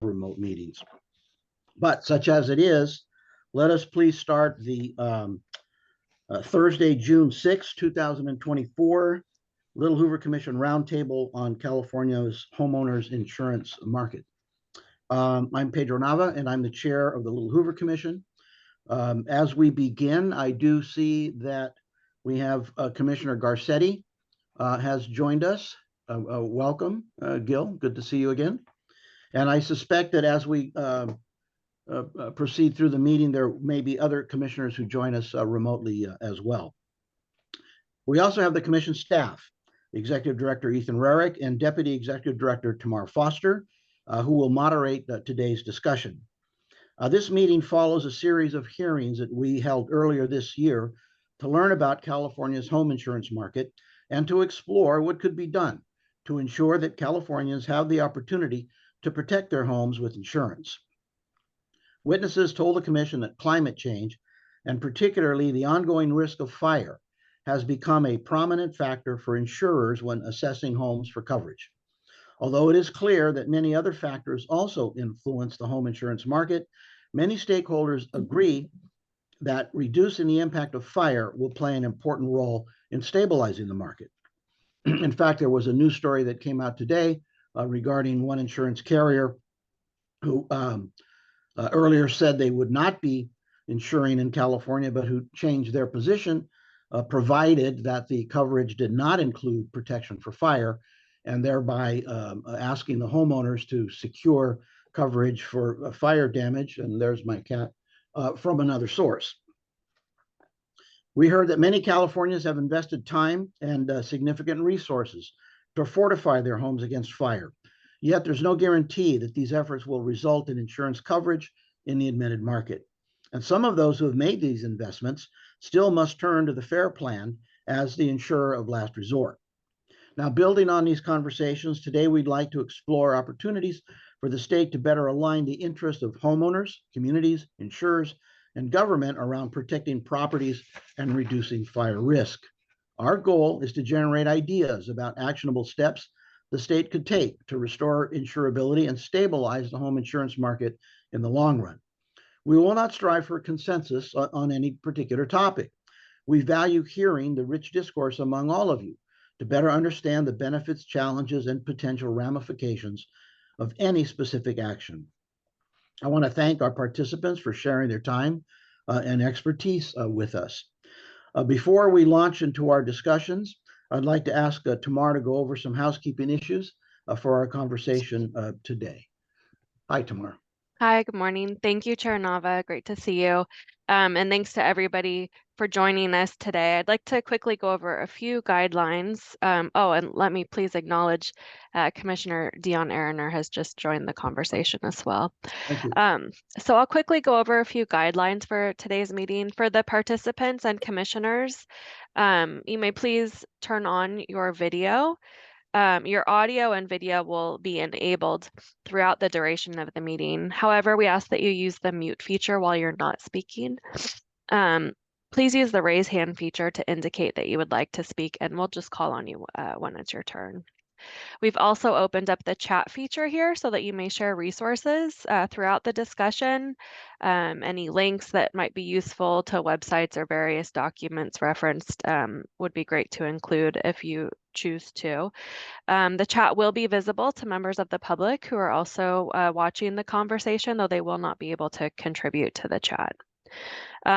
remote meetings. But such as it is, let us please start the Thursday, June 6, 2024, Little Hoover Commission Roundtable on California's homeowners insurance market. I'm Pedro Nava, and I'm the chair of the Little Hoover Commission. As we begin, I do see that we have Commissioner Garcetti has joined us. Welcome, Gil. Good to see you again. And I suspect that as we proceed through the meeting, there may be other commissioners who join us remotely as well. We also have the commission staff, Executive Director Ethan Rarick and Deputy Executive Director Tamar Foster, who will moderate today's discussion. This meeting follows a series of hearings that we held earlier this year to learn about California's home insurance market and to explore what could be done to ensure that Californians have the opportunity to protect their homes with insurance. Witnesses told the commission that climate change, and particularly the ongoing risk of fire, has become a prominent factor for insurers when assessing homes for coverage. Although it is clear that many other factors also influence the home insurance market, many stakeholders agree that reducing the impact of fire will play an important role in stabilizing the market. In fact, there was a news story that came out today regarding one insurance carrier who earlier said they would not be insuring in California, but who changed their position, provided that the coverage did not include protection for fire, and thereby asking the homeowners to secure coverage for fire damage, and there's my cat, from another source. We heard that many Californians have invested time and significant resources to fortify their homes against fire. Yet there's no guarantee that these efforts will result in insurance coverage in the admitted market. And some of those who have made these investments still must turn to the FAIR plan as the insurer of last resort. Now, building on these conversations, today we'd like to explore opportunities for the state to better align the interests of homeowners, communities, insurers, and government around protecting properties and reducing fire risk. Our goal is to generate ideas about actionable steps the state could take to restore insurability and stabilize the home insurance market in the long run. We will not strive for consensus on any particular topic. We value hearing the rich discourse among all of you to better understand the benefits, challenges, and potential ramifications of any specific action. I want to thank our participants for sharing their time and expertise with us. Before we launch into our discussions, I'd like to ask Tamar to go over some housekeeping issues for our conversation today. Hi, Tamar. Hi, good morning. Thank you, Chair Nava. Great to see you. And thanks to everybody for joining us today. I'd like to quickly go over a few guidelines. Oh, and let me please acknowledge Commissioner Dion Aroner has just joined the conversation as well. Thank you. So I'll quickly go over a few guidelines for today's meeting. For the participants and commissioners, you may please turn on your video. Your audio and video will be enabled throughout the duration of the meeting. However, we ask that you use the mute feature while you're not speaking. Please use the raise hand feature to indicate that you would like to speak, and we'll just call on you when it's your turn. We've also opened up the chat feature here so that you may share resources throughout the discussion. Any links that might be useful to websites or various documents referenced would be great to include if you choose to. The chat will be visible to members of the public who are also watching the conversation, though they will not be able to contribute to the chat.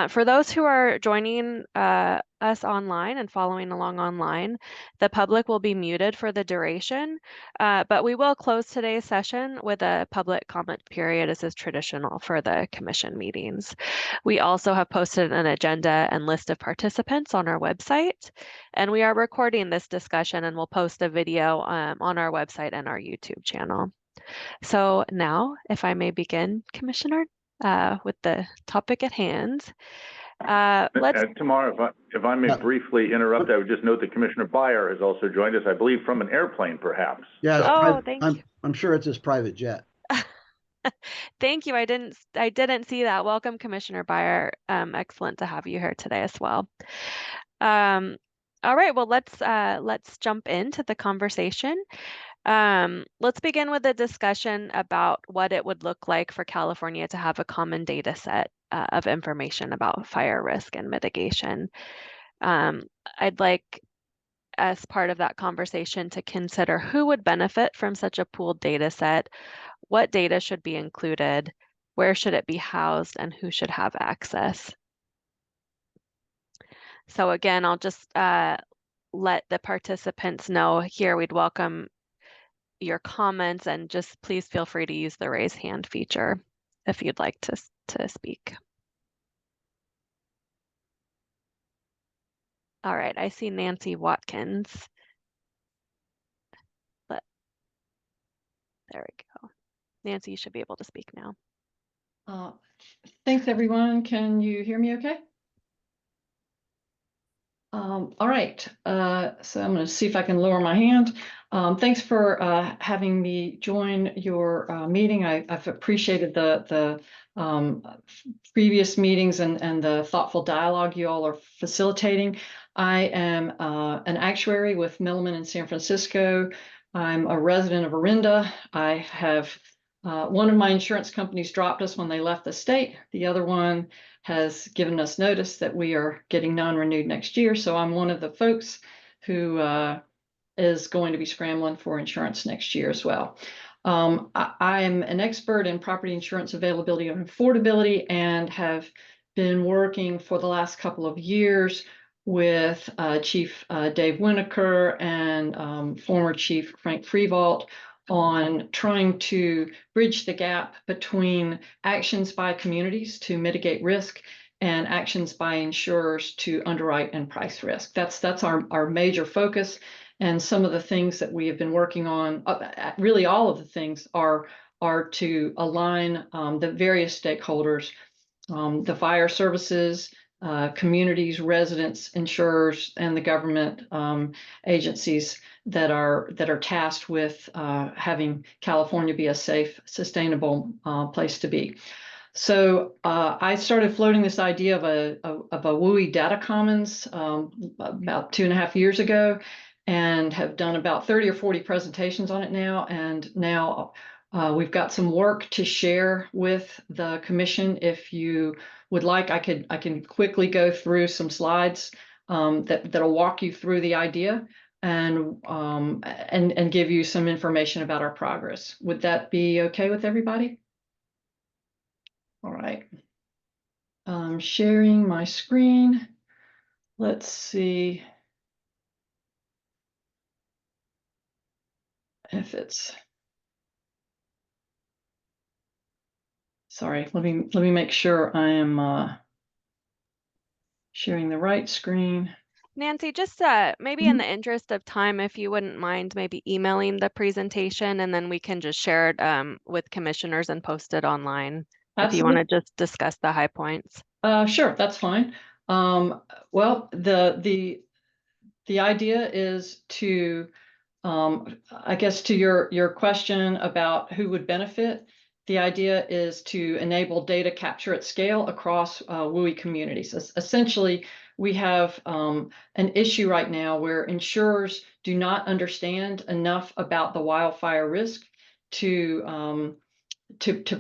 For those who are joining us online and following along online, the public will be muted for the duration, but we will close today's session with a public comment period, as is traditional for the commission meetings. We also have posted an agenda and list of participants on our website, and we are recording this discussion and we'll post a video on our website and our YouTube channel. So now, if I may begin, Commissioner, with the topic at hand. Tamar, if I may briefly interrupt, I would just note that Commissioner Byer has also joined us, I believe, from an airplane, perhaps. Yeah, oh, thank you. I'm sure it's his private jet. Thank you. I didn't see that. Welcome, Commissioner Byer. Excellent to have you here today as well. All right. Well, let's jump into the conversation. Let's begin with a discussion about what it would look like for California to have a common data set of information about fire risk and mitigation. I'd like, as part of that conversation, to consider who would benefit from such a pooled data set, what data should be included, where should it be housed, and who should have access. So again, I'll just let the participants know here we'd welcome your comments, and just please feel free to use the raise hand feature if you'd like to speak. All right, I see Nancy Watkins. But there we go. Nancy, you should be able to speak now. Thanks, everyone. Can you hear me okay? All right, so I'm going to see if I can lower my hand. Thanks for having me join your meeting. I've appreciated the previous meetings and the thoughtful dialogue you all are facilitating. I am an actuary with Milliman in San Francisco. I'm a resident of Orinda. I have one of my insurance companies dropped us when they left the state. The other one has given us notice that we are getting non-renewed next year. So I'm one of the folks who is going to be scrambling for insurance next year as well. I'm an expert in property insurance availability and affordability, and have been working for the last couple of years with Chief Dave Winokur and former Chief Frank Frievalt on trying to bridge the gap between actions by communities to mitigate risk and actions by insurers to underwrite and price risk. That's our major focus. And some of the things that we have been working on, really all of the things are to align the various stakeholders, the fire services, communities, residents, insurers, and the government agencies that are tasked with having California be a safe, sustainable place to be. So I started floating this idea of a WUI data commons about 2.5 years ago, and have done about 30 or 40 presentations on it now. And now we've got some work to share with the commission. If you would like, I can quickly go through some slides that'll walk you through the idea and give you some information about our progress. Would that be okay with everybody? All right. I'm sharing my screen. Let's see if it's. Sorry, let me make sure I am sharing the right screen. Nancy, just maybe in the interest of time, if you wouldn't mind maybe emailing the presentation, and then we can just share it with commissioners and post it online. Absolutely. If you want to just discuss the high points. Sure, that's fine. Well, the idea is to, I guess, to your question about who would benefit. The idea is to enable data capture at scale across WUI communities. Essentially, we have an issue right now where insurers do not understand enough about the wildfire risk to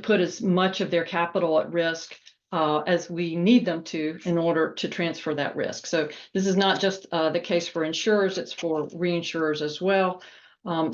put as much of their capital at risk as we need them to in order to transfer that risk. So this is not just the case for insurers, it's for reinsurers as well.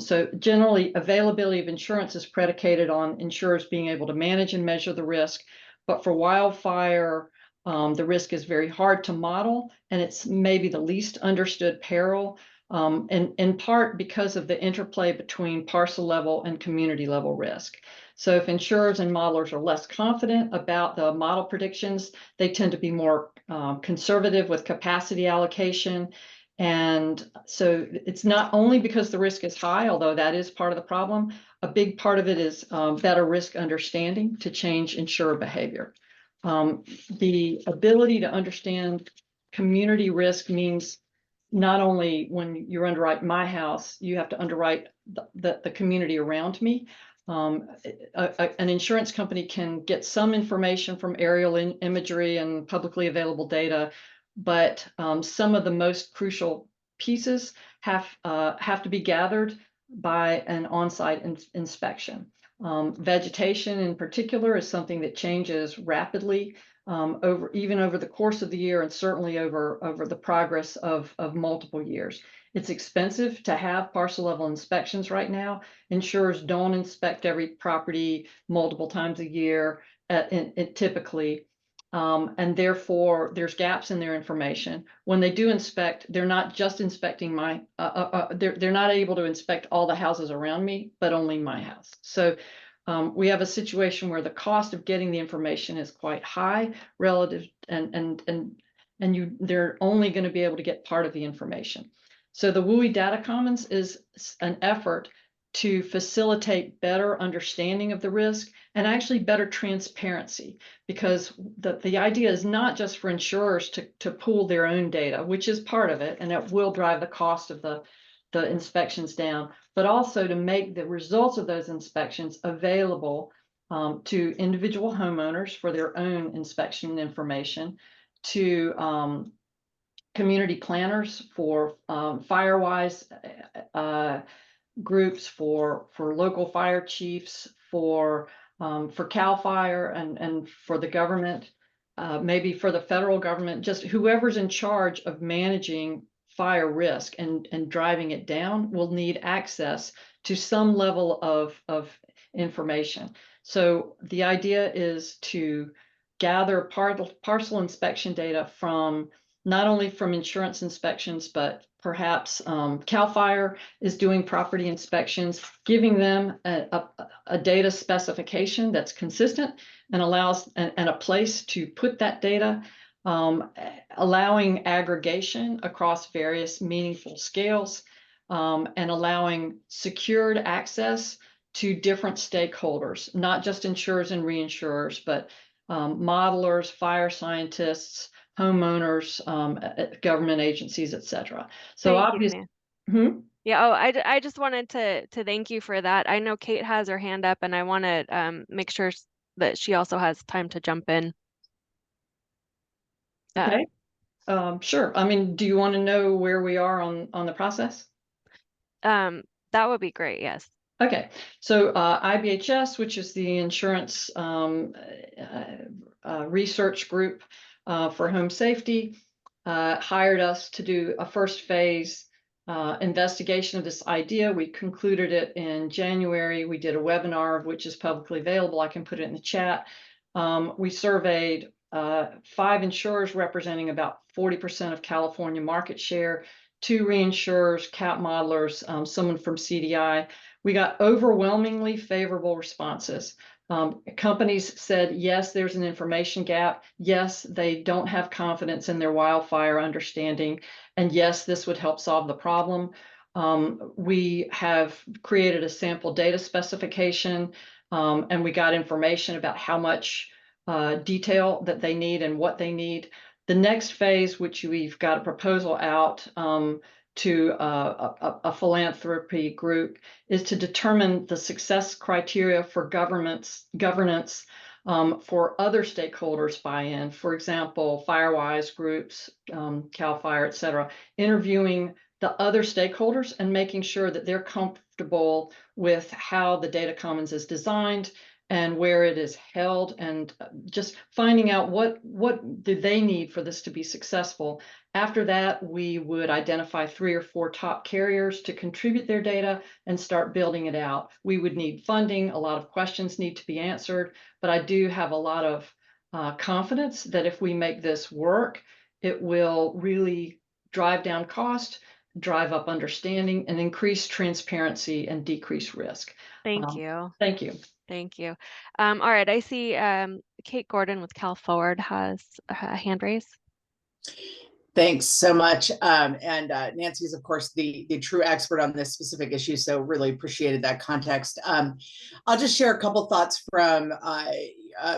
So generally, availability of insurance is predicated on insurers being able to manage and measure the risk. But for wildfire, the risk is very hard to model, and it's maybe the least understood peril, in part because of the interplay between parcel level and community level risk. So if insurers and modelers are less confident about the model predictions, they tend to be more conservative with capacity allocation. And so it's not only because the risk is high, although that is part of the problem. A big part of it is better risk understanding to change insurer behavior. The ability to understand community risk means not only when you're underwriting my house, you have to underwrite the community around me. An insurance company can get some information from aerial imagery and publicly available data, but some of the most crucial pieces have to be gathered by an on-site inspection. Vegetation in particular is something that changes rapidly even over the course of the year, and certainly over the progress of multiple years. It's expensive to have parcel level inspections right now. Insurers don't inspect every property multiple times a year typically. And therefore there's gaps in their information. When they do inspect, they're not just inspecting they're not able to inspect all the houses around me, but only my house. So we have a situation where the cost of getting the information is quite high relative, and they're only going to be able to get part of the information. So the WUI Data Commons is an effort to facilitate better understanding of the risk and actually better transparency, because the idea is not just for insurers to pool their own data, which is part of it, and it will drive the cost of the inspections down, but also to make the results of those inspections available to individual homeowners for their own inspection information, to community planners for FireWise groups, for local fire chiefs, for CAL FIRE, and for the government, maybe for the federal government, just whoever's in charge of managing fire risk and driving it down will need access to some level of information. So the idea is to gather parcel inspection data from not only from insurance inspections, but perhaps CAL FIRE is doing property inspections, giving them a data specification that's consistent and allows and a place to put that data, allowing aggregation across various meaningful scales, and allowing secured access to different stakeholders, not just insurers and reinsurers, but modelers, fire scientists, homeowners, government agencies, etc. So obviously, yeah. Oh, I just wanted to thank you for that. I know Kate has her hand up, and I want to make sure that she also has time to jump in. Okay. Sure. I mean, do you want to know where we are on the process? That would be great. Yes. Okay. So IBHS, which is the insurance research group for home safety, hired us to do a first phase investigation of this idea. We concluded it in January. We did a webinar, which is publicly available. I can put it in the chat. We surveyed 5 insurers representing about 40% of California market share, 2 reinsurers, cap modelers, someone from CDI. We got overwhelmingly favorable responses. Companies said, yes, there's an information gap. Yes, they don't have confidence in their wildfire understanding. And yes, this would help solve the problem. We have created a sample data specification, and we got information about how much detail that they need and what they need. The next phase, which we've got a proposal out to a philanthropy group, is to determine the success criteria for governance for other stakeholders buy-in. For example, FireWise groups, CAL FIRE, et cetera, interviewing the other stakeholders and making sure that they're comfortable with how the data commons is designed and where it is held, and just finding out what do they need for this to be successful. After that, we would identify 3 or 4 top carriers to contribute their data and start building it out. We would need funding. A lot of questions need to be answered, but I do have a lot of confidence that if we make this work, it will really drive down cost, drive up understanding, and increase transparency and decrease risk. Thank you. Thank you. Thank you. All right, I see Kate Gordon with Cal Forward has a hand raise. Thanks so much. And Nancy is, of course, the true expert on this specific issue, so really appreciated that context. I'll just share a couple thoughts from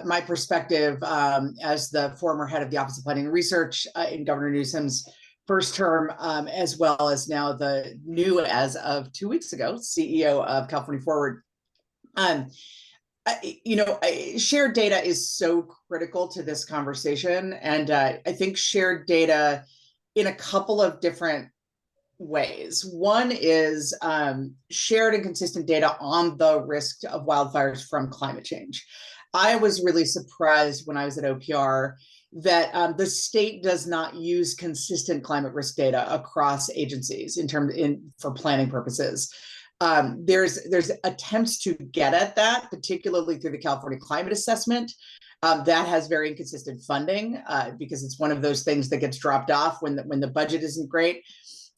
my perspective as the former head of the Office of Planning and Research in Governor Newsom's first term, as well as now the new, as of 2 weeks ago, CEO of California Forward. Shared data is so critical to this conversation. And I think shared data in a couple of different ways. One is shared and consistent data on the risk of wildfires from climate change. I was really surprised when I was at OPR that the state does not use consistent climate risk data across agencies for planning purposes. There's attempts to get at that, particularly through the California Climate Assessment. That has very inconsistent funding because it's one of those things that gets dropped off when the budget isn't great.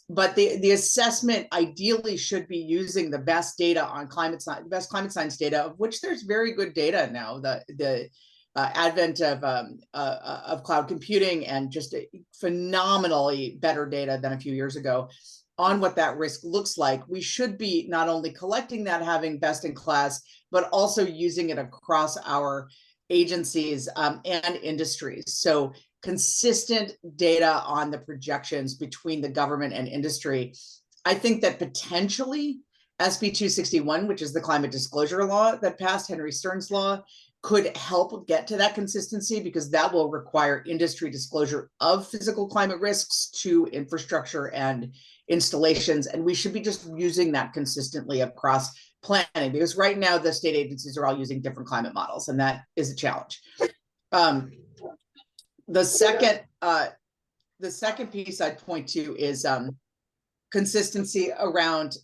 But the assessment ideally should be using the best data on climate science, best climate science data, of which there's very good data now. The advent of cloud computing and just phenomenally better data than a few years ago on what that risk looks like. We should be not only collecting that, having best in class, but also using it across our agencies and industries. So consistent data on the projections between the government and industry. I think that potentially SB 261, which is the climate disclosure law that passed, Henry Stern's law, could help get to that consistency, because that will require industry disclosure of physical climate risks to infrastructure and installations. And we should be just using that consistently across planning, because right now the state agencies are all using different climate models, and that is a challenge. The second piece I'd point to is consistency around.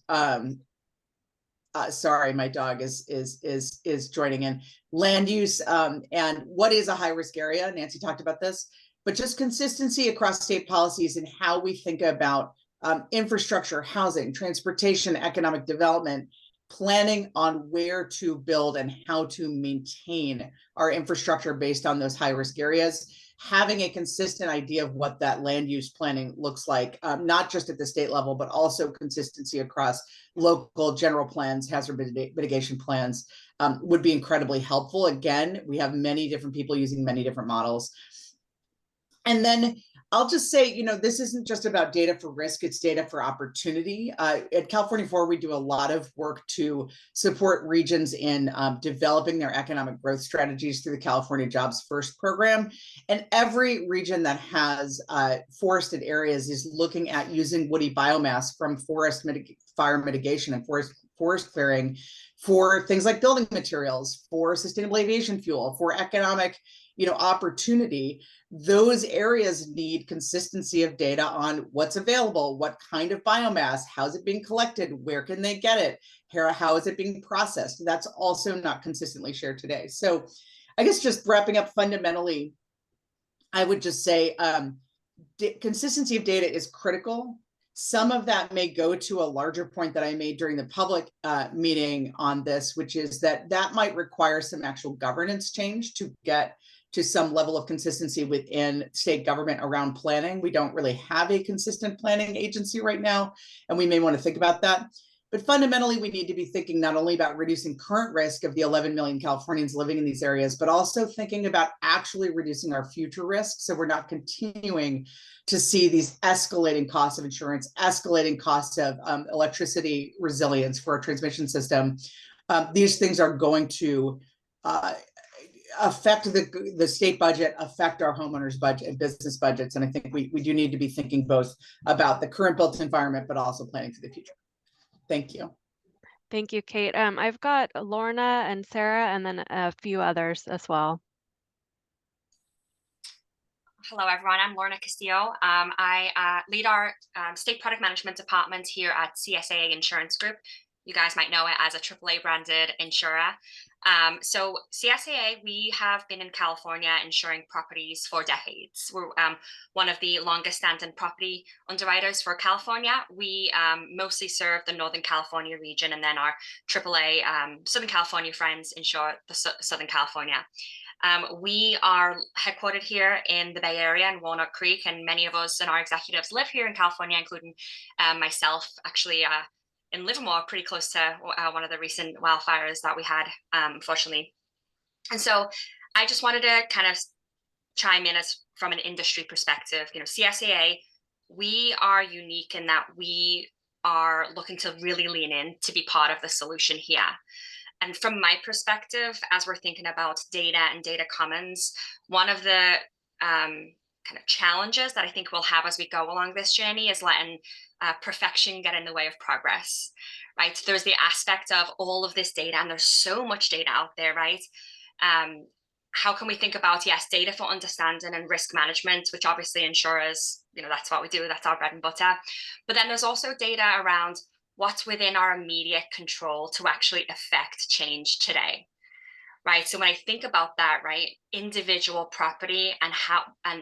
Sorry, my dog is joining in. Land use and what is a high risk area. Nancy talked about this, but just consistency across state policies and how we think about infrastructure, housing, transportation, economic development, planning on where to build and how to maintain our infrastructure based on those high risk areas. Having a consistent idea of what that land use planning looks like, not just at the state level, but also consistency across local general plans, hazard mitigation plans, would be incredibly helpful. Again, we have many different people using many different models. And then I'll just say, this isn't just about data for risk, it's data for opportunity. At California 4, we do a lot of work to support regions in developing their economic growth strategies through the California Jobs First program. And every region that has forested areas is looking at using woody biomass from fire mitigation and forest clearing for things like building materials, for sustainable aviation fuel, for economic opportunity. Those areas need consistency of data on what's available, what kind of biomass, how's it being collected, where can they get it, how is it being processed. That's also not consistently shared today. So I guess just wrapping up, fundamentally, I would just say consistency of data is critical. Some of that may go to a larger point that I made during the public meeting on this, which is that might require some actual governance change to get to some level of consistency within state government around planning. We don't really have a consistent planning agency right now, and we may want to think about that. But fundamentally, we need to be thinking not only about reducing current risk of the 11 million Californians living in these areas, but also thinking about actually reducing our future risks, so we're not continuing to see these escalating costs of insurance, escalating costs of electricity resilience for our transmission system. These things are going to affect the state budget, affect our homeowners budget and business budgets. And I think we do need to be thinking both about the current built environment, but also planning for the future. Thank you. Thank you, Kate. I've got Laurna and Sarah, and then a few others as well. Hello, everyone. I'm Laurna Castillo. I lead our state product management department here at CSAA Insurance Group. You guys might know it as a AAA branded insurer. So CSAA, we have been in California insuring properties for decades. We're one of the longest standing property underwriters for California. We mostly serve the Northern California region, and then our AAA Southern California friends insure the Southern California. We are headquartered here in the Bay Area in Walnut Creek, and many of us and our executives live here in California, including myself, actually in Livermore, pretty close to one of the recent wildfires that we had, unfortunately. And so I just wanted to kind of chime in as from an industry perspective. CSAA, we are unique in that we are looking to really lean in to be part of the solution here. And from my perspective, as we're thinking about data and data commons, one of the kind of challenges that I think we'll have as we go along this journey is letting perfection get in the way of progress, right? So there's the aspect of all of this data, and there's so much data out there, right? How can we think about, yes, data for understanding and risk management, which obviously insurers, that's what we do, that's our bread and butter. But then there's also data around what's within our immediate control to actually affect change today, right? So when I think about that, right, individual property and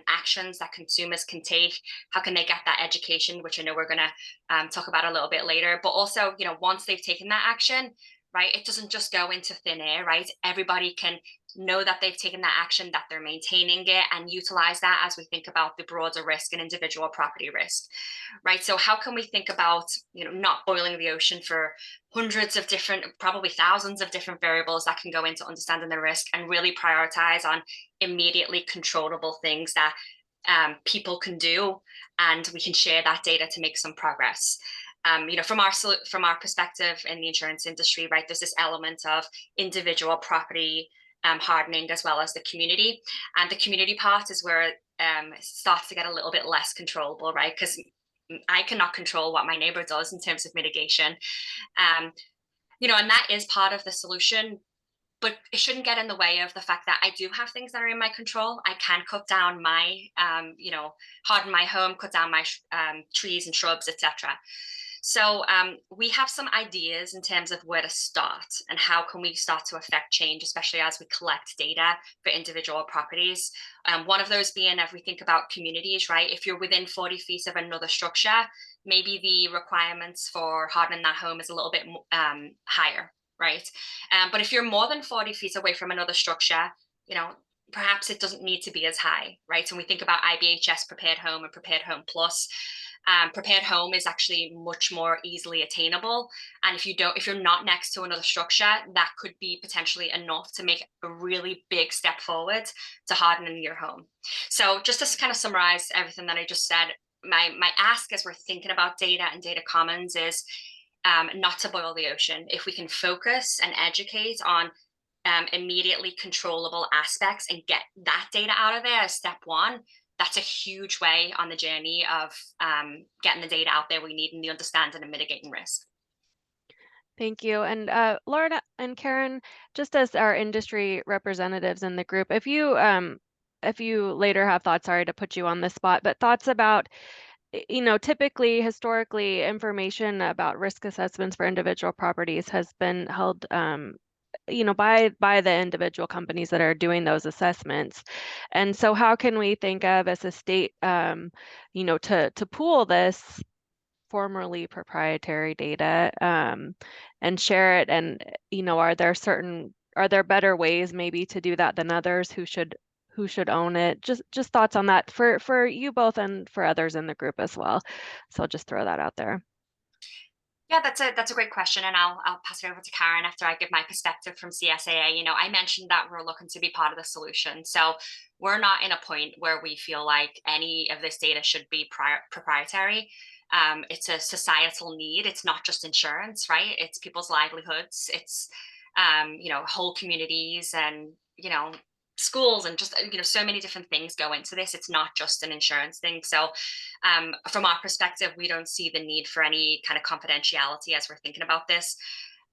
actions that consumers can take, how can they get that education, which I know we're going to talk about a little bit later, but also, once they've taken that action, right, it doesn't just go into thin air, right? Everybody can know that they've taken that action, that they're maintaining it, and utilize that as we think about the broader risk and individual property risk, right? So how can we think about, not boiling the ocean for hundreds of different, probably thousands of different variables that can go into understanding the risk, and really prioritize on immediately controllable things that people can do, and we can share that data to make some progress. From our perspective in the insurance industry, right, there's this element of individual property hardening as well as the community. And the community part is where it starts to get a little bit less controllable, right? Because I cannot control what my neighbor does in terms of mitigation. And that is part of the solution, but it shouldn't get in the way of the fact that I do have things that are in my control. I can cut down my, harden my home, cut down my trees and shrubs, etc. So we have some ideas in terms of where to start and how can we start to affect change, especially as we collect data for individual properties. One of those being, if we think about communities, right? If you're within 40 feet of another structure, maybe the requirements for hardening that home is a little bit higher, right? But if you're more than 40 feet away from another structure, perhaps it doesn't need to be as high, right? So when we think about IBHS Prepared Home and Prepared Home Plus, Prepared Home is actually much more easily attainable. And if you're not next to another structure, that could be potentially enough to make a really big step forward to hardening your home. So just to kind of summarize everything that I just said, my ask as we're thinking about data and data commons is not to boil the ocean. If we can focus and educate on immediately controllable aspects and get that data out of there as step one, that's a huge way on the journey of getting the data out there we need and the understanding and mitigating risk. Thank you. And Laurna and Karen, just as our industry representatives in the group, if you later have thoughts, sorry to put you on the spot, but thoughts about, typically, historically, information about risk assessments for individual properties has been held by the individual companies that are doing those assessments. And so how can we think of as a state, to pool this formerly proprietary data and share it? And, are there better ways maybe to do that than others? Who should own it? Just thoughts on that for you both and for others in the group as well. So I'll just throw that out there. Yeah, that's a great question, and I'll pass it over to Karen after I give my perspective from CSAA. I mentioned that we're looking to be part of the solution, so we're not in a point where we feel like any of this data should be proprietary. It's a societal need. It's not just insurance, right? It's people's livelihoods. It's whole communities and schools, and just so many different things go into this. It's not just an insurance thing. So from our perspective, we don't see the need for any kind of confidentiality as we're thinking about this.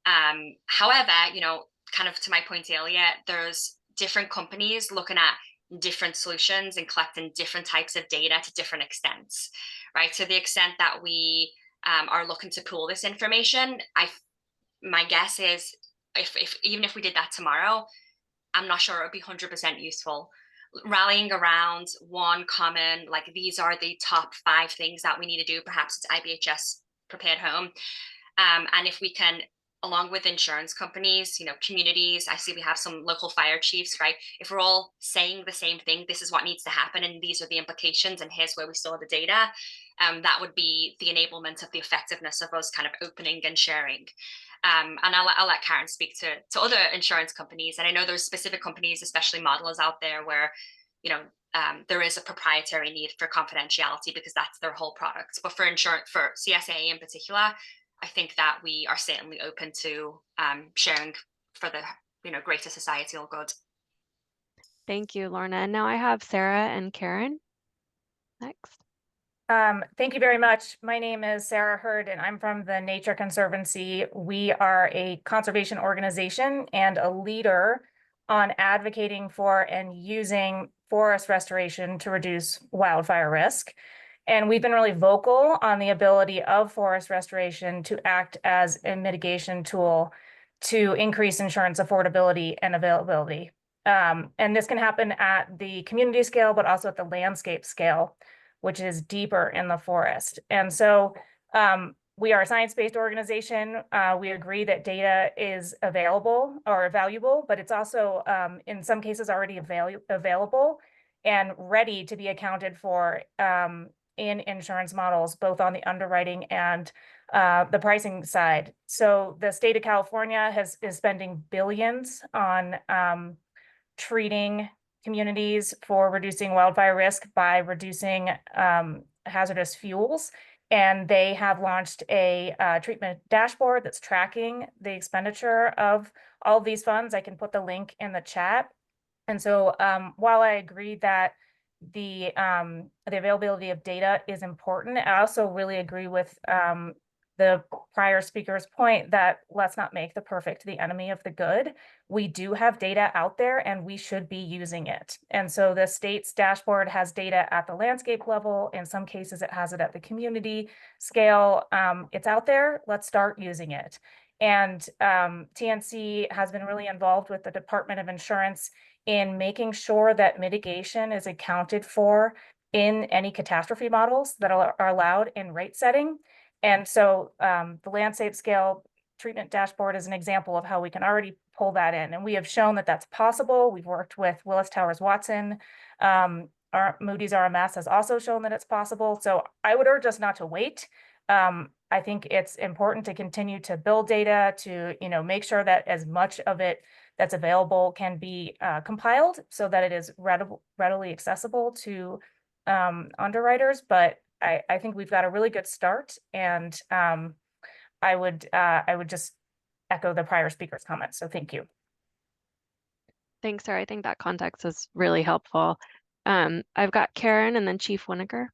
However, kind of to my point earlier, there's different companies looking at different solutions and collecting different types of data to different extents, right? So the extent that we are looking to pool this information, my guess is even if we did that tomorrow, I'm not sure it would be 100% useful. Rallying around one common, like these are the top 5 things that we need to do. Perhaps it's IBHS Prepared Home. And if we can, along with insurance companies, communities, I see we have some local fire chiefs, right? If we're all saying the same thing, this is what needs to happen, and these are the implications, and here's where we store the data, that would be the enablement of the effectiveness of us kind of opening and sharing. And I'll let Karen speak to other insurance companies. And I know there's specific companies, especially modelers out there, where there is a proprietary need for confidentiality because that's their whole product. But for CSAA in particular, I think that we are certainly open to sharing for the greater societal good. Thank you, Laurna. And now I have Sarah and Karen. next. Thank you very much. My name is Sarah Hurd, and I'm from the Nature Conservancy. We are a conservation organization and a leader on advocating for and using forest restoration to reduce wildfire risk. And we've been really vocal on the ability of forest restoration to act as a mitigation tool to increase insurance affordability and availability. And this can happen at the community scale, but also at the landscape scale, which is deeper in the forest. And so we are a science-based organization. We agree that data is available or valuable, but it's also in some cases already available and ready to be accounted for in insurance models, both on the underwriting and the pricing side. So the state of California is spending billions on treating communities for reducing wildfire risk by reducing hazardous fuels. And they have launched a treatment dashboard that's tracking the expenditure of all of these funds. I can put the link in the chat. And so while I agree that the availability of data is important, I also really agree with the prior speaker's point that let's not make the perfect the enemy of the good. We do have data out there and we should be using it. And so the state's dashboard has data at the landscape level. In some cases, it has it at the community scale. It's out there. Let's start using it. And TNC has been really involved with the Department of Insurance in making sure that mitigation is accounted for in any catastrophe models that are allowed in rate setting. And so the landscape scale treatment dashboard is an example of how we can already pull that in. And we have shown that that's possible. We've worked with Willis Towers Watson. Our Moody's RMS has also shown that it's possible. So I would urge us not to wait. I think it's important to continue to build data to, make sure that as much of it that's available can be compiled so that it is readily accessible to underwriters. But I think we've got a really good start, and I would just echo the prior speaker's comments. So thank you. Thanks, Sarah. I think that context is really helpful. I've got Karen and then Chief Winiker.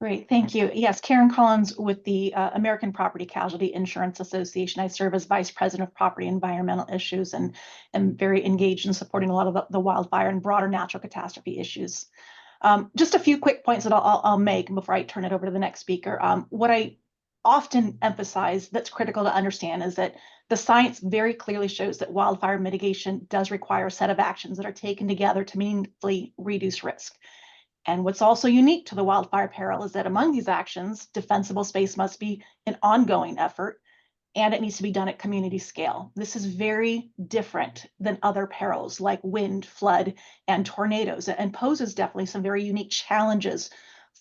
Great, thank you. Yes, Karen Collins with the American Property Casualty Insurance Association. I serve as Vice President of Property and Environmental Issues and am very engaged in supporting a lot of the wildfire and broader natural catastrophe issues. Just a few quick points that I'll make before I turn it over to the next speaker. What I often emphasize that's critical to understand is that the science very clearly shows that wildfire mitigation does require a set of actions that are taken together to meaningfully reduce risk. And what's also unique to the wildfire peril is that among these actions, defensible space must be an ongoing effort, and it needs to be done at community scale. This is very different than other perils like wind, flood, and tornadoes, and poses definitely some very unique challenges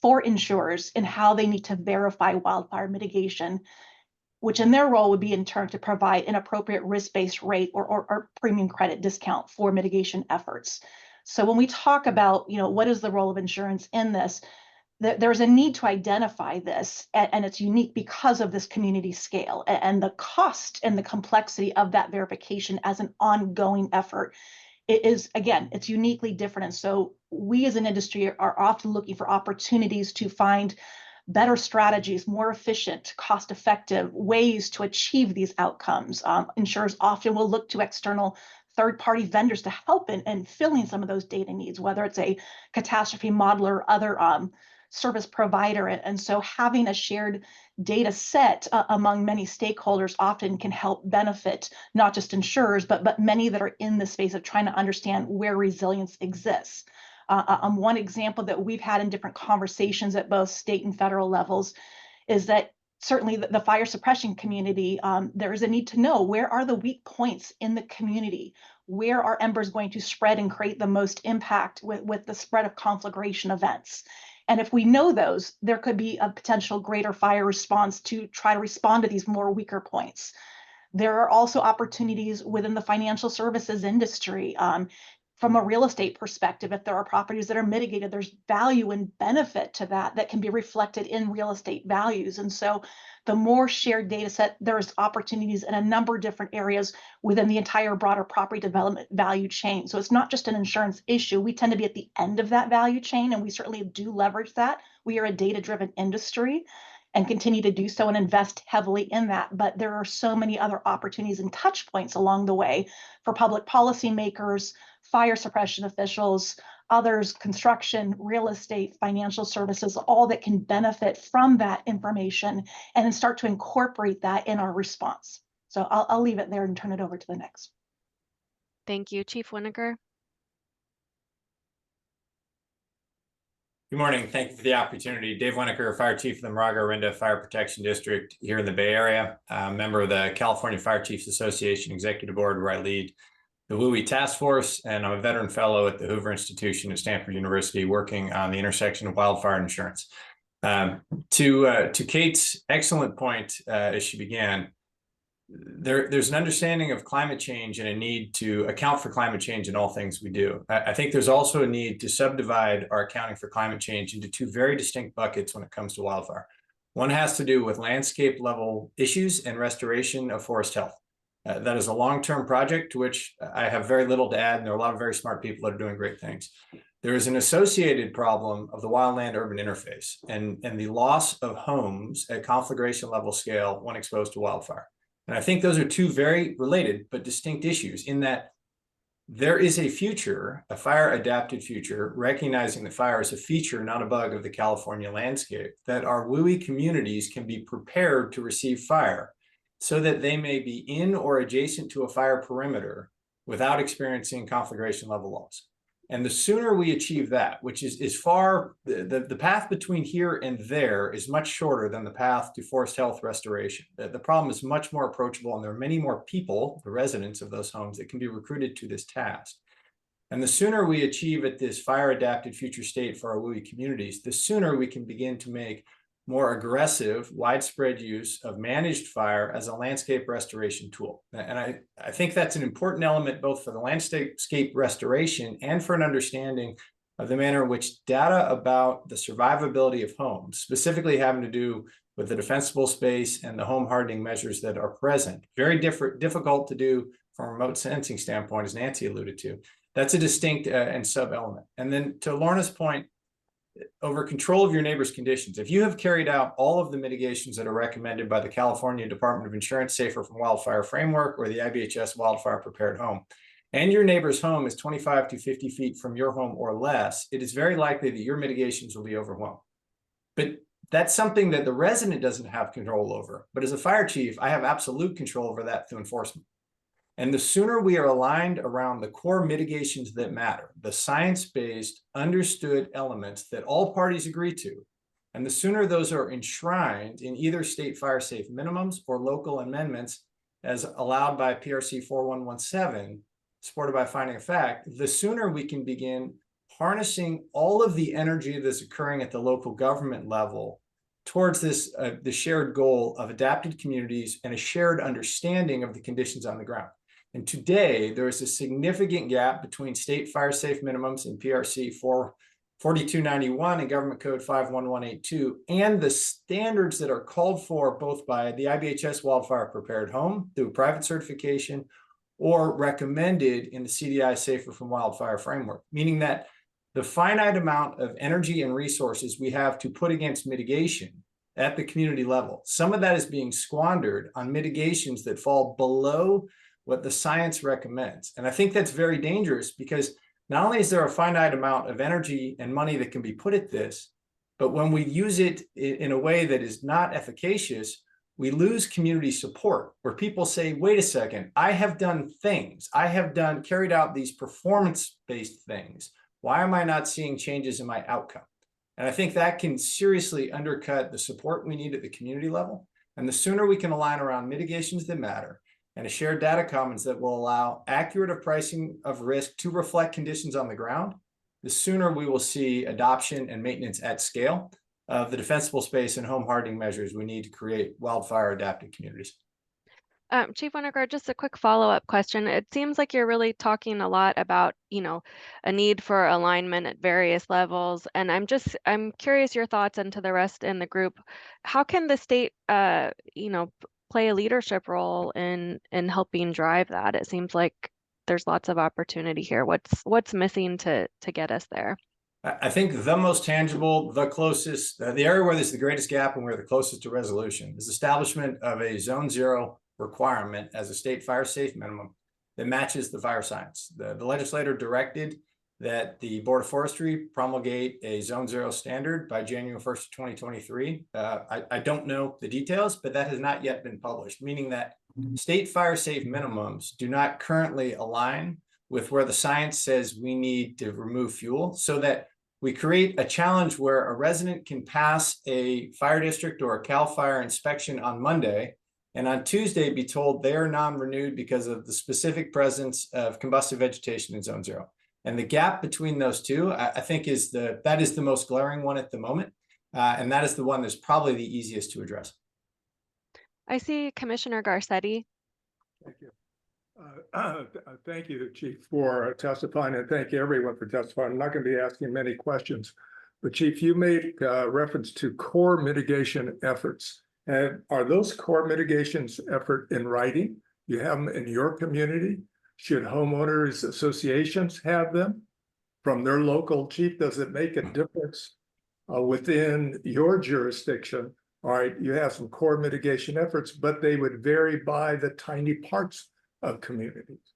for insurers in how they need to verify wildfire mitigation, which in their role would be in turn to provide an appropriate risk-based rate or premium credit discount for mitigation efforts. So when we talk about, what is the role of insurance in this, there's a need to identify this, and it's unique because of this community scale and the cost and the complexity of that verification as an ongoing effort. It is, again, it's uniquely different. And so we as an industry are often looking for opportunities to find better strategies, more efficient, cost-effective ways to achieve these outcomes. Insurers often will look to external third-party vendors to help in filling some of those data needs, whether it's a catastrophe modeler or other service provider. And so having a shared data set among many stakeholders often can help benefit not just insurers, but many that are in the space of trying to understand where resilience exists. One example that we've had in different conversations at both state and federal levels is that certainly the fire suppression community, there is a need to know where are the weak points in the community, where are embers going to spread and create the most impact with the spread of conflagration events. And if we know those, there could be a potential greater fire response to try to respond to these more weaker points. There are also opportunities within the financial services industry. from a real estate perspective, if there are properties that are mitigated, there's value and benefit to that can be reflected in real estate values. And so the more shared data set, there's opportunities in a number of different areas within the entire broader property development value chain. So it's not just an insurance issue. We tend to be at the end of that value chain, and we certainly do leverage that. We are a data-driven industry and continue to do so and invest heavily in that. But there are so many other opportunities and touch points along the way for public policymakers, fire suppression officials, others, construction, real estate, financial services, all that can benefit from that information and then start to incorporate that in our response. So I'll leave it there and turn it over to the next. Thank you, Chief Winiger. Good morning. Thank you for the opportunity. Dave Winiker, Fire Chief of the Moraga-Orinda Fire Protection District here in the Bay Area. I'm a member of the California Fire Chiefs Association Executive Board, where I lead the WUI Task Force, and I'm a veteran fellow at the Hoover Institution at Stanford University, working on the intersection of wildfire and insurance. To Kate's excellent point as she began, there's an understanding of climate change and a need to account for climate change in all things we do. I think there's also a need to subdivide our accounting for climate change into two very distinct buckets when it comes to wildfire. One has to do with landscape level issues and restoration of forest health. That is a long-term project to which I have very little to add, and there are a lot of very smart people that are doing great things. There is an associated problem of the wildland-urban interface and the loss of homes at conflagration level scale when exposed to wildfire. And I think those are two very related but distinct issues, in that there is a future, a fire-adapted future, recognizing that fire is a feature, not a bug, of the California landscape, that our WUI communities can be prepared to receive fire so that they may be in or adjacent to a fire perimeter without experiencing conflagration level loss. And the sooner we achieve that, which is far, the path between here and there is much shorter than the path to forest health restoration. The problem is much more approachable, and there are many more people, the residents of those homes, that can be recruited to this task. And the sooner we achieve at this fire-adapted future state for our WUI communities, the sooner we can begin to make more aggressive, widespread use of managed fire as a landscape restoration tool. And I think that's an important element both for the landscape restoration and for an understanding of the manner in which data about the survivability of homes, specifically having to do with the defensible space and the home hardening measures that are present, very difficult to do from a remote sensing standpoint, as Nancy alluded to. That's a distinct and sub-element. And then to Laurna's point, over control of your neighbor's conditions. If you have carried out all of the mitigations that are recommended by the California Department of Insurance Safer from Wildfire Framework or the IBHS Wildfire Prepared Home, and your neighbor's home is 25 to 50 feet from your home or less, it is very likely that your mitigations will be overwhelmed. But that's something that the resident doesn't have control over. But as a fire chief, I have absolute control over that through enforcement. And the sooner we are aligned around the core mitigations that matter, the science-based, understood elements that all parties agree to, and the sooner those are enshrined in either state fire safe minimums or local amendments as allowed by PRC 4117, supported by finding of fact, the sooner we can begin harnessing all of the energy that's occurring at the local government level towards this the shared goal of adapted communities and a shared understanding of the conditions on the ground. And today, there is a significant gap between state fire safe minimums in PRC 4291 and Government Code 51182 and the standards that are called for both by the IBHS Wildfire Prepared Home through private certification or recommended in the CDI Safer from Wildfire Framework, meaning that the finite amount of energy and resources we have to put against mitigation at the community level, some of that is being squandered on mitigations that fall below what the science recommends. And I think that's very dangerous because not only is there a finite amount of energy and money that can be put at this, but when we use it in a way that is not efficacious, we lose community support where people say, wait a second, I have done things. I have carried out these performance-based things. Why am I not seeing changes in my outcome? And I think that can seriously undercut the support we need at the community level. And the sooner we can align around mitigations that matter and a shared data commons that will allow accurate pricing of risk to reflect conditions on the ground, the sooner we will see adoption and maintenance at scale of the defensible space and home hardening measures we need to create wildfire adapted communities. Chief Winokur, just a quick follow-up question. It seems like you're really talking a lot about, a need for alignment at various levels. And I'm curious your thoughts, and to the rest in the group, how can the state, play a leadership role in helping drive that? It seems like there's lots of opportunity here. What's missing to get us there? I think the most tangible, the closest, the area where there's the greatest gap and we're the closest to resolution is establishment of a zone zero requirement as a state fire safe minimum that matches the fire science. The legislator directed that the Board of Forestry promulgate a zone zero standard by January 1st, 2023. I don't know the details, but that has not yet been published, meaning that state fire safe minimums do not currently align with where the science says we need to remove fuel, so that we create a challenge where a resident can pass a fire district or a CAL FIRE inspection on Monday, and on Tuesday be told they are non-renewed because of the specific presence of combustive vegetation in zone zero. And the gap between those two, I think, that is the most glaring one at the moment. And that is the one that's probably the easiest to address. I see Commissioner Garcetti. Thank you. Thank you, Chief, for testifying, and thank you everyone for testifying. I'm not going to be asking many questions, but Chief, you made reference to core mitigation efforts. And are those core mitigations effort in writing? You have them in your community? Should homeowners associations have them from their local chief? Does it make a difference within your jurisdiction? All right, you have some core mitigation efforts, but they would vary by the tiny parts of communities.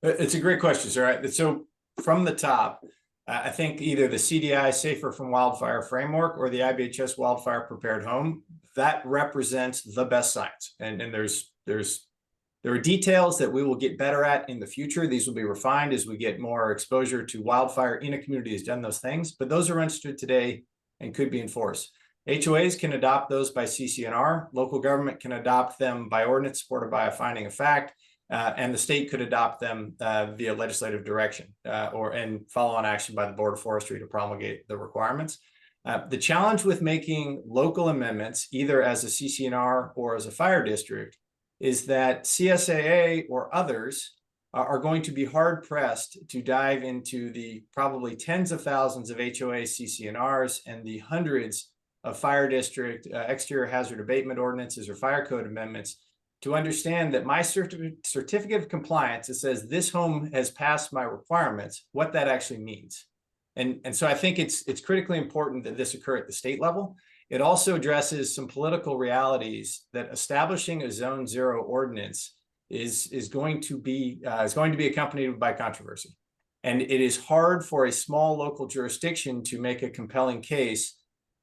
It's a great question, sir. So from the top, I think either the CDI Safer from Wildfire framework or the IBHS Wildfire Prepared Home, that represents the best science. And there are details that we will get better at in the future. These will be refined as we get more exposure to wildfire in a community that's done those things, but those are understood today and could be enforced. HOAs can adopt those by CCNR. Local government can adopt them by ordinance supported by a finding of fact. And the state could adopt them via legislative direction and follow-on action by the Board of Forestry to promulgate the requirements. The challenge with making local amendments, either as a CCNR or as a fire district, is that CSAA or others are going to be hard-pressed to dive into the probably tens of thousands of HOA CCNRs and the hundreds of fire district exterior hazard abatement ordinances or fire code amendments to understand that my certificate of compliance that says this home has passed my requirements, what that actually means. And so I think it's critically important that this occur at the state level. It also addresses some political realities that establishing a zone zero ordinance is going to be accompanied by controversy. And it is hard for a small local jurisdiction to make a compelling case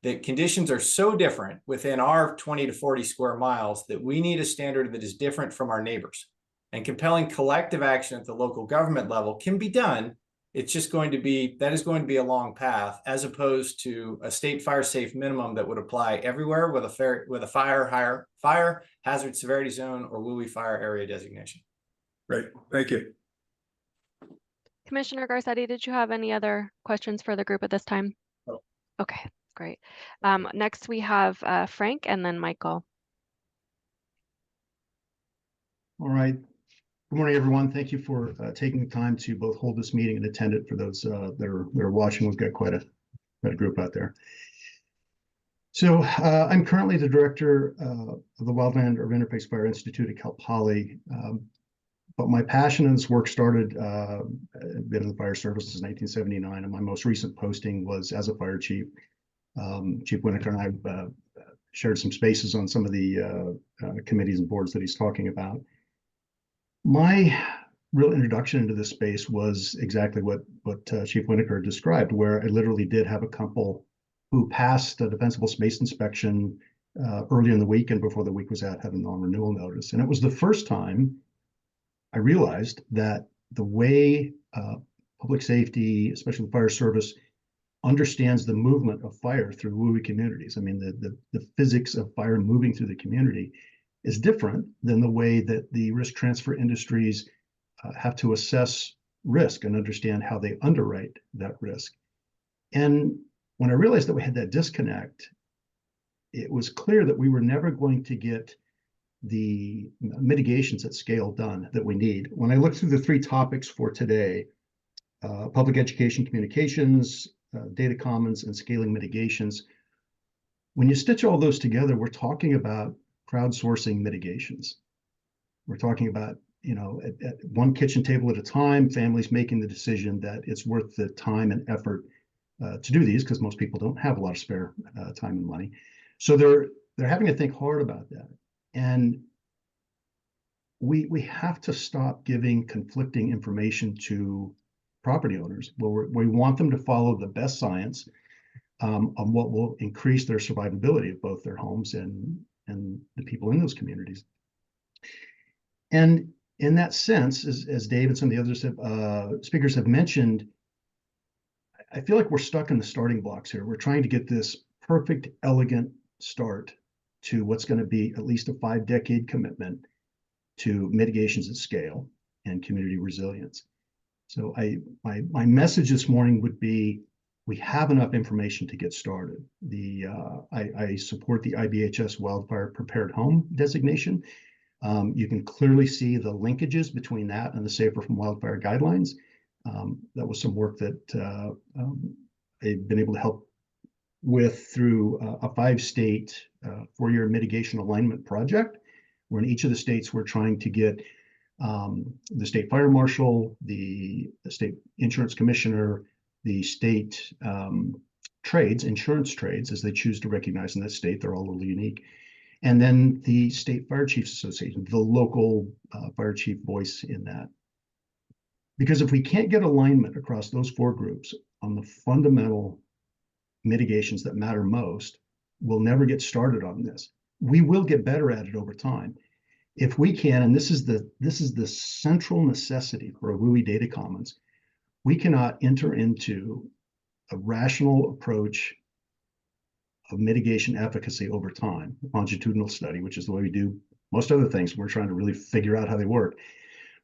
that conditions are so different within our 20 to 40 square miles that we need a standard that is different from our neighbors. And compelling collective action at the local government level can be done. It's just going to be a long path, as opposed to a state fire safe minimum that would apply everywhere with a fire hazard severity zone or WUI fire area designation. Great, thank you. Commissioner Garcetti, did you have any other questions for the group at this time? No. Okay, great. Next we have Frank and then Michael. All right. Good morning, everyone. Thank you for taking the time to both hold this meeting and attend it. For those that are watching, we've got quite a group out there. So I'm currently the director of the Wildland-Urban Interface Fire Institute at Cal Poly. But my passion in this work started, I've been in the fire service since 1979, and my most recent posting was as a fire chief. Chief Winokur and I shared some spaces on some of the committees and boards that he's talking about. My real introduction into this space was exactly what Chief Winokur described, where I literally did have a couple who passed a defensible space inspection early in the week, and before the week was out, had a non-renewal notice. And it was the first time I realized that the way public safety, especially the fire service, understands the movement of fire through WUI communities. I mean, the physics of fire moving through the community is different than the way that the risk transfer industries have to assess risk and understand how they underwrite that risk. And when I realized that we had that disconnect, it was clear that we were never going to get the mitigations at scale done that we need. When I look through the 3 topics for today, public education communications, data commons, and scaling mitigations, when you stitch all those together, we're talking about crowdsourcing mitigations. We're talking about, at one kitchen table at a time, families making the decision that it's worth the time and effort to do these, because most people don't have a lot of spare time and money. So they're having to think hard about that. And we have to stop giving conflicting information to property owners. Well, we want them to follow the best science on what will increase their survivability of both their homes and the people in those communities. And in that sense, as Dave and some of the other speakers have mentioned, I feel like we're stuck in the starting blocks here. We're trying to get this perfect, elegant start to what's going to be at least a 5-decade commitment to mitigations at scale and community resilience. So my message this morning would be, we have enough information to get started. I support the IBHS Wildfire Prepared Home designation. You can clearly see the linkages between that and the Safer from Wildfire guidelines. That was some work that I've been able to help with through a 5-state 4-year mitigation alignment project, where in each of the states we're trying to get the state fire marshal, the state insurance commissioner, the state insurance trades, as they choose to recognize in that state, they're all a little unique, and then the State Fire Chiefs Association, the local fire chief voice in that. Because if we can't get alignment across those 4 groups on the fundamental mitigations that matter most, we'll never get started on this. We will get better at it over time. If we can, and this is the central necessity for a WUI data commons, we cannot enter into a rational approach of mitigation efficacy over time, longitudinal study, which is the way we do most other things. We're trying to really figure out how they work.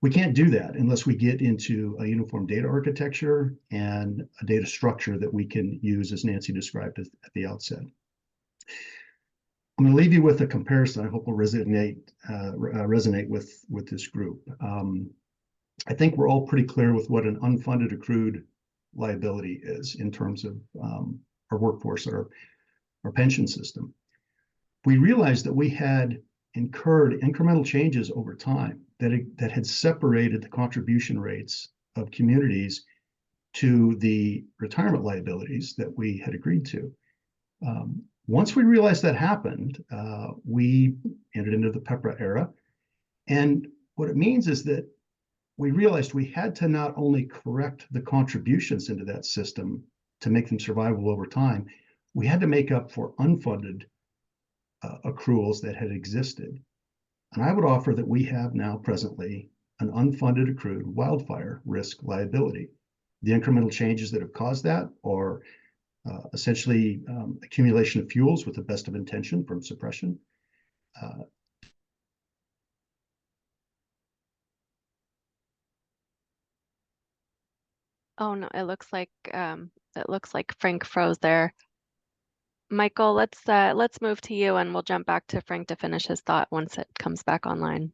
We can't do that unless we get into a uniform data architecture and a data structure that we can use, as Nancy described at the outset. I'm going to leave you with a comparison I hope will resonate with this group. I think we're all pretty clear with what an unfunded accrued liability is in terms of our workforce, our pension system. We realized that we had incurred incremental changes over time that had separated the contribution rates of communities to the retirement liabilities that we had agreed to. Once we realized that happened, we entered into the PEPRA era. And what it means is that we realized we had to not only correct the contributions into that system to make them survivable over time, we had to make up for unfunded accruals that had existed. And I would offer that we have now presently an unfunded accrued wildfire risk liability. The incremental changes that have caused that are essentially accumulation of fuels with the best of intention from suppression. Oh no, it looks like Frank froze there. Michael, let's move to you and we'll jump back to Frank to finish his thought once it comes back online.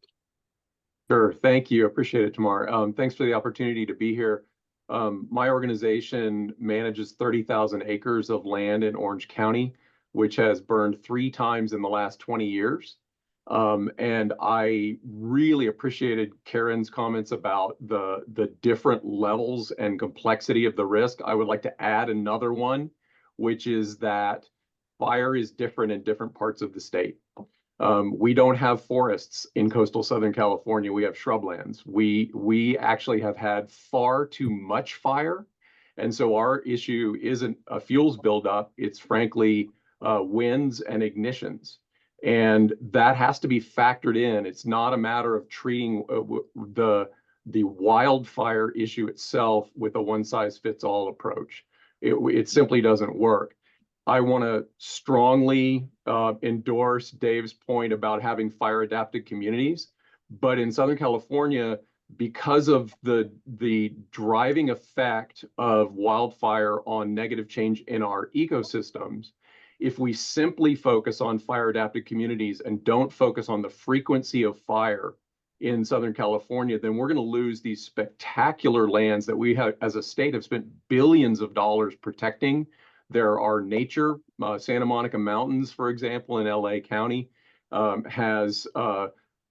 Sure, thank you. Appreciate it, Tamar. Thanks for the opportunity to be here. My organization manages 30,000 acres of land in Orange County, which has burned 3 times in the last 20 years. And I really appreciated Karen's comments about the different levels and complexity of the risk. I would like to add another one, which is that fire is different in different parts of the state. We don't have forests in coastal Southern California. We have shrublands. We actually have had far too much fire. And so our issue isn't a fuels buildup. It's frankly winds and ignitions. And that has to be factored in. It's not a matter of treating the wildfire issue itself with a one-size-fits-all approach. It simply doesn't work. I want to strongly endorse Dave's point about having fire-adapted communities. But in Southern California, because of the driving effect of wildfire on negative change in our ecosystems, If we simply focus on fire adapted communities and don't focus on the frequency of fire in Southern California, then we're going to lose these spectacular lands that we have as a state have spent billions of dollars protecting. There are nature, Santa Monica Mountains, for example, in LA County, has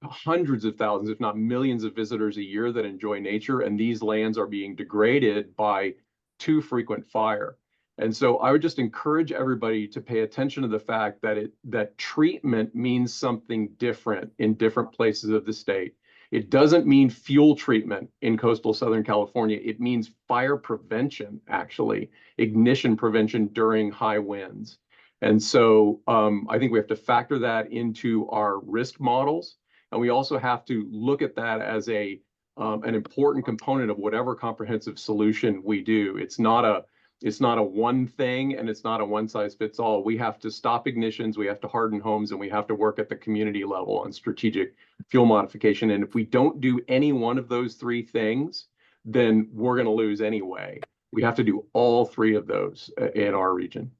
hundreds of thousands, if not millions of visitors a year that enjoy nature, and these lands are being degraded by too frequent fire. And so I would just encourage everybody to pay attention to the fact that that treatment means something different in different places of the state. It doesn't mean fuel treatment in coastal Southern California. It means fire prevention, actually, ignition prevention during high winds. And so I think we have to factor that into our risk models. And we also have to look at that as an important component of whatever comprehensive solution we do. It's not a one thing, and it's not a one size fits all. We have to stop ignitions, we have to harden homes, and we have to work at the community level on strategic fuel modification. And if we don't do any one of those three things, then we're going to lose anyway. We have to do all three of those in our region.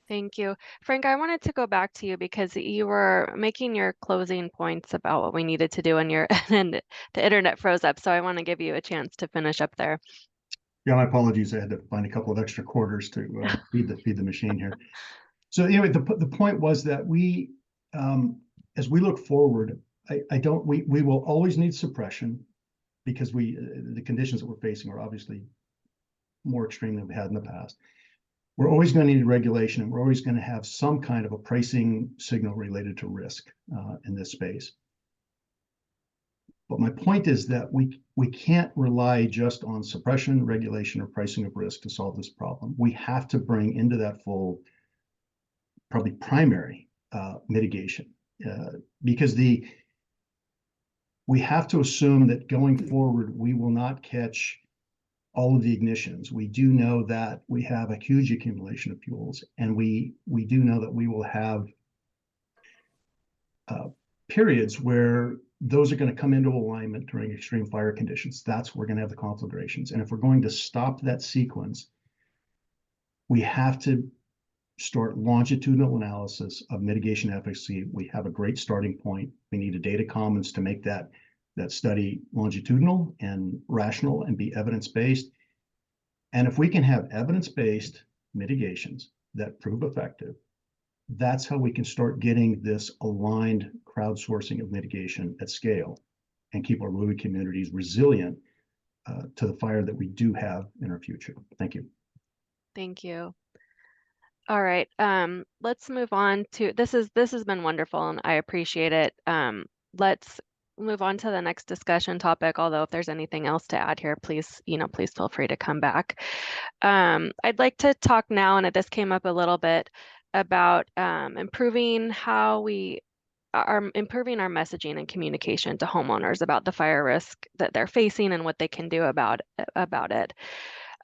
Thank you. Frank, I wanted to go back to you because you were making your closing points about what we needed to do and the internet froze up. So I want to give you a chance to finish up there. Yeah, my apologies. I had to find a couple of extra quarters to feed the machine here. So anyway, the point was that we, as we look forward, we will always need suppression because the conditions that we're facing are obviously more extreme than we had in the past. We're always going to need regulation, and we're always going to have some kind of a pricing signal related to risk in this space. But my point is that we can't rely just on suppression, regulation, or pricing of risk to solve this problem. We have to bring into that fold probably primary mitigation because we have to assume that going forward, we will not catch all of the ignitions. We do know that we have a huge accumulation of fuels, and we do know that we will have periods where those are going to come into alignment during extreme fire conditions. That's where we're going to have the conflagrations. And if we're going to stop that sequence, we have to start longitudinal analysis of mitigation efficacy. We have a great starting point. We need a data commons to make that study longitudinal and rational and be evidence-based. And if we can have evidence-based mitigations that prove effective, that's how we can start getting this aligned crowdsourcing of mitigation at scale and keep our rural communities resilient to the fire that we do have in our future. Thank you. Thank you. All right, let's move on to, this has been wonderful and I appreciate it. Let's move on to the next discussion topic, although if there's anything else to add here, please feel free to come back. I'd like to talk now, and this came up a little bit, about improving our messaging and communication to homeowners about the fire risk that they're facing and what they can do about it.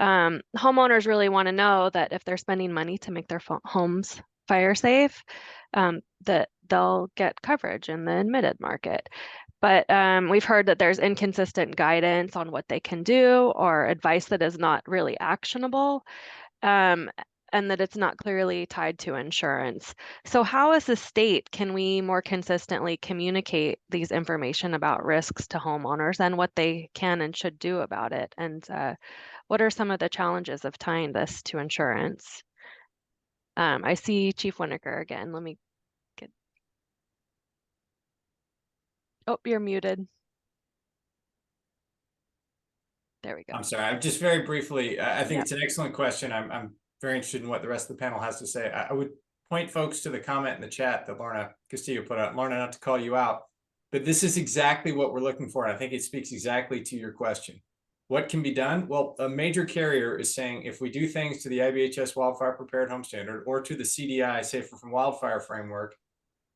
Homeowners really want to know that if they're spending money to make their homes fire safe, that they'll get coverage in the admitted market. But we've heard that there's inconsistent guidance on what they can do or advice that is not really actionable, and that it's not clearly tied to insurance. So how as a state can we more consistently communicate these information about risks to homeowners and what they can and should do about it? And what are some of the challenges of tying this to insurance? I see Chief Winokur again. Let me get... Oh, you're muted. There we go. I'm sorry. Just very briefly, I think it's an excellent question. I'm very interested in what the rest of the panel has to say. I would point folks to the comment in the chat that Laurna Castillo put out. Laurna, not to call you out, but this is exactly what we're looking for. And I think it speaks exactly to your question. What can be done? Well, a major carrier is saying if we do things to the IBHS Wildfire Prepared Home Standard or to the CDI Safer from Wildfire framework,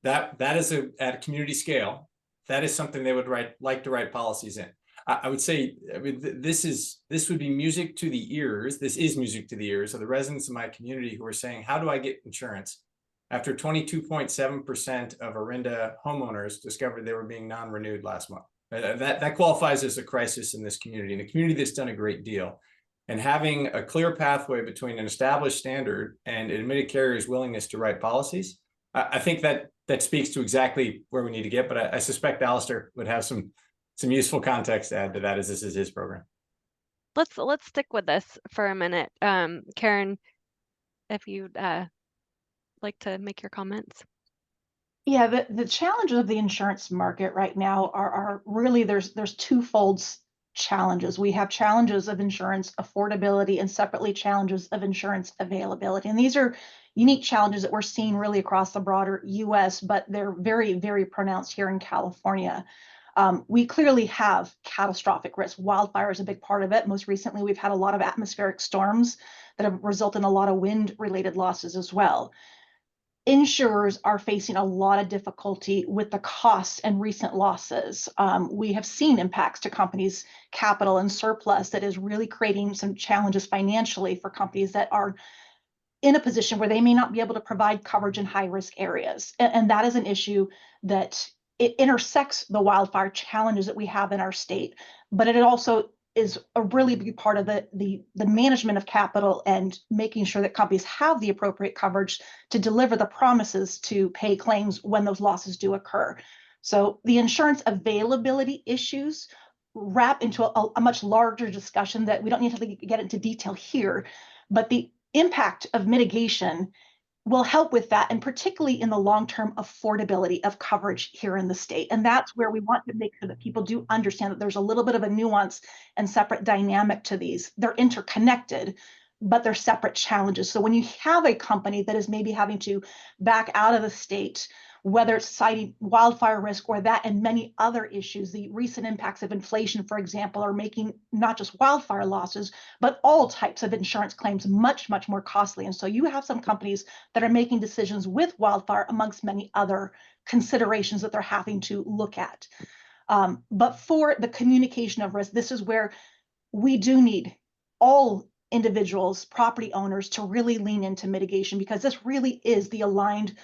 that is at a community scale. That is something they would like to write policies in. I would say, this would be music to the ears. This is music to the ears of the residents of my community who are saying, how do I get insurance? After 22.7% of Orinda homeowners discovered they were being non-renewed last month. That qualifies as a crisis in this community, and a community that's done a great deal. And having a clear pathway between an established standard and an admitted carrier's willingness to write policies, I think that speaks to exactly where we need to get. But I suspect Alistair would have some useful context to add to that, as this is his program. Let's stick with this for a minute. Karen, if you'd like to make your comments. Yeah, the challenges of the insurance market right now are really there's twofold challenges. We have challenges of insurance affordability and separately challenges of insurance availability. And these are unique challenges that we're seeing really across the broader US, but they're very, very pronounced here in California. We clearly have catastrophic risk. Wildfire is a big part of it. Most recently, we've had a lot of atmospheric storms that have resulted in a lot of wind-related losses as well. Insurers are facing a lot of difficulty with the costs and recent losses. We have seen impacts to companies' capital and surplus that is really creating some challenges financially for companies that are in a position where they may not be able to provide coverage in high-risk areas. And that is an issue that it intersects the wildfire challenges that we have in our state, but it also is a really big part of the management of capital and making sure that companies have the appropriate coverage to deliver the promises to pay claims when those losses do occur. So the insurance availability issues wrap into a much larger discussion that we don't need to get into detail here, but the impact of mitigation will help with that, and particularly in the long-term affordability of coverage here in the state. And that's where we want to make sure that people do understand that there's a little bit of a nuance and separate dynamic to these. They're interconnected, but they're separate challenges. So when you have a company that is maybe having to back out of the state, whether it's citing wildfire risk or that and many other issues, the recent impacts of inflation, for example, are making not just wildfire losses, but all types of insurance claims much, much more costly. And so you have some companies that are making decisions with wildfire amongst many other considerations that they're having to look at. But for the communication of risk, this is where we do need all individuals, property owners, to really lean into mitigation, because this really is the aligned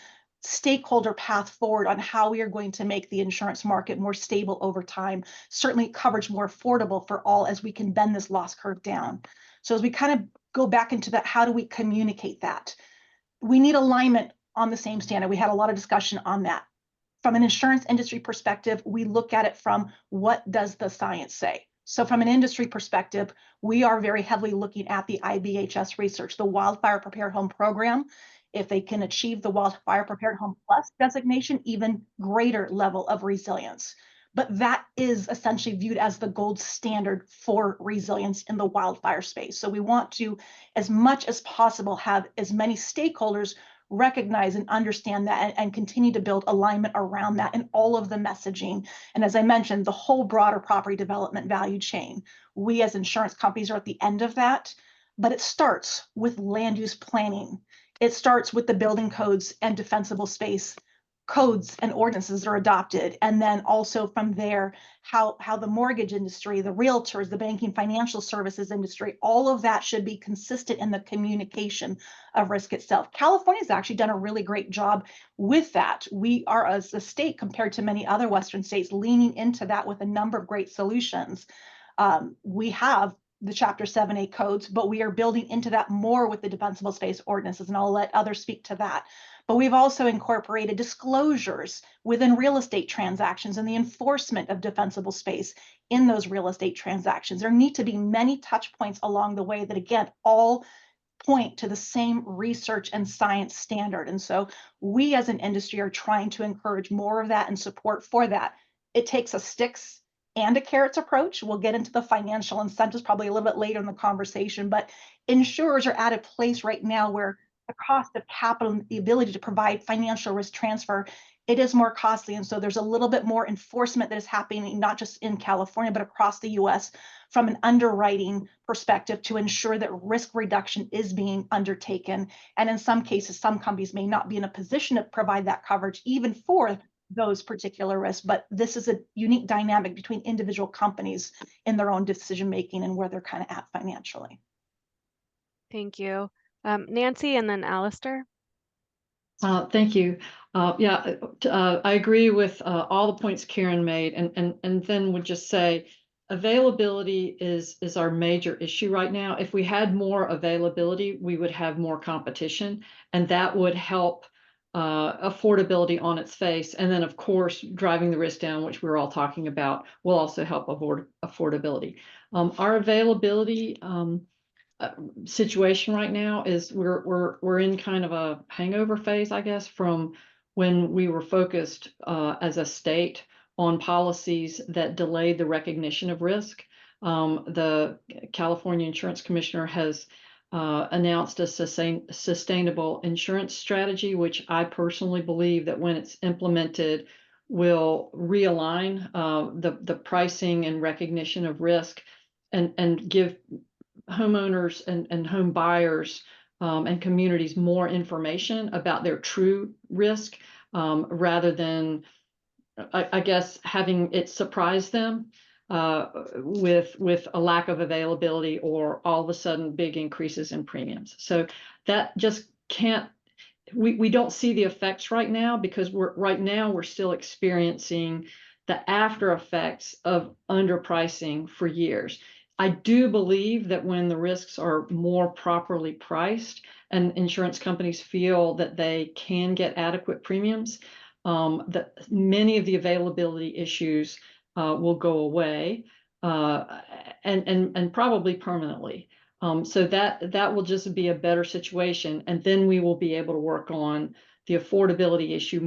stakeholder path forward on how we are going to make the insurance market more stable over time, certainly coverage more affordable for all as we can bend this loss curve down. So as we kind of go back into that, how do we communicate that? We need alignment on the same standard. We had a lot of discussion on that. From an insurance industry perspective, we look at it from what does the science say? So from an industry perspective, we are very heavily looking at the IBHS research, the Wildfire Prepared Home Program. If they can achieve the Wildfire Prepared Home Plus designation, even greater level of resilience. But that is essentially viewed as the gold standard for resilience in the wildfire space. So we want to, as much as possible, have as many stakeholders recognize and understand that and continue to build alignment around that in all of the messaging. And as I mentioned, the whole broader property development value chain. We as insurance companies are at the end of that, but it starts with land use planning. It starts with the building codes and defensible space codes and ordinances are adopted. And then also from there, how the mortgage industry, the realtors, the banking financial services industry, all of that should be consistent in the communication of risk itself. California's actually done a really great job with that. We are, as a state, compared to many other Western states, leaning into that with a number of great solutions. We have the Chapter 7A codes, but we are building into that more with the defensible space ordinances, and I'll let others speak to that. But we've also incorporated disclosures within real estate transactions and the enforcement of defensible space in those real estate transactions. There need to be many touch points along the way that, again, all point to the same research and science standard. And so we as an industry are trying to encourage more of that and support for that. It takes a sticks and a carrots approach. We'll get into the financial incentives probably a little bit later in the conversation, but insurers are at a place right now where the cost of capital and the ability to provide financial risk transfer, it is more costly. And so there's a little bit more enforcement that is happening, not just in California, but across the US from an underwriting perspective to ensure that risk reduction is being undertaken. And in some cases, some companies may not be in a position to provide that coverage even for those particular risks, but this is a unique dynamic between individual companies in their own decision-making and where they're kind of at financially. Thank you. Nancy and then Alistair. Thank you. I agree with all the points Karen made, and then would just say availability is our major issue right now. If we had more availability, we would have more competition, and that would help affordability on its face. And then, of course, driving the risk down, which we're all talking about, will also help affordability. Our availability situation right now is we're in kind of a hangover phase, I guess, from when we were focused as a state on policies that delayed the recognition of risk. The California Insurance Commissioner has announced a sustainable insurance strategy, which I personally believe that when it's implemented will realign the pricing and recognition of risk and give homeowners and home buyers and communities more information about their true risk rather than, I guess, having it surprise them with a lack of availability or all of a sudden big increases in premiums. So that just can't, we don't see the effects right now because we're still experiencing the after effects of underpricing for years. I do believe that when the risks are more properly priced and insurance companies feel that they can get adequate premiums, that many of the availability issues will go away and probably permanently. So that will just be a better situation, and then we will be able to work on the affordability issue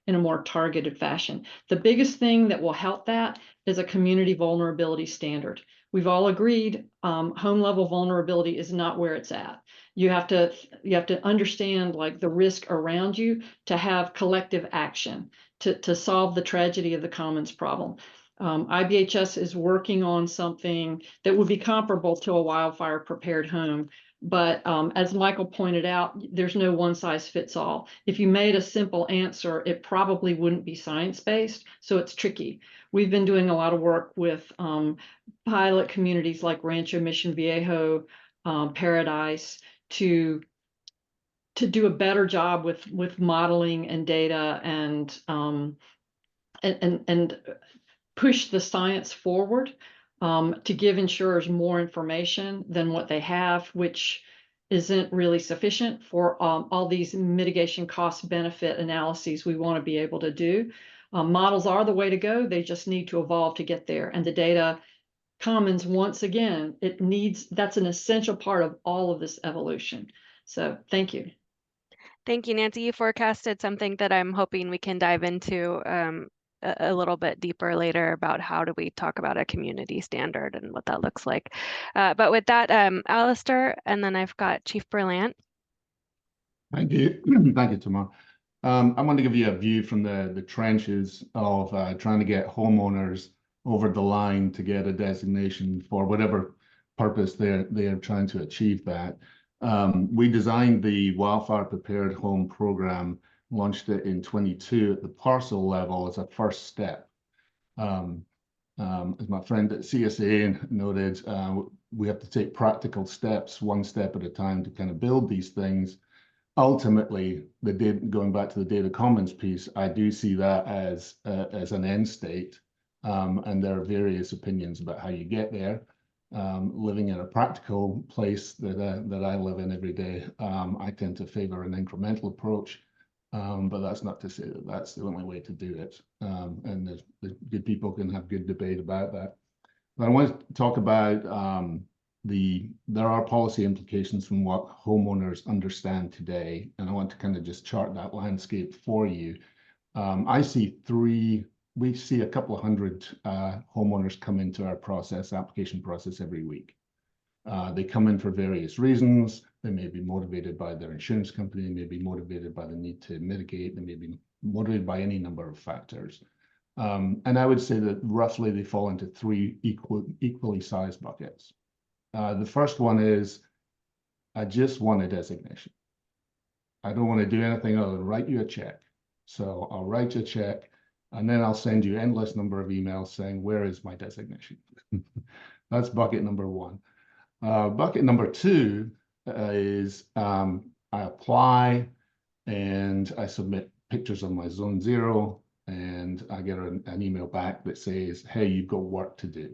in a more targeted fashion. The biggest thing that will help that is a community vulnerability standard. We've all agreed home level vulnerability is not where it's at. You have to understand like the risk around you to have collective action to solve the tragedy of the commons problem. IBHS is working on something that would be comparable to a wildfire prepared home. But as Michael pointed out, there's no one size fits all. If you made a simple answer, it probably wouldn't be science-based, so it's tricky. We've been doing a lot of work with pilot communities like Rancho Mission Viejo, Paradise, to do a better job with modeling and data and push the science forward to give insurers more information than what they have, which isn't really sufficient for all these mitigation cost benefit analyses we want to be able to do. Models are the way to go. They just need to evolve to get there. And the data commons, once again, that's an essential part of all of this evolution. So thank you. Thank you, Nancy. You forecasted something that I'm hoping we can dive into a little bit deeper later about how do we talk about a community standard and what that looks like. But with that, Alistair, and then I've got Chief Berlant. Thank you. Thank you, Tamar. I want to give you a view from the trenches of trying to get homeowners over the line to get a designation for whatever purpose they are trying to achieve that. We designed the Wildfire Prepared Home Program, launched it in 22 at the parcel level as a first step. As my friend at CSAA noted, we have to take practical steps, one step at a time, to kind of build these things. Ultimately, going back to the data commons piece, I do see that as an end state, and there are various opinions about how you get there. Living in a practical place that I live in every day, I tend to favor an incremental approach, but that's not to say that that's the only way to do it. And the good people can have good debate about that. But I want to talk about there are policy implications from what homeowners understand today, and I want to kind of just chart that landscape for you. We see a couple of hundred homeowners come into our application process every week. They come in for various reasons. They may be motivated by their insurance company, they may be motivated by the need to mitigate, they may be motivated by any number of factors. And I would say that roughly they fall into three equally sized buckets. The first one is, I just want a designation. I don't want to do anything other than write you a check. So I'll write you a check, and then I'll send you endless number of emails saying, where is my designation? That's bucket number one. Bucket number two is I apply and I submit pictures of my zone 0, and I get an email back that says, hey, you've got work to do.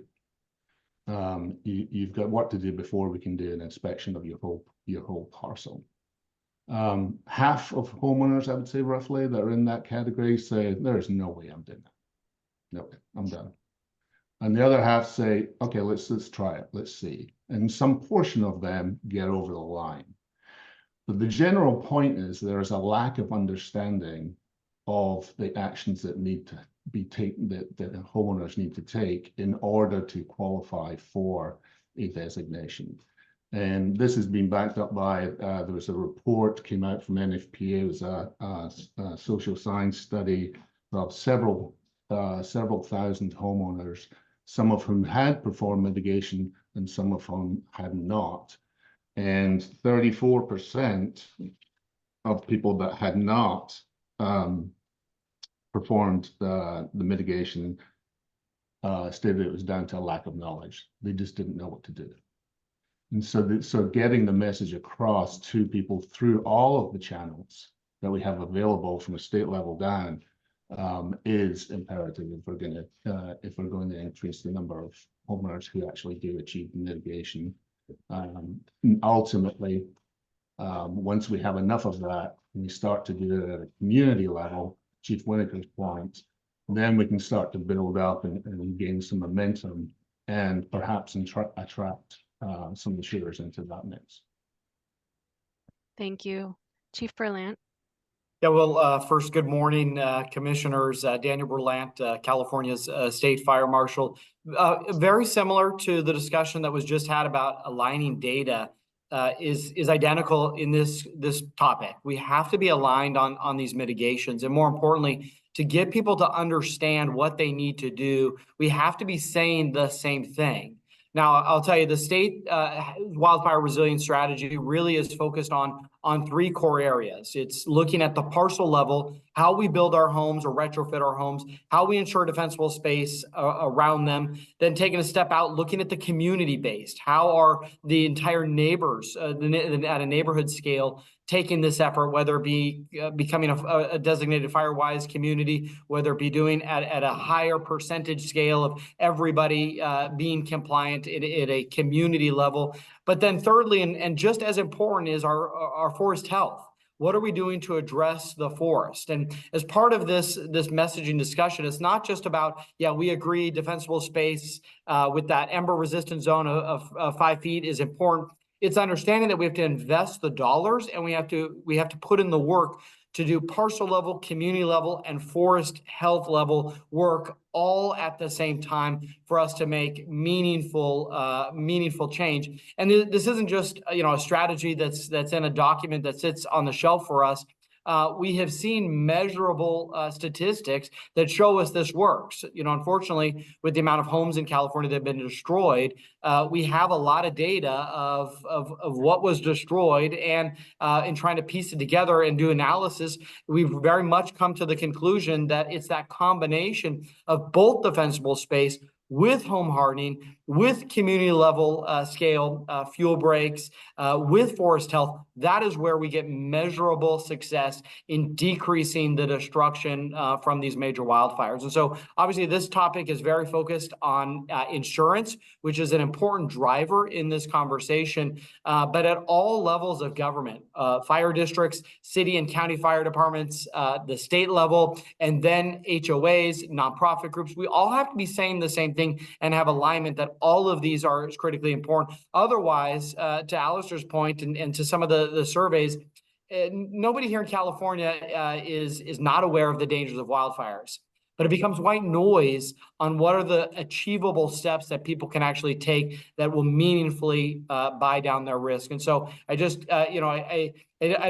you've got work to do before we can do an inspection of your whole parcel. Half of homeowners, I would say roughly, that are in that category say, there's no way I'm doing that. No way, I'm done. And the other half say, okay, let's try it, let's see. And some portion of them get over the line. But the general point is there is a lack of understanding of the actions that need to be taken, that homeowners need to take in order to qualify for a designation. And this has been backed up by, there was a report came out from NFPA, it was a social science study of several thousand homeowners, some of whom had performed mitigation and some of whom had not. And 34% of people that had not performed the mitigation stated it was down to a lack of knowledge. They just didn't know what to do. And so getting the message across to people through all of the channels that we have available from a state level down is imperative if we're going to increase the number of homeowners who actually do achieve mitigation. Ultimately, once we have enough of that, and we start to do it at a community level, Chief Winokur's point, then we can start to build up and gain some momentum and perhaps attract some insurers into that mix. Thank you. Chief Berlant. Yeah, well, first, good morning, commissioners. Daniel Berlant, California's State Fire Marshal. Very similar to the discussion that was just had about aligning data, is identical in this topic. We have to be aligned on these mitigations, and more importantly, to get people to understand what they need to do, we have to be saying the same thing. Now, I'll tell you, the state wildfire resilience strategy really is focused on three core areas. It's looking at the parcel level, how we build our homes or retrofit our homes, how we ensure defensible space around them, then taking a step out, looking at the community based. How are the entire neighbors at a neighborhood scale taking this effort, whether it be becoming a designated fire-wise community, whether it be doing at a higher percentage scale of everybody being compliant at a community level. But then thirdly, and just as important, is our forest health. What are we doing to address the forest? And as part of this messaging discussion, it's not just about, yeah, we agree defensible space with that ember resistant zone of 5 feet is important. It's understanding that we have to invest the dollars and we have to put in the work to do parcel level, community level, and forest health level work all at the same time for us to make meaningful change. And this isn't just a strategy that's in a document that sits on the shelf for us. We have seen measurable statistics that show us this works. Unfortunately, with the amount of homes in California that have been destroyed, we have a lot of data of what was destroyed, and in trying to piece it together and do analysis, we've very much come to the conclusion that it's that combination of both defensible space with home hardening, with community level scale fuel breaks, with forest health. That is where we get measurable success in decreasing the destruction from these major wildfires. And so obviously this topic is very focused on insurance, which is an important driver in this conversation, but at all levels of government, fire districts, city and county fire departments, the state level, and then HOAs, nonprofit groups, we all have to be saying the same thing and have alignment that all of these are critically important. Otherwise, to Alistair's point and to some of the surveys, nobody here in California is not aware of the dangers of wildfires, but it becomes white noise on what are the achievable steps that people can actually take that will meaningfully buy down their risk. And so I just, I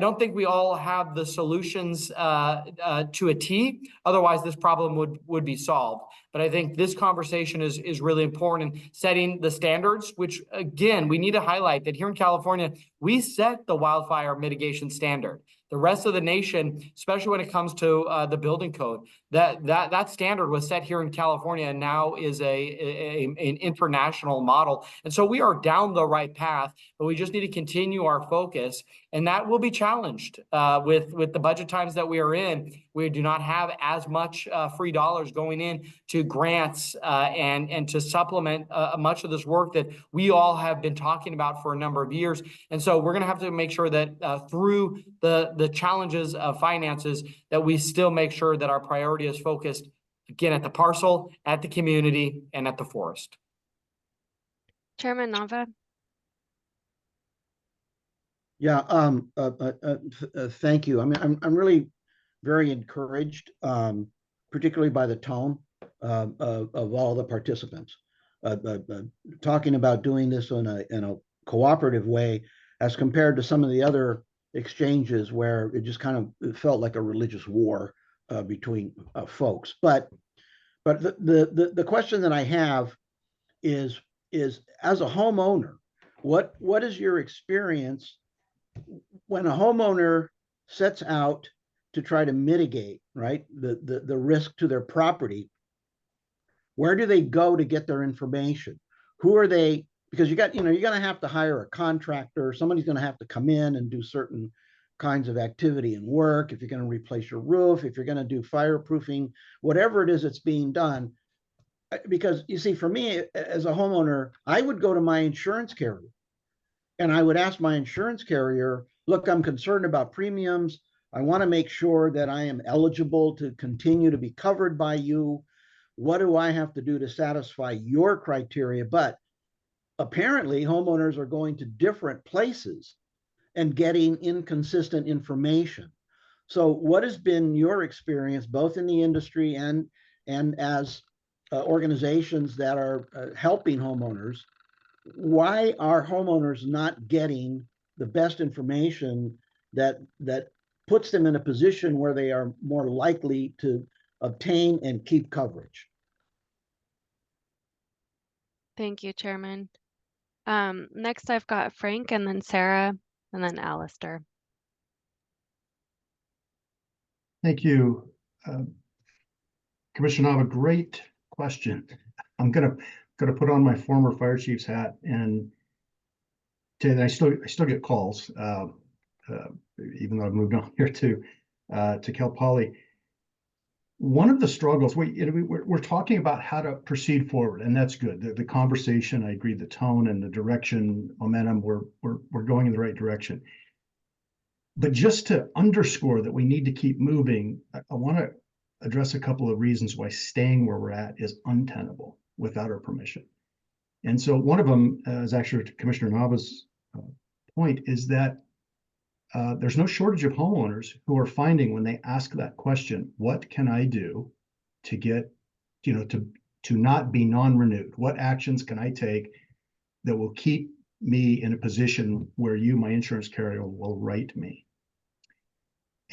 don't think we all have the solutions to a T. Otherwise, this problem would be solved. But I think this conversation is really important in setting the standards, which, again, we need to highlight that here in California, we set the wildfire mitigation standard. the rest of the nation, especially when it comes to the building code. That standard was set here in California and now is an international model. And so we are down the right path, but we just need to continue our focus. And that will be challenged with the budget times that we are in. We do not have as much free dollars going in to grants and to supplement much of this work that we all have been talking about for a number of years. And so we're going to have to make sure that through the challenges of finances, that we still make sure that our priority is focused, again, at the parcel, at the community, and at the forest. Chairman Nava. Yeah, thank you. I mean, I'm really very encouraged, particularly by the tone of all the participants. Talking about doing this in a cooperative way, as compared to some of the other exchanges where it just kind of felt like a religious war between folks. But the question that I have is as a homeowner, what is your experience when a homeowner sets out to try to mitigate, right, the risk to their property? Where do they go to get their information? Who are they? Because you're going to have to hire a contractor. Somebody's going to have to come in and do certain kinds of activity and work. If you're going to replace your roof, if you're going to do fireproofing, whatever it is that's being done. Because you see, for me as a homeowner, I would go to my insurance carrier and I would ask my insurance carrier, look, I'm concerned about premiums. I want to make sure that I am eligible to continue to be covered by you. What do I have to do to satisfy your criteria? But apparently homeowners are going to different places and getting inconsistent information. So what has been your experience, both in the industry and as organizations that are helping homeowners? Why are homeowners not getting the best information that puts them in a position where they are more likely to obtain and keep coverage? Thank you, Chairman. Next, I've got Frank, and then Sarah, and then Alistair. Thank you. Commissioner Nava, great question. I'm gonna put on my former fire chief's hat and tell you that I still get calls, even though I've moved on here to Cal Poly. One of the struggles, we're talking about how to proceed forward, and that's good. The conversation, I agree, the tone and the direction, momentum, we're going in the right direction. But just to underscore that we need to keep moving, I want to address a couple of reasons why staying where we're at is untenable without our permission. And so one of them is actually to Commissioner Nava's point, is that there's no shortage of homeowners who are finding, when they ask that question, what can I do to get, to not be non-renewed? What actions can I take that will keep me in a position where you, my insurance carrier, will write me?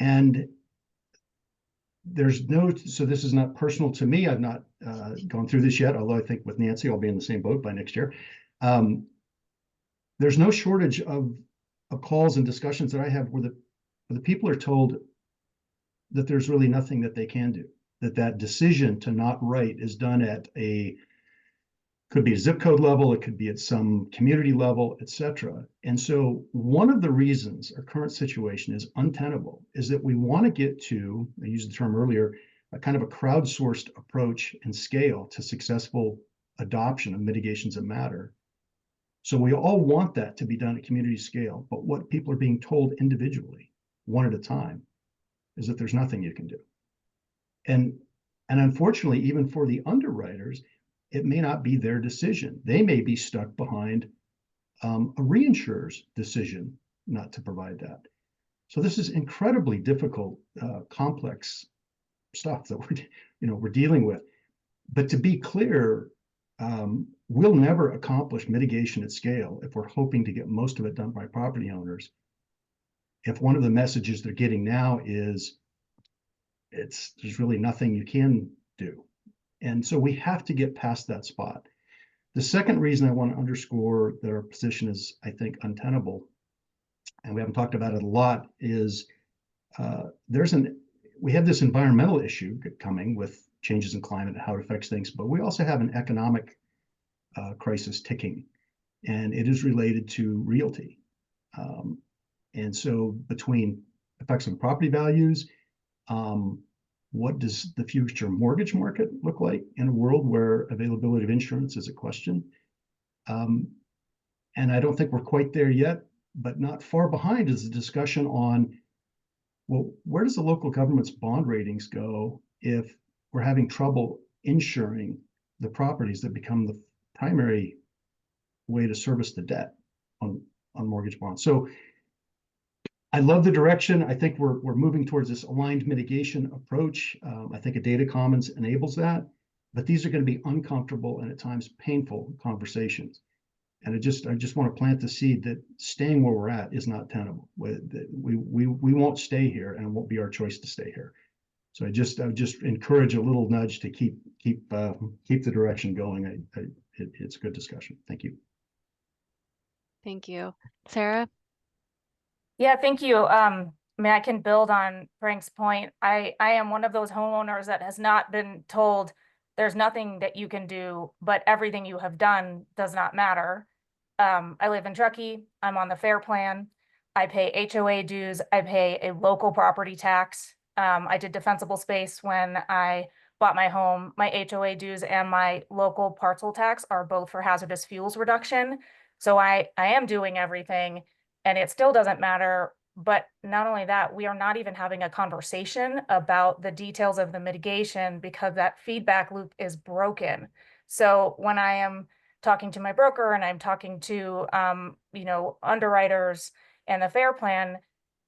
And so this is not personal to me. I've not gone through this yet, although I think with Nancy, I'll be in the same boat by next year. There's no shortage of calls and discussions that I have where the people are told that there's really nothing that they can do, that decision to not write is done at could be a zip code level, it could be at some community level, etc. And so one of the reasons our current situation is untenable is that we want to get to, I used the term earlier, a kind of a crowdsourced approach and scale to successful adoption of mitigations that matter. So we all want that to be done at community scale, but what people are being told individually, one at a time, is that there's nothing you can do. And unfortunately, even for the underwriters, it may not be their decision. They may be stuck behind a reinsurer's decision not to provide that. So this is incredibly difficult, complex stuff that we're dealing with. But to be clear, we'll never accomplish mitigation at scale if we're hoping to get most of it done by property owners. If one of the messages they're getting now is there's really nothing you can do. And so we have to get past that spot. The second reason I want to underscore that our position is, I think, untenable, and we haven't talked about it a lot, is we have this environmental issue coming with changes in climate and how it affects things, but we also have an economic crisis ticking, and it is related to realty. And so between effects on property values, what does the future mortgage market look like in a world where availability of insurance is a question? And I don't think we're quite there yet, but not far behind is the discussion on, well, where does the local government's bond ratings go if we're having trouble insuring the properties that become the primary way to service the debt on mortgage bonds? So I love the direction. I think we're moving towards this aligned mitigation approach. I think a data commons enables that, but these are going to be uncomfortable and at times painful conversations. And I just want to plant the seed that staying where we're at is not tenable. We won't stay here, and it won't be our choice to stay here. So I would just encourage a little nudge to keep the direction going. It's a good discussion. Thank you. Thank you. Sarah? Yeah, thank you. I mean, I can build on Frank's point. I am one of those homeowners that has not been told there's nothing that you can do, but everything you have done does not matter. I live in Truckee. I'm on the FAIR plan. I pay HOA dues. I pay a local property tax. I did defensible space when I bought my home. My HOA dues and my local parcel tax are both for hazardous fuels reduction. So I am doing everything, and it still doesn't matter. But not only that, we are not even having a conversation about the details of the mitigation because that feedback loop is broken. So when I am talking to my broker and I'm talking to, underwriters and the FAIR plan,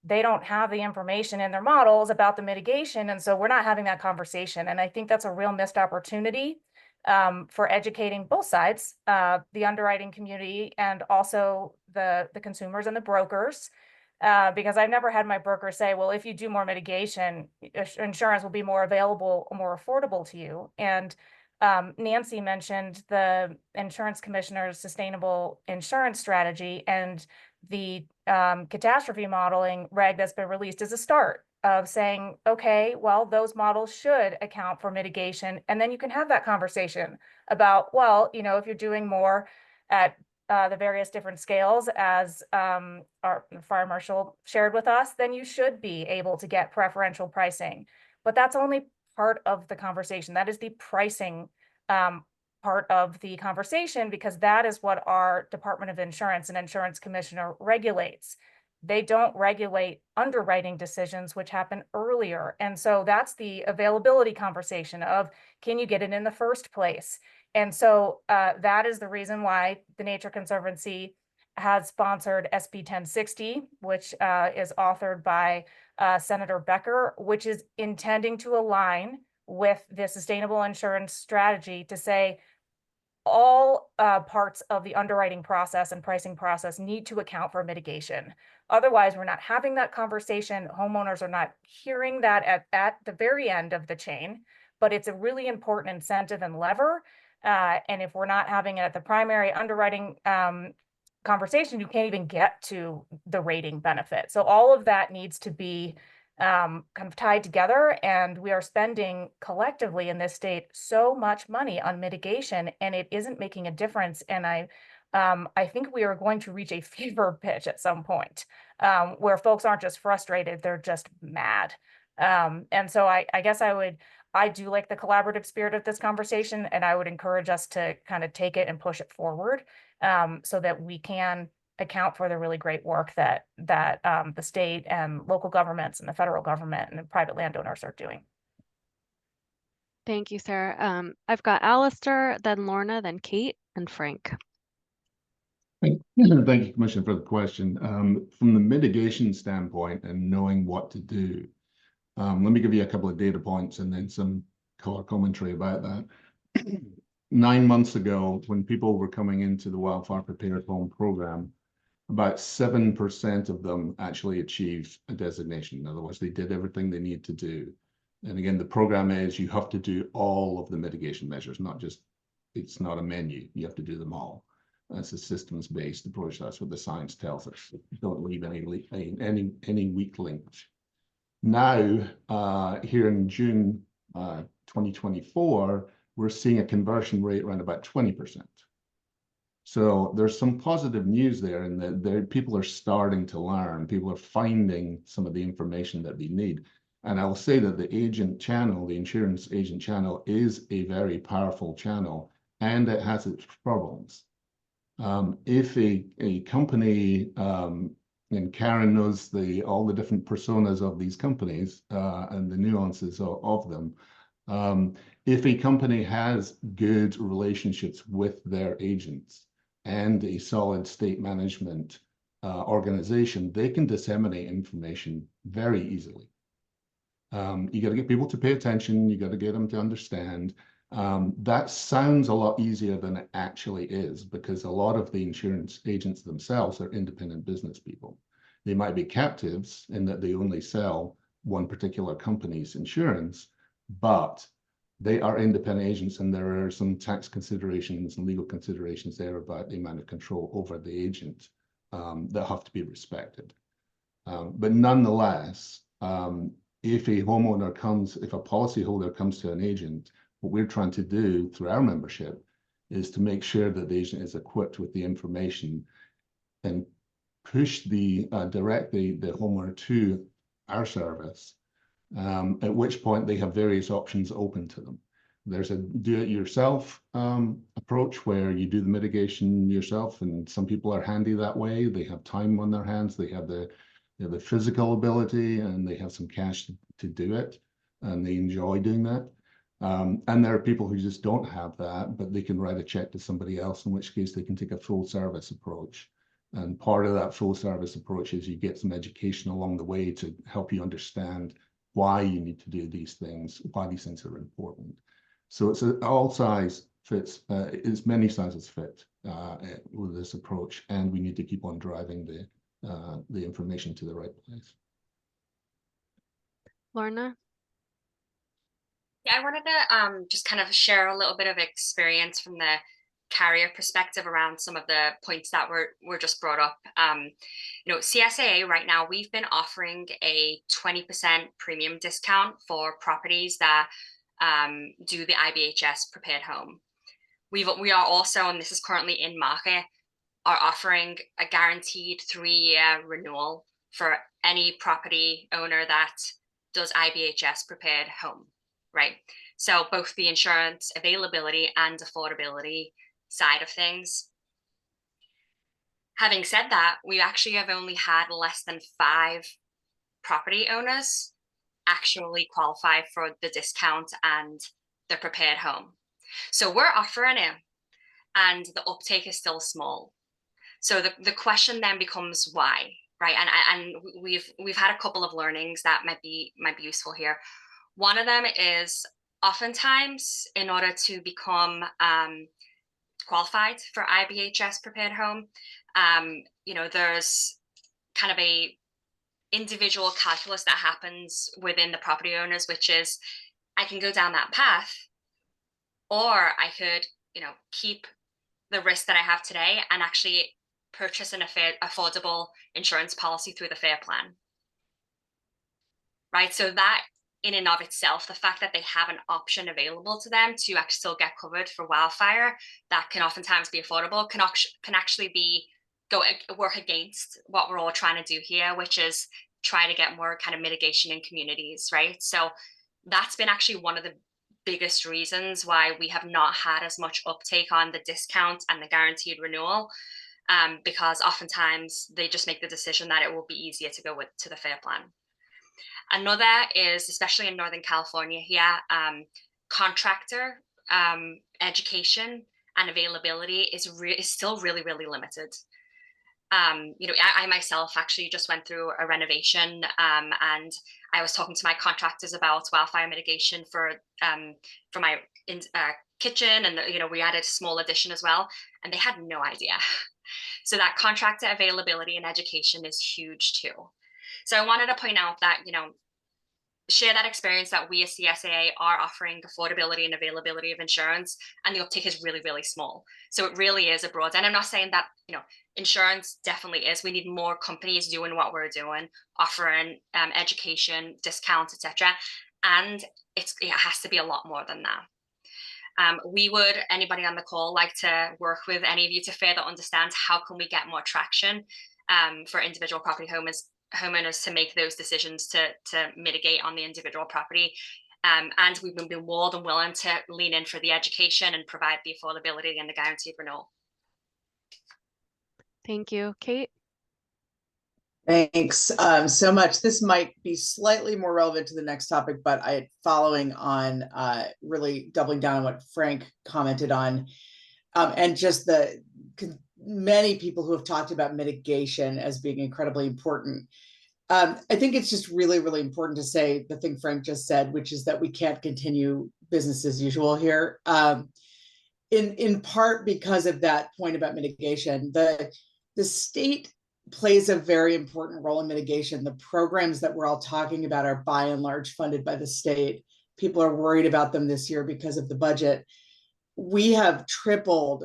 they don't have the information in their models about the mitigation. And so we're not having that conversation. And I think that's a real missed opportunity for educating both sides, the underwriting community and also the consumers and the brokers. Because I've never had my broker say, well, if you do more mitigation, insurance will be more available, more affordable to you. And Nancy mentioned the insurance commissioner's sustainable insurance strategy, and the catastrophe modeling reg that's been released is a start of saying, okay, well, those models should account for mitigation. And then you can have that conversation about, well, if you're doing more at the various different scales as our fire marshal shared with us, then you should be able to get preferential pricing. But that's only part of the conversation. That is the pricing part of the conversation, because that is what our Department of Insurance and Insurance Commissioner regulates. They don't regulate underwriting decisions, which happen earlier. And so that's the availability conversation of, can you get it in the first place? And so that is the reason why the Nature Conservancy has sponsored SB 1060, which is authored by Senator Becker, which is intending to align with the sustainable insurance strategy to say all parts of the underwriting process and pricing process need to account for mitigation. Otherwise, we're not having that conversation. Homeowners are not hearing that at the very end of the chain, but it's a really important incentive and lever. And if we're not having it at the primary underwriting conversation, you can't even get to the rating benefit. So all of that needs to be kind of tied together, and we are spending collectively in this state so much money on mitigation, and it isn't making a difference. And I think we are going to reach a fever pitch at some point where folks aren't just frustrated, they're just mad. And so I guess I do like the collaborative spirit of this conversation, and I would encourage us to kind of take it and push it forward so that we can account for the really great work that the state and local governments and the federal government and the private landowners are doing. Thank you, Sarah. I've got Alistair, then Lorna, then Kate, and Frank. Thank you, Commissioner, for the question. From the mitigation standpoint and knowing what to do, let me give you a couple of data points and then some color commentary about that. 9 months ago, when people were coming into the Wildfire Prepared Home program, about 7% of them actually achieved a designation. In other words, they did everything they need to do. And again, the program is you have to do all of the mitigation measures, not just, it's not a menu. You have to do them all. It's a systems-based approach. That's what the science tells us. Don't leave any weak links. Now, here in June 2024, we're seeing a conversion rate around about 20%. So there's some positive news there in that people are starting to learn. People are finding some of the information that they need. And I will say that the agent channel, the insurance agent channel, is a very powerful channel, and it has its problems. If a company, and Karen knows all the different personas of these companies and the nuances of them. If a company has good relationships with their agents and a solid state management organization, they can disseminate information very easily. You got to get people to pay attention. You got to get them to understand. That sounds a lot easier than it actually is, because a lot of the insurance agents themselves are independent business people. They might be captives in that they only sell one particular company's insurance, but they are independent agents, and there are some tax considerations and legal considerations there about the amount of control over the agent that have to be respected. But nonetheless, if a policyholder comes to an agent, what we're trying to do through our membership is to make sure that the agent is equipped with the information and push direct the homeowner to our service, at which point they have various options open to them. There's a do-it-yourself approach where you do the mitigation yourself, and some people are handy that way. They have time on their hands, they have the physical ability, and they have some cash to do it, and they enjoy doing that. And there are people who just don't have that, but they can write a check to somebody else, in which case they can take a full service approach. And part of that full service approach is you get some education along the way to help you understand why you need to do these things, why these things are important. So it's all size fits, it's many sizes fit with this approach, and we need to keep on driving the information to the right place. Laurna? Yeah, I wanted to just kind of share a little bit of experience from the carrier perspective around some of the points that were just brought up. CSAA right now, we've been offering a 20% premium discount for properties that do the IBHS prepared home. We are also, and this is currently in market, are offering a guaranteed 3-year renewal for any property owner that does IBHS prepared home, right? So both the insurance availability and affordability side of things. Having said that, we actually have only had less than 5 property owners actually qualify for the discount and the prepared home. So we're offering it, and the uptake is still small. So the question then becomes why, right? And we've had a couple of learnings that might be useful here. One of them is oftentimes, in order to become qualified for IBHS prepared home, there's kind of a individual calculus that happens within the property owners, which is I can go down that path, or I could, keep the risk that I have today and actually purchase an affordable insurance policy through the FAIR plan, right? So that in and of itself, the fact that they have an option available to them to actually still get covered for wildfire that can oftentimes be affordable can actually work against what we're all trying to do here, which is try to get more kind of mitigation in communities, right? So that's been actually one of the biggest reasons why we have not had as much uptake on the discount and the guaranteed renewal, because oftentimes they just make the decision that it will be easier to go to the FAIR plan. Another is, especially in Northern California here, contractor education and availability is still really, really limited. I myself actually just went through a renovation, and I was talking to my contractors about wildfire mitigation for my kitchen, and we added a small addition as well, and they had no idea. So that contractor availability and education is huge too. So I wanted to point out that share that experience that we as CSAA are offering affordability and availability of insurance, and the uptake is really, really small. So it really is a broad, and I'm not saying that, insurance definitely is. We need more companies doing what we're doing, offering education, discounts, etc. And it has to be a lot more than that. Would anybody on the call like to work with any of you to further understand how can we get more traction for individual property homeowners to make those decisions to mitigate on the individual property? And we've been more than willing to lean in for the education and provide the affordability and the guaranteed renewal. Thank you. Kate? Thanks so much. This might be slightly more relevant to the next topic, but following on really doubling down on what Frank commented on, and just many people who have talked about mitigation as being incredibly important. I think it's just really, really important to say the thing Frank just said, which is that we can't continue business as usual here. In part because of that point about mitigation, the state plays a very important role in mitigation. The programs that we're all talking about are by and large funded by the state. People are worried about them this year because of the budget. We have tripled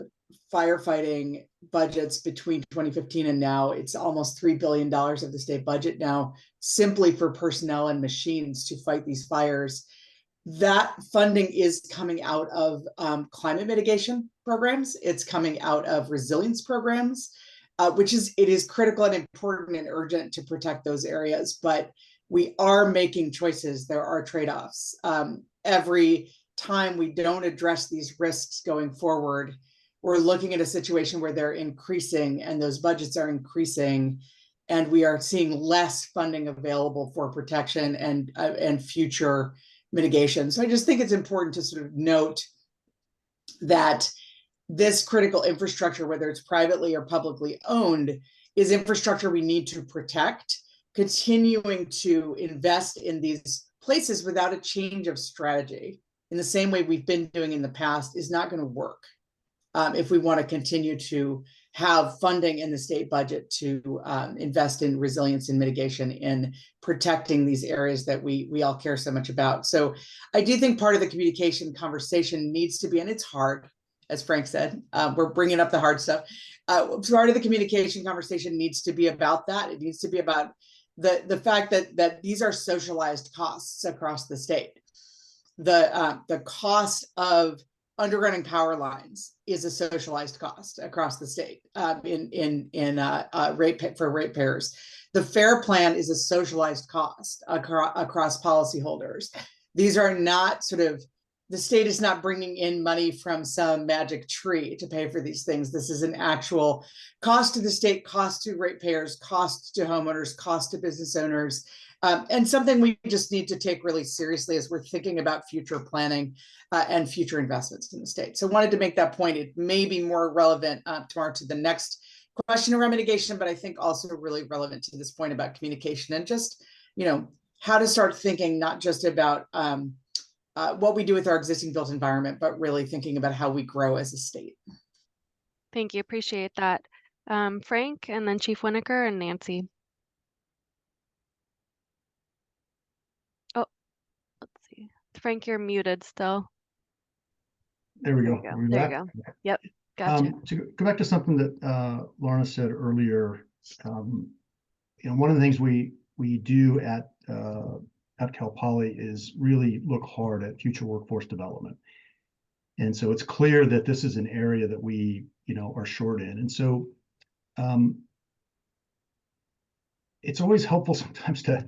firefighting budgets between 2015 and now. It's almost $3 billion of the state budget now, simply for personnel and machines to fight these fires. That funding is coming out of climate mitigation programs. It's coming out of resilience programs, it is critical and important and urgent to protect those areas. But we are making choices. There are trade-offs. Every time we don't address these risks going forward, we're looking at a situation where they're increasing and those budgets are increasing, and we are seeing less funding available for protection and future mitigation. So I just think it's important to sort of note that this critical infrastructure, whether it's privately or publicly owned, is infrastructure we need to protect. Continuing to invest in these places without a change of strategy in the same way we've been doing in the past is not going to work if we want to continue to have funding in the state budget to invest in resilience and mitigation in protecting these areas that we all care so much about. So I do think part of the communication conversation needs to be, and it's hard, as Frank said, we're bringing up the hard stuff. Part of the communication conversation needs to be about that. It needs to be about the fact that these are socialized costs across the state. The cost of undergrounding power lines is a socialized cost across the state for ratepayers. The FAIR plan is a socialized cost across policyholders. These are not the state is not bringing in money from some magic tree to pay for these things. This is an actual cost to the state, cost to ratepayers, cost to homeowners, cost to business owners, and something we just need to take really seriously as we're thinking about future planning and future investments in the state. So I wanted to make that point. It may be more relevant tomorrow to the next question around mitigation, but I think also really relevant to this point about communication and just, how to start thinking not just about what we do with our existing built environment, but really thinking about how we grow as a state. Thank you. Appreciate that. Frank, and then Chief Winokur and Nancy. Oh, let's see. Frank, you're muted still. There we go. There you go. Yep. Gotcha. To go back to something that Laurna said earlier, one of the things we do at Cal Poly is really look hard at future workforce development. And so it's clear that this is an area that we, are short in. And so it's always helpful sometimes to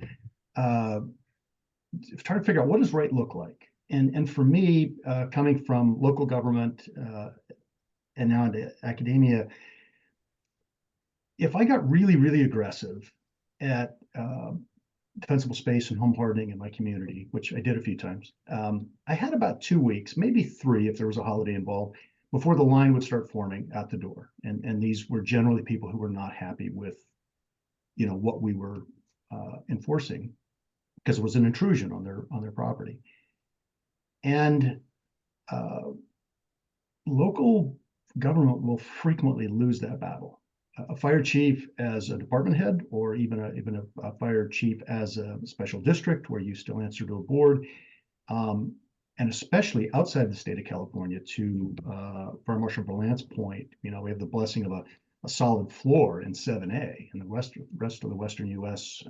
try to figure out what does right look like. And for me, coming from local government and now into academia, if I got really, really aggressive at defensible space and home hardening in my community, which I did a few times, I had about 2 weeks, maybe 3 if there was a holiday involved, before the line would start forming out the door. And these were generally people who were not happy with, what we were enforcing, because it was an intrusion on their property. And local government will frequently lose that battle. a fire chief as a department head, or even a fire chief as a special district where you still answer to a board, and especially outside the state of California, to Fire Marshal Berlant's point, we have the blessing of a solid floor in 7A, and the rest of the Western U.S.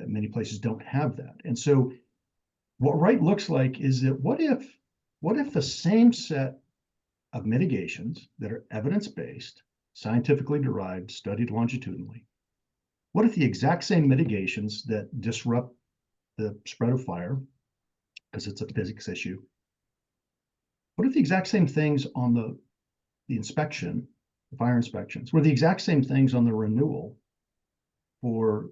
Many places don't have that. And so what right looks like is that what if the same set of mitigations that are evidence-based, scientifically derived, studied longitudinally, what if the exact same mitigations that disrupt the spread of fire, because it's a physics issue, what if the exact same things on the inspection, the fire inspections, were the exact same things on the renewal for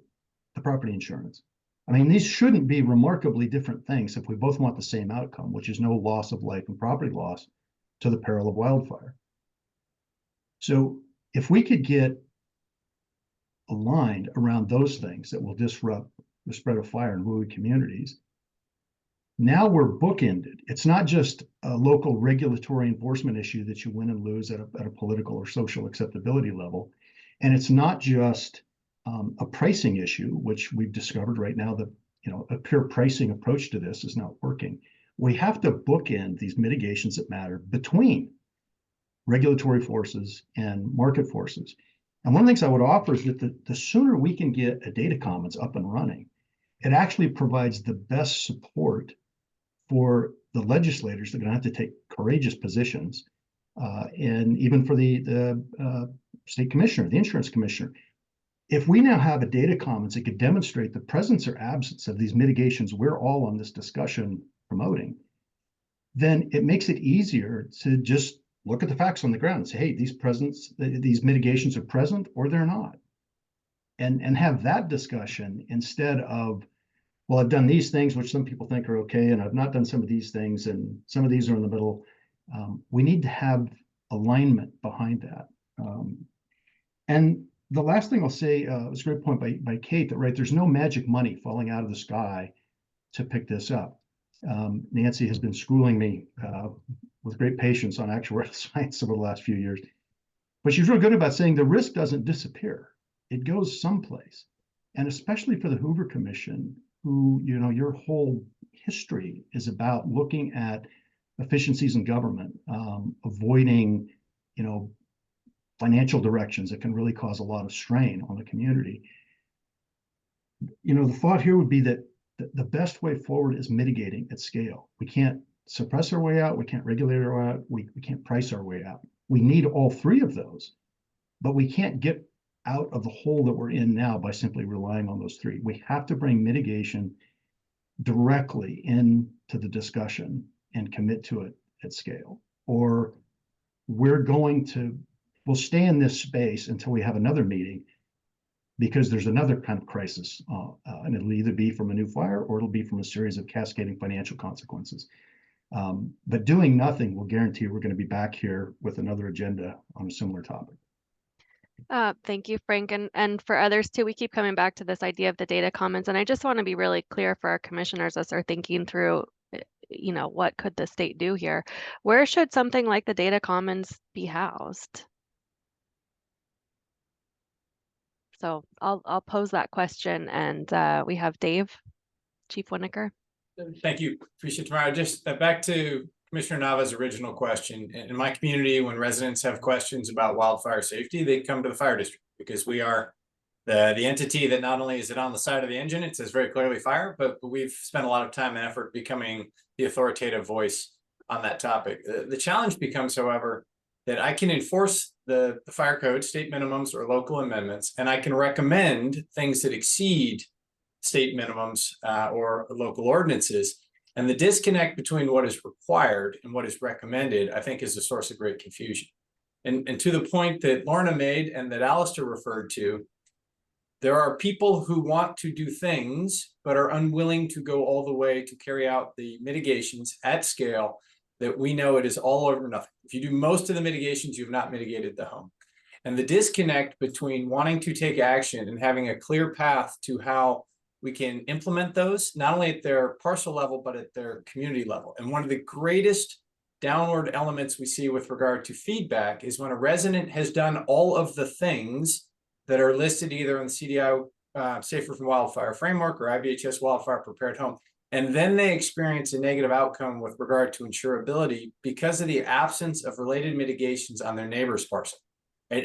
the property insurance? I mean, these shouldn't be remarkably different things if we both want the same outcome, which is no loss of life and property loss to the peril of wildfire. So if we could get aligned around those things that will disrupt the spread of fire in wooded communities, now we're bookended. It's not just a local regulatory enforcement issue that you win and lose at a political or social acceptability level. And it's not just a pricing issue, which we've discovered right now that a pure pricing approach to this is not working. We have to bookend these mitigations that matter between regulatory forces and market forces. And one of the things I would offer is that the sooner we can get a data commons up and running, it actually provides the best support for the legislators that are going to have to take courageous positions, and even for the state commissioner, the insurance commissioner. If we now have a data commons that could demonstrate the presence or absence of these mitigations we're all on this discussion promoting, then it makes it easier to just look at the facts on the ground and say, hey, these mitigations are present or they're not. And have that discussion instead of, well, I've done these things, which some people think are okay, and I've not done some of these things, and some of these are in the middle. We need to have alignment behind that. And the last thing I'll say, it was a great point by Kate, that right, there's no magic money falling out of the sky to pick this up. Nancy has been schooling me with great patience on actuarial science over the last few years. But she's real good about saying the risk doesn't disappear. It goes someplace. And especially for the Hoover Commission, who, your whole history is about looking at efficiencies in government, avoiding, financial directions that can really cause a lot of strain on the community. The thought here would be that the best way forward is mitigating at scale. We can't suppress our way out. We can't regulate our way out. We can't price our way out. We need all three of those, but we can't get out of the hole that we're in now by simply relying on those three. We have to bring mitigation directly into the discussion and commit to it at scale, or we'll stay in this space until we have another meeting, because there's another kind of crisis, and it'll either be from a new fire or it'll be from a series of cascading financial consequences. But doing nothing will guarantee we're going to be back here with another agenda on a similar topic. Thank you, Frank. And for others too, we keep coming back to this idea of the data commons. And I just want to be really clear for our commissioners as they're thinking through, what could the state do here? Where should something like the data commons be housed? So I'll pose that question, and we have Dave, Chief Winokur. Thank you. Appreciate it, Tamara. Just back to Commissioner Nava's original question. In my community, when residents have questions about wildfire safety, they come to the fire district, because we are the entity that not only is it on the side of the engine, it says very clearly fire, but we've spent a lot of time and effort becoming the authoritative voice on that topic. The challenge becomes, however, that I can enforce the fire code, state minimums or local amendments, and I can recommend things that exceed state minimums or local ordinances. And the disconnect between what is required and what is recommended, I think, is a source of great confusion. And to the point that Laurna made and that Alistair referred to, there are people who want to do things but are unwilling to go all the way to carry out the mitigations at scale that we know it is all or nothing. If you do most of the mitigations, you've not mitigated the home. And the disconnect between wanting to take action and having a clear path to how we can implement those, not only at their parcel level, but at their community level. And one of the greatest downward elements we see with regard to feedback is when a resident has done all of the things that are listed either in the CDI Safer from Wildfire Framework or IBHS Wildfire Prepared Home, and then they experience a negative outcome with regard to insurability because of the absence of related mitigations on their neighbor's parcel,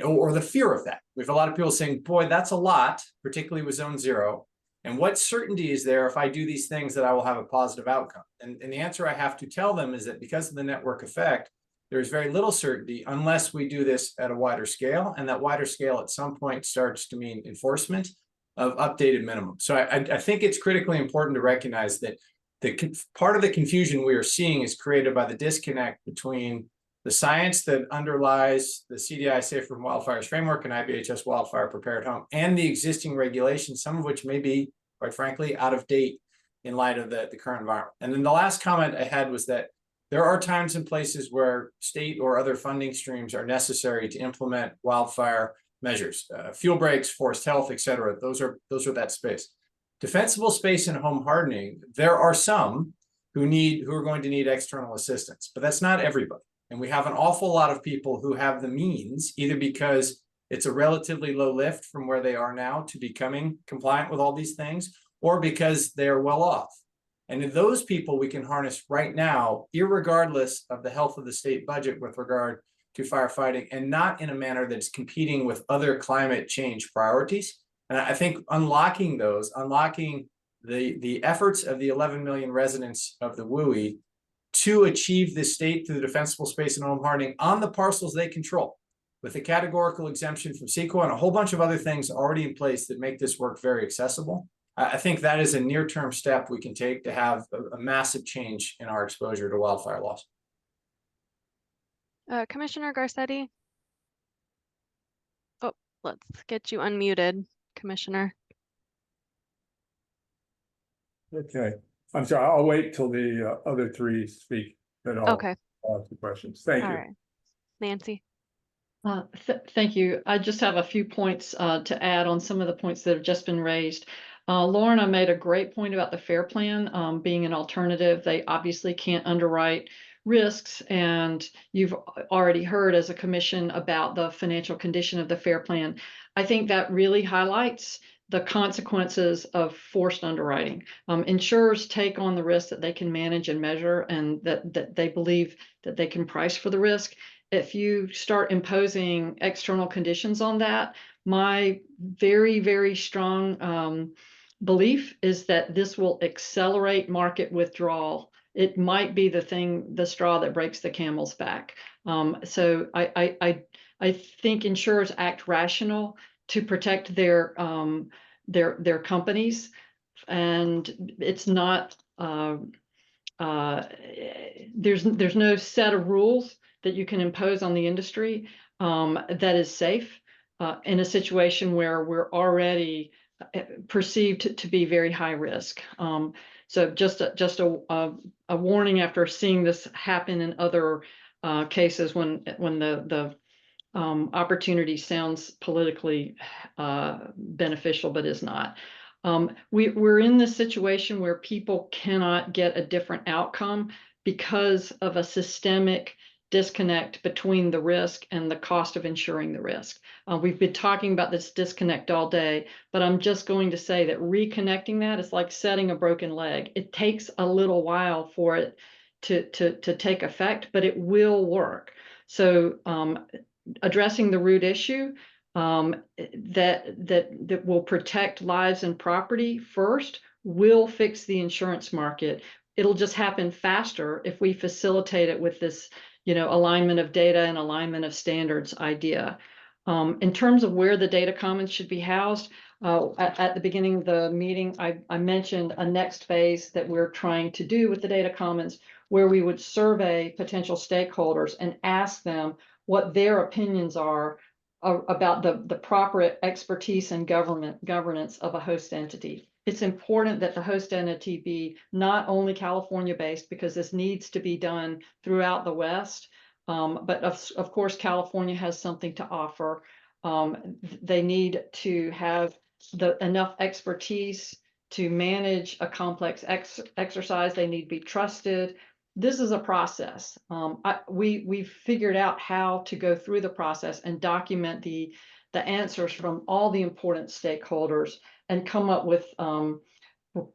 or the fear of that. We have a lot of people saying, boy, that's a lot, particularly with zone 0. And what certainty is there if I do these things that I will have a positive outcome? And the answer I have to tell them is that because of the network effect, there's very little certainty unless we do this at a wider scale. And that wider scale at some point starts to mean enforcement of updated minimum. So I think it's critically important to recognize that part of the confusion we are seeing is created by the disconnect between the science that underlies the CDI Safer from Wildfires Framework and IBHS Wildfire Prepared Home and the existing regulations, some of which may be, quite frankly, out of date in light of the current environment. And then the last comment I had was that there are times and places where state or other funding streams are necessary to implement wildfire measures, fuel breaks, forest health, et cetera. Those are that space. Defensible space and home hardening, there are some who are going to need external assistance, but that's not everybody. And we have an awful lot of people who have the means, either because it's a relatively low lift from where they are now to becoming compliant with all these things, or because they're well off. And in those people, we can harness right now, irregardless of the health of the state budget with regard to firefighting, and not in a manner that's competing with other climate change priorities. And I think unlocking the efforts of the 11 million residents of the WUI to achieve this state through the defensible space and home hardening on the parcels they control, with a categorical exemption from CEQA and a whole bunch of other things already in place that make this work very accessible. I think that is a near-term step we can take to have a massive change in our exposure to wildfire loss. Commissioner Garcetti. Oh, let's get you unmuted, Commissioner. Okay, I'm sorry, I'll wait till the other three speak, then I'll ask the questions. Thank you. All right. Nancy. Thank you. I just have a few points to add on some of the points that have just been raised. Laurna made a great point about the FAIR plan being an alternative. They obviously can't underwrite risks, and you've already heard as a commission about the financial condition of the FAIR plan. I think that really highlights the consequences of forced underwriting. Insurers take on the risk that they can manage and measure, and that they believe that they can price for the risk. If you start imposing external conditions on that, my very, very strong belief is that this will accelerate market withdrawal. It might be the straw that breaks the camel's back. So I think insurers act rational to protect their companies, and it's not there's no set of rules that you can impose on the industry that is safe in a situation where we're already perceived to be very high risk. So just a warning after seeing this happen in other cases when the opportunity sounds politically beneficial, but is not. We're in this situation where people cannot get a different outcome because of a systemic disconnect between the risk and the cost of insuring the risk. We've been talking about this disconnect all day, but I'm just going to say that reconnecting that is like setting a broken leg. It takes a little while for it to take effect, but it will work. So addressing the root issue that will protect lives and property first will fix the insurance market. It'll just happen faster if we facilitate it with this, alignment of data and alignment of standards idea. In terms of where the data commons should be housed, at the beginning of the meeting, I mentioned a next phase that we're trying to do with the data commons, where we would survey potential stakeholders and ask them what their opinions are about the proper expertise and governance of a host entity. It's important that the host entity be not only California-based, because this needs to be done throughout the West, but of course, California has something to offer. They need to have enough expertise to manage a complex exercise. They need to be trusted. this is a process. We've figured out how to go through the process and document the answers from all the important stakeholders and come up with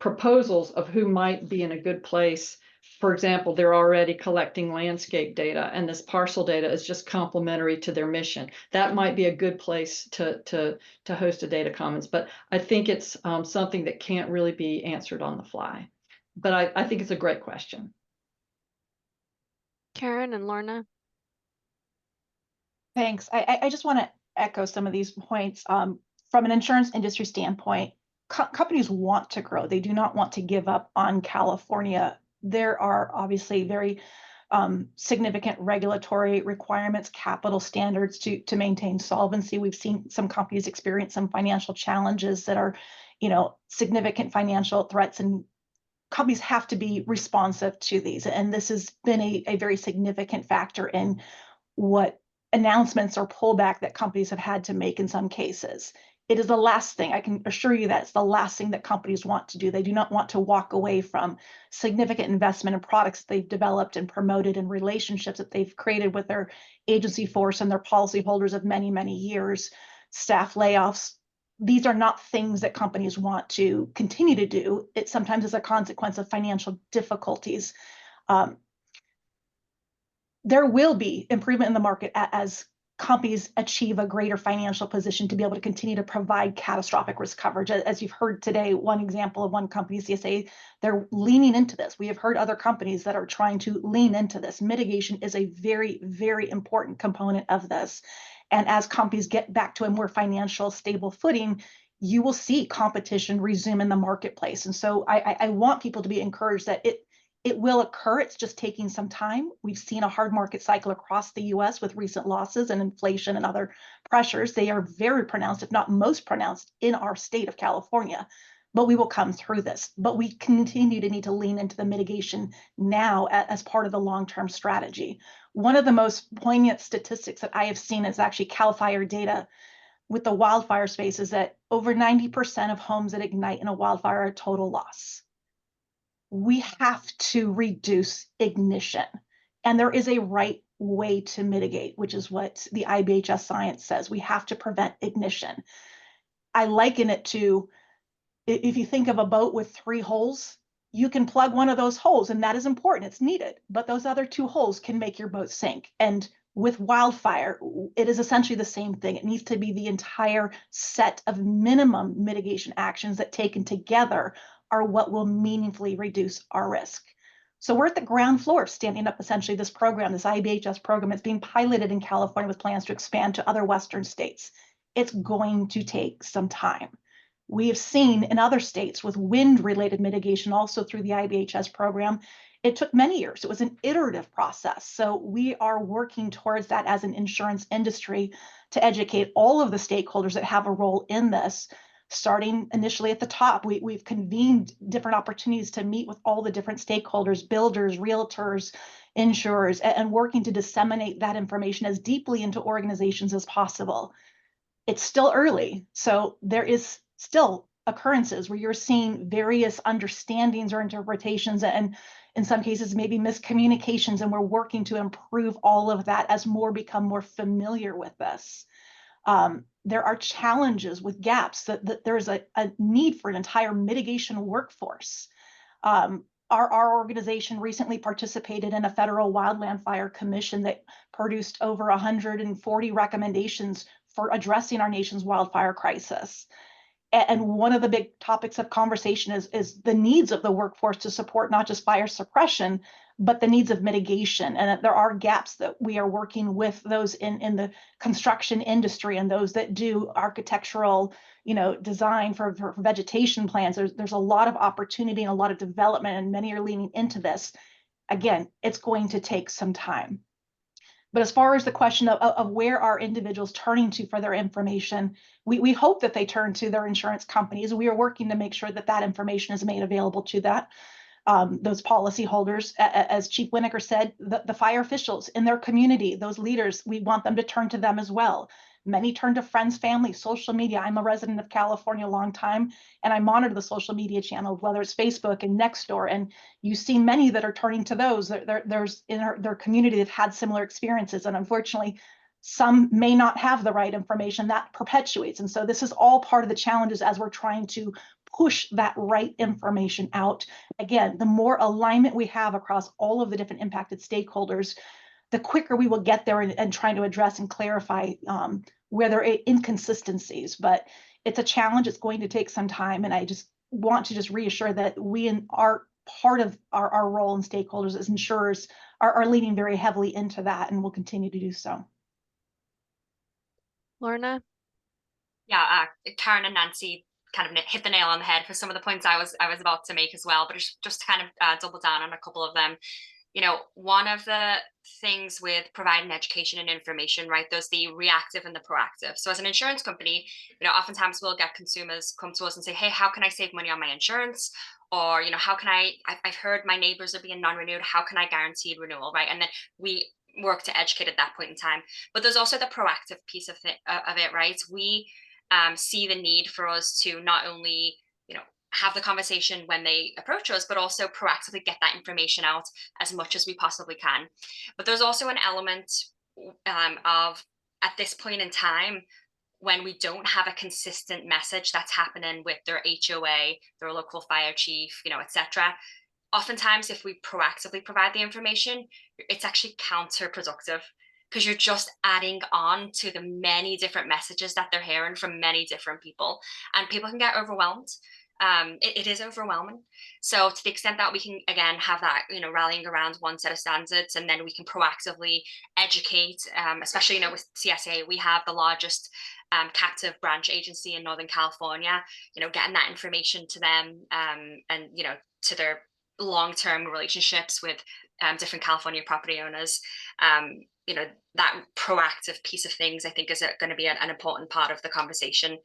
proposals of who might be in a good place. For example, they're already collecting landscape data, and this parcel data is just complementary to their mission. That might be a good place to host a data commons, but I think it's something that can't really be answered on the fly. But I think it's a great question. Karen and Laurna. Thanks. I just want to echo some of these points. From an insurance industry standpoint, companies want to grow. They do not want to give up on California. There are obviously very significant regulatory requirements, capital standards to maintain solvency. We've seen some companies experience some financial challenges that are, significant financial threats, and companies have to be responsive to these. And this has been a very significant factor in what announcements or pullback that companies have had to make in some cases. It is the last thing, I can assure you that it's the last thing that companies want to do. They do not want to walk away from significant investment in products that they've developed and promoted and relationships that they've created with their agency force and their policyholders of many, many years, staff layoffs. These are not things that companies want to continue to do. It sometimes is a consequence of financial difficulties. There will be improvement in the market as companies achieve a greater financial position to be able to continue to provide catastrophic risk coverage. As you've heard today, one example of one company, CSAA, they're leaning into this. We have heard other companies that are trying to lean into this. Mitigation is a very, very important component of this. And as companies get back to a more financial stable footing, you will see competition resume in the marketplace. And so I want people to be encouraged that it will occur. It's just taking some time. We've seen a hard market cycle across the US with recent losses and inflation and other pressures. They are very pronounced, if not most pronounced, in our state of California. But we will come through this. But we continue to need to lean into the mitigation now as part of the long-term strategy. One of the most poignant statistics that I have seen is actually CAL FIRE data with the wildfire space is that over 90% of homes that ignite in a wildfire are a total loss. We have to reduce ignition. And there is a right way to mitigate, which is what the IBHS science says. We have to prevent ignition. I liken it to, if you think of a boat with 3 holes, you can plug one of those holes, and that is important. It's needed. But those other 2 holes can make your boat sink. And with wildfire, it is essentially the same thing. It needs to be the entire set of minimum mitigation actions that taken together are what will meaningfully reduce our risk. So we're at the ground floor standing up essentially this program, this IBHS program. It's being piloted in California with plans to expand to other Western states. It's going to take some time. We have seen in other states with wind-related mitigation also through the IBHS program. It took many years. It was an iterative process. So we are working towards that as an insurance industry to educate all of the stakeholders that have a role in this, starting initially at the top. We've convened different opportunities to meet with all the different stakeholders, builders, realtors, insurers, and working to disseminate that information as deeply into organizations as possible. It's still early, so there is still occurrences where you're seeing various understandings or interpretations, and in some cases maybe miscommunications, and we're working to improve all of that as more become more familiar with this. There are challenges with gaps, that there's a need for an entire mitigation workforce. Our organization recently participated in a federal Wildland-Fire Commission that produced over 140 recommendations for addressing our nation's wildfire crisis. And one of the big topics of conversation is the needs of the workforce to support not just fire suppression, but the needs of mitigation. And there are gaps that we are working with those in the construction industry and those that do architectural, design for vegetation plans. There's a lot of opportunity and a lot of development, and many are leaning into this. Again, it's going to take some time. But as far as the question of where are individuals turning to for their information, we hope that they turn to their insurance companies. We are working to make sure that that information is made available to those policyholders. As Chief Winokur said, the fire officials in their community, those leaders, we want them to turn to them as well. Many turn to friends, family, social media. I'm a resident of California a long time, and I monitor the social media channels, whether it's Facebook and Nextdoor, and you see many that are turning to those. There's in their community that had similar experiences, and unfortunately, some may not have the right information. That perpetuates. And so this is all part of the challenges as we're trying to push that right information out. Again, the more alignment we have across all of the different impacted stakeholders, the quicker we will get there and trying to address and clarify where there are inconsistencies. But it's a challenge. It's going to take some time. And I just want to just reassure that we are part of our role in stakeholders as insurers are leaning very heavily into that and will continue to do so. Laurna? Yeah, Karen and Nancy kind of hit the nail on the head for some of the points I was about to make as well, but just to kind of double down on a couple of them. You know, one of the things with providing education and information, right, there's the reactive and the proactive. So as an insurance company, you know, oftentimes we'll get consumers come to us and say, hey, how can I save money on my insurance? Or, you know, how can I've heard my neighbors are being non-renewed, how can I guarantee renewal, right? And then we work to educate at that point in time. But there's also the proactive piece of it, right? We see the need for us to not only, you know, have the conversation when they approach us, but also proactively get that information out as much as we possibly can. But there's also an element of, at this point in time, when we don't have a consistent message that's happening with their HOA, their local fire chief, you know, etc. Oftentimes, if we proactively provide the information, it's actually counterproductive because you're just adding on to the many different messages that they're hearing from many different people, and people can get overwhelmed. It is overwhelming. So to the extent that we can, again, have that, you know, rallying around one set of standards, and then we can proactively educate, especially, you know, with CSAA, we have the largest captive branch agency in Northern California, you know, getting that information to them and, you know, to their long-term relationships with different California property owners. You know, that proactive piece of things, I think, is going to be an important part of the conversation.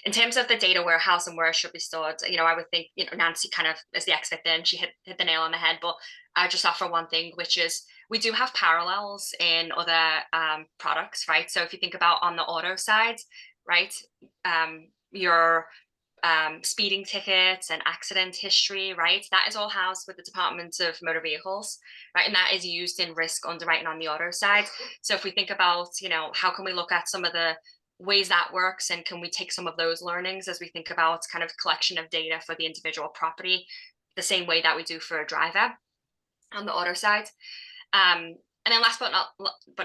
In terms of the data warehouse and where it should be stored, you know, I would think, you know, Nancy kind of is the expert there and she hit the nail on the head, but I just offer one thing, which is we do have parallels in other products, right? So if you think about on the auto side, right, your speeding tickets and accident history, right? That is all housed with the Department of Motor Vehicles, right? And that is used in risk underwriting on the auto side. So if we think about, you know, how can we look at some of the ways that works, and can we take some of those learnings as we think about kind of collection of data for the individual property, the same way that we do for a driver on the auto side. And then last but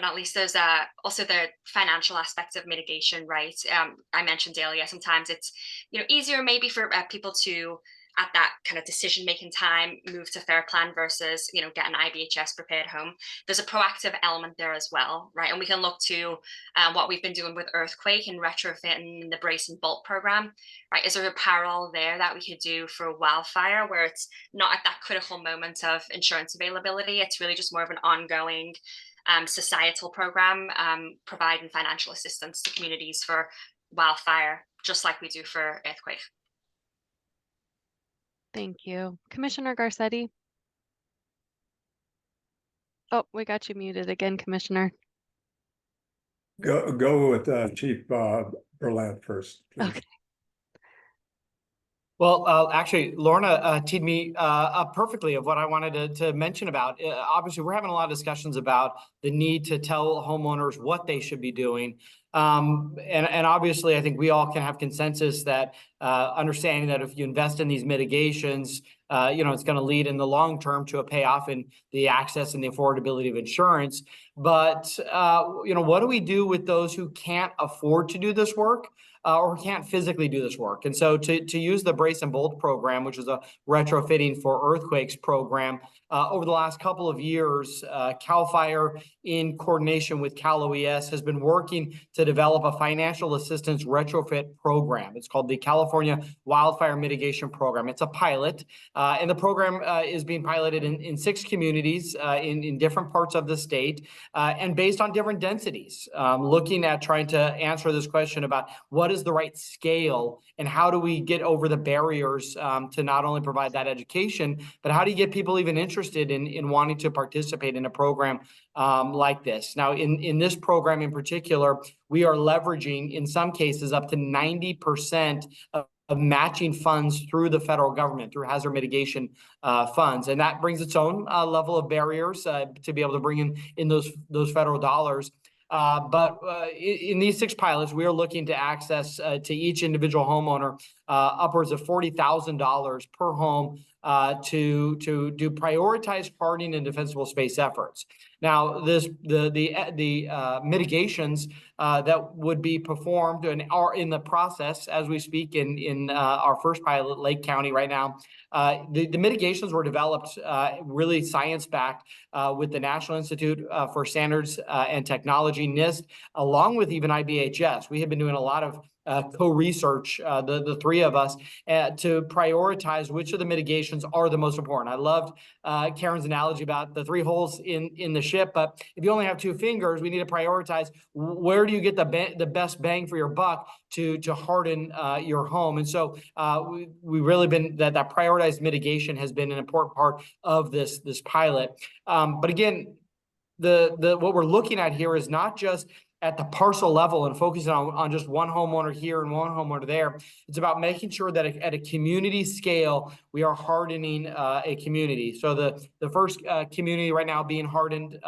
not least, there's also the financial aspect of mitigation, right? I mentioned earlier, sometimes it's, you know, easier maybe for people to, at that kind of decision-making time, move to Fair Plan versus, you know, get an IBHS prepared home. There's a proactive element there as well, right? And we can look to what we've been doing with earthquake and retrofitting the brace and bolt program, right? Is there a parallel there that we could do for wildfire, where it's not at that critical moment of insurance availability? It's really just more of an ongoing societal program, providing financial assistance to communities for wildfire, just like we do for earthquake. Thank you. Commissioner Garcetti? Oh, we got you muted again, Commissioner. Go with Chief Berlant first, please. Okay. Well, actually, Laurna teed me up perfectly of what I wanted to mention about. Obviously, we're having a lot of discussions about the need to tell homeowners what they should be doing. And obviously, I think we all can have consensus that understanding that if you invest in these mitigations, you know, it's going to lead in the long term to a payoff in the access and the affordability of insurance. But, you know, what do we do with those who can't afford to do this work? Or can't physically do this work? And so to use the Brace and Bolt program, which is a retrofitting for earthquakes program, over the last couple of years, CAL FIRE, in coordination with Cal OES, has been working to develop a financial assistance retrofit program. It's called the California Wildfire Mitigation Program. It's a pilot, and the program is being piloted in 6 communities in different parts of the state, and based on different densities, looking at trying to answer this question about what is is the right scale, and how do we get over the barriers to not only provide that education, but how do you get people even interested in wanting to participate in a program like this? Now, in this program in particular, we are leveraging, in some cases, up to 90% of matching funds through the federal government, through hazard mitigation funds. And that brings its own level of barriers to be able to bring in those federal dollars. But in these 6 pilots, we are looking to access to each individual homeowner upwards of $40,000 per home to do prioritized hardening and defensible space efforts. Now, the mitigations that would be performed and are in the process as we speak in our first pilot, Lake County, right now. The mitigations were developed really science-backed with the National Institute for Standards and Technology, NIST, along with even IBHS. We have been doing a lot of co-research, the 3 of us, to prioritize which of the mitigations are the most important. I loved Karen's analogy about the 3 holes in the ship, but if you only have 2 fingers, we need to prioritize where do you get the best bang for your buck to harden your home. And so we really been that prioritized mitigation has been an important part of this pilot. But again, what we're looking at here is not just at the parcel level and focusing on just one homeowner here and one homeowner there. It's about making sure that at a community scale, we are hardening a community. So the first community right now being hardened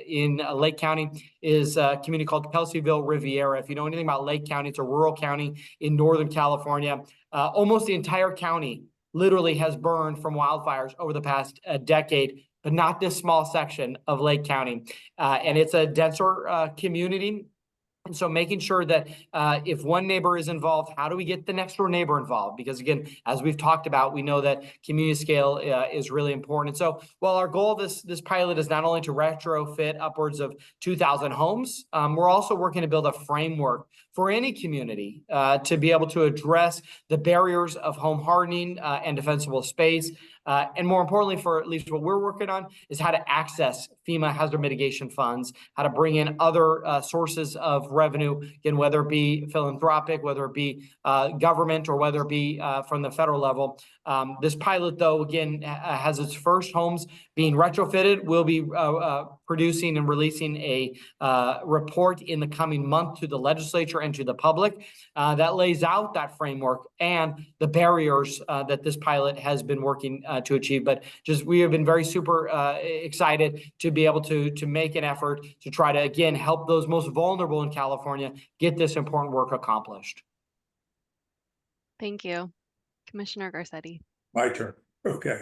in Lake County is a community called Kelseyville Riviera. If you know anything about Lake County, it's a rural county in Northern California. Almost the entire county literally has burned from wildfires over the past decade, but not this small section of Lake County. And it's a denser community. And so making sure that if one neighbor is involved, how do we get the next door neighbor involved? Because again, as we've talked about, we know that community scale is really important. And so while our goal of this pilot is not only to retrofit upwards of 2,000 homes, we're also working to build a framework for any community to be able to address the barriers of home hardening and defensible space. And more importantly, for at least what we're working on, is how to access FEMA hazard mitigation funds, how to bring in other sources of revenue, again, whether it be philanthropic, whether it be government, or whether it be from the federal level. This pilot, though, again, has its first homes being retrofitted. We'll be producing and releasing a report in the coming month to the legislature and to the public that lays out that framework and the barriers that this pilot has been working to achieve. But just we have been very super excited to be able to make an effort to try to, again, help those most vulnerable in California get this important work accomplished. Thank you. Commissioner Garcetti. My turn. Okay.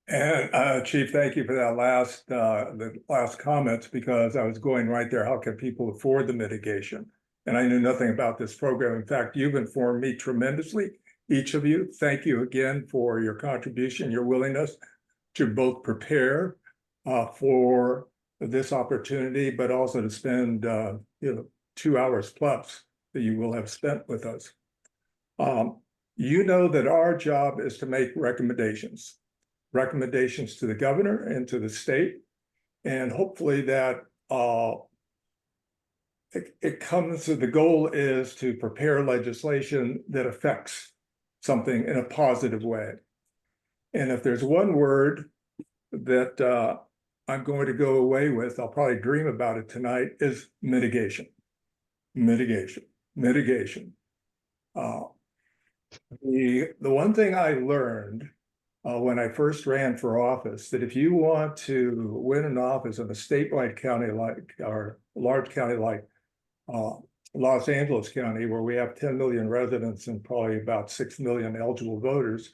And Chief, thank you for that the last comments, because I was going right there. How can people afford the mitigation? And I knew nothing about this program. In fact, you've informed me tremendously, each of you. Thank you again for your contribution, your willingness to both prepare for this opportunity, but also to spend 2 hours plus that you will have spent with us. You know that our job is to make recommendations to the governor and to the state, and hopefully that it comes to the goal is to prepare legislation that affects something in a positive way. And if there's one word that I'm going to go away with, I'll probably dream about it tonight, is mitigation. Mitigation. The one thing I learned when I first ran for office, that if you want to win an office in a statewide county like, or large county like Los Angeles County, where we have 10 million residents and probably about 6 million eligible voters,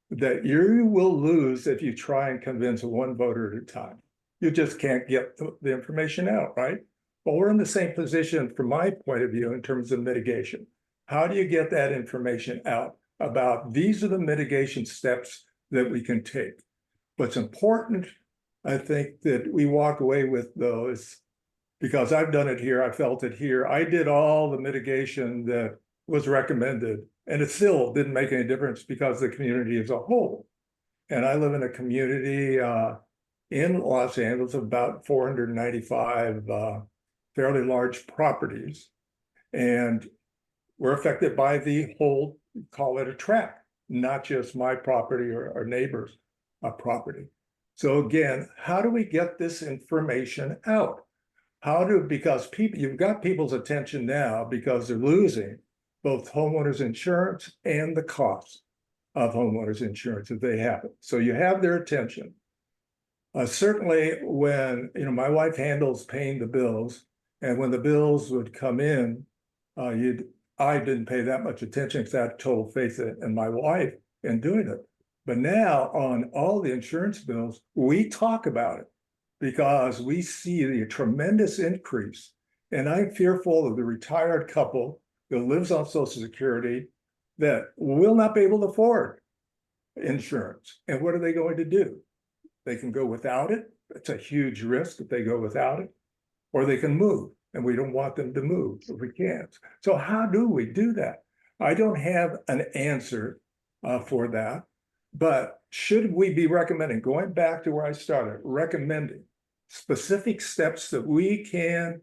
that you will lose if you try and convince one voter at a time. You just can't get the information out, right? Well, we're in the same position from my point of view in terms of mitigation. How do you get that information out about these are the mitigation steps that we can take? What's important, I think, that we walk away with, though, is because I've done it here, I felt it here. I did all the mitigation that was recommended, and it still didn't make any difference because the community as a whole. And I live in a community in Los Angeles of about 495 fairly large properties. And we're affected by the whole, call it a tract, not just my property or our neighbor's property. So again, how do we get this information out? Because you've got people's attention now because they're losing both homeowners insurance and the cost of homeowners insurance if they have it. So you have their attention. Certainly when, my wife handles paying the bills, and when the bills would come in, I didn't pay that much attention because I had total faith in my wife in doing it. But now on all the insurance bills, we talk about it because we see the tremendous increase. And I'm fearful of the retired couple that lives on Social Security that will not be able to afford insurance. And what are they going to do? They can go without it. It's a huge risk if they go without it, or they can move. And we don't want them to move if we can't. So how do we do that? I don't have an answer for that, but should we be recommending, going back to where I started, recommending specific steps that we can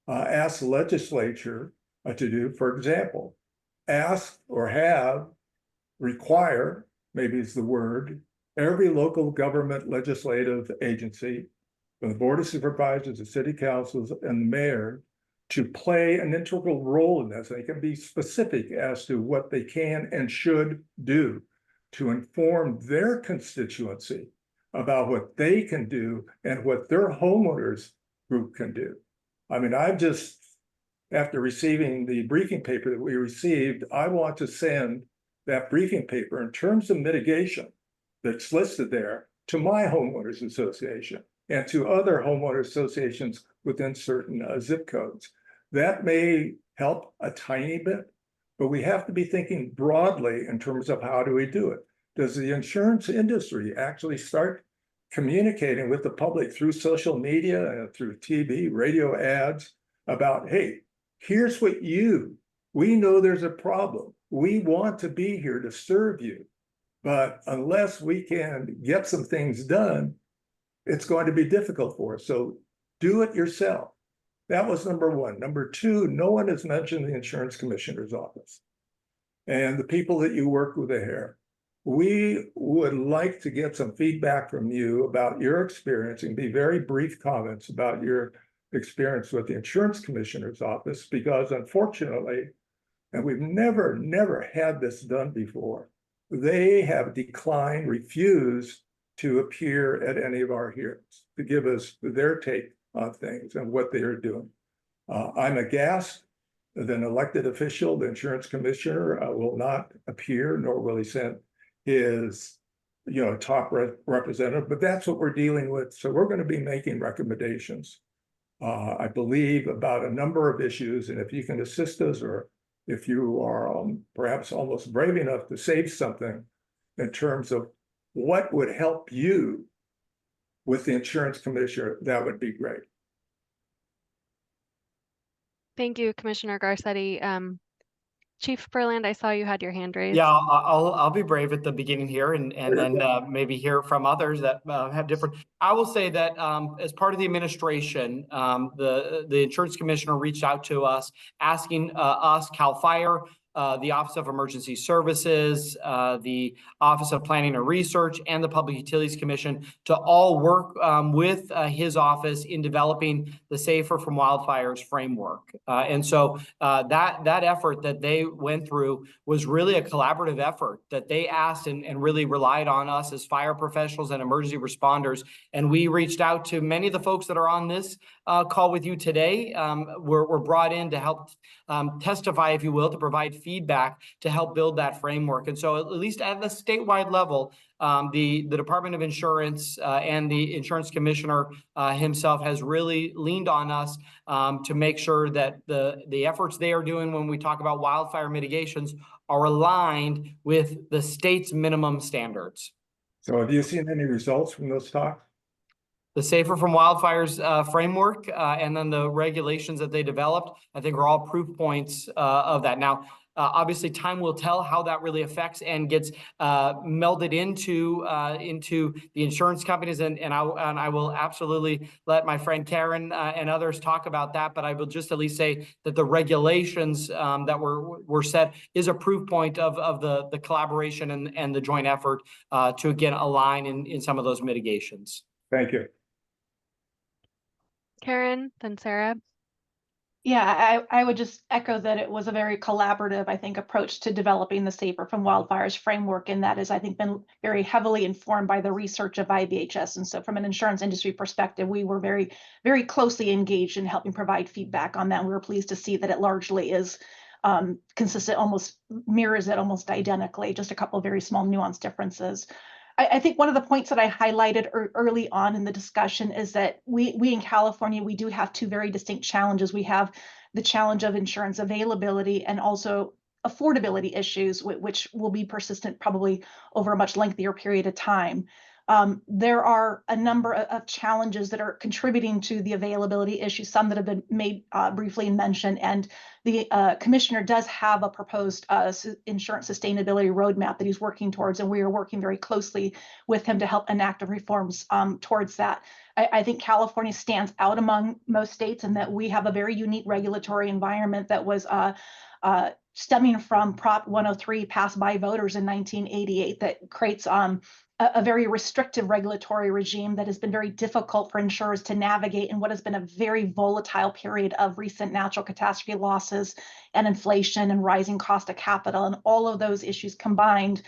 ask the legislature to do? For example, ask or require, maybe is the word, every local government legislative agency, from the Board of Supervisors, the city councils, and the mayor, to play an integral role in this. They can be specific as to what they can and should do to inform their constituency about what they can do and what their homeowners group can do. I mean, after receiving the briefing paper that we received, I want to send that briefing paper in terms of mitigation that's listed there to my homeowners association and to other homeowner associations within certain zip codes. That may help a tiny bit, but we have to be thinking broadly in terms of how do we do it? Does the insurance industry actually start communicating with the public through social media and through TV, radio ads about, hey, here's what we know there's a problem. We want to be here to serve you. But unless we can get some things done, it's going to be difficult for us. So do it yourself. That was number one. Number two, no one has mentioned the insurance commissioner's office and the people that you work with there. We would like to get some feedback from you about your experience and be very brief comments about your experience with the insurance commissioner's office, because unfortunately, and we've never had this done before, they have refused to appear at any of our hearings to give us their take on things and what they are doing. I'm aghast that an elected official, the insurance commissioner, will not appear, nor will he send his top representative, but that's what we're dealing with. So we're going to be making recommendations, I believe, about a number of issues. And if you can assist us, or if you are perhaps almost brave enough to save something in terms of what would help you with the insurance commissioner, that would be great. Thank you, Commissioner Garcetti. Chief Berlant, I saw you had your hand raised. Yeah, I'll be brave at the beginning here and then maybe hear from others that have different. I will say that as part of the administration, the insurance commissioner reached out to us asking us, CAL FIRE, the Office of Emergency Services, the Office of Planning and Research, and the Public Utilities Commission to all work with his office in developing the Safer from Wildfires framework. And so that effort that they went through was really a collaborative effort that they asked and really relied on us as fire professionals and emergency responders. And we reached out to many of the folks that are on this call with you today. We're brought in to help testify, if you will, to provide feedback to help build that framework. And so at least at the statewide level, the Department of Insurance and the insurance commissioner himself has really leaned on us to make sure that the efforts they are doing when we talk about wildfire mitigations are aligned with the state's minimum standards. So have you seen any results from those talks? The Safer from Wildfires framework and then the regulations that they developed, I think, are all proof points of that. Now, Obviously, time will tell how that really affects and gets melded into the insurance companies, and I will absolutely let my friend Karen and others talk about that. But I will just at least say that the regulations that were set is a proof point of the collaboration and the joint effort to again align in some of those mitigations. Thank you. Karen, then Sarah. Yeah, I would just echo that it was a very collaborative, I think, approach to developing the Safer from Wildfires framework. And that has, I think, been very heavily informed by the research of IBHS. And so from an insurance industry perspective, we were very, very closely engaged in helping provide feedback on that. We were pleased to see that it largely is consistent, almost mirrors it almost identically, just a couple of very small nuanced differences. I think one of the points that I highlighted early on in the discussion is that we in California, we do have two very distinct challenges. We have the challenge of insurance availability and also affordability issues, which will be persistent probably over a much lengthier period of time. There are a number of challenges that are contributing to the availability issue, some that have been made briefly mentioned, and the commissioner does have a proposed insurance sustainability roadmap that he's working towards, and we are working very closely with him to help enact reforms towards that. I think California stands out among most states in that we have a very unique regulatory environment that was stemming from Prop 103 passed by voters in 1988 that creates a very restrictive regulatory regime that has been very difficult for insurers to navigate in what has been a very volatile period of recent natural catastrophe losses and inflation and rising cost of capital. And all of those issues combined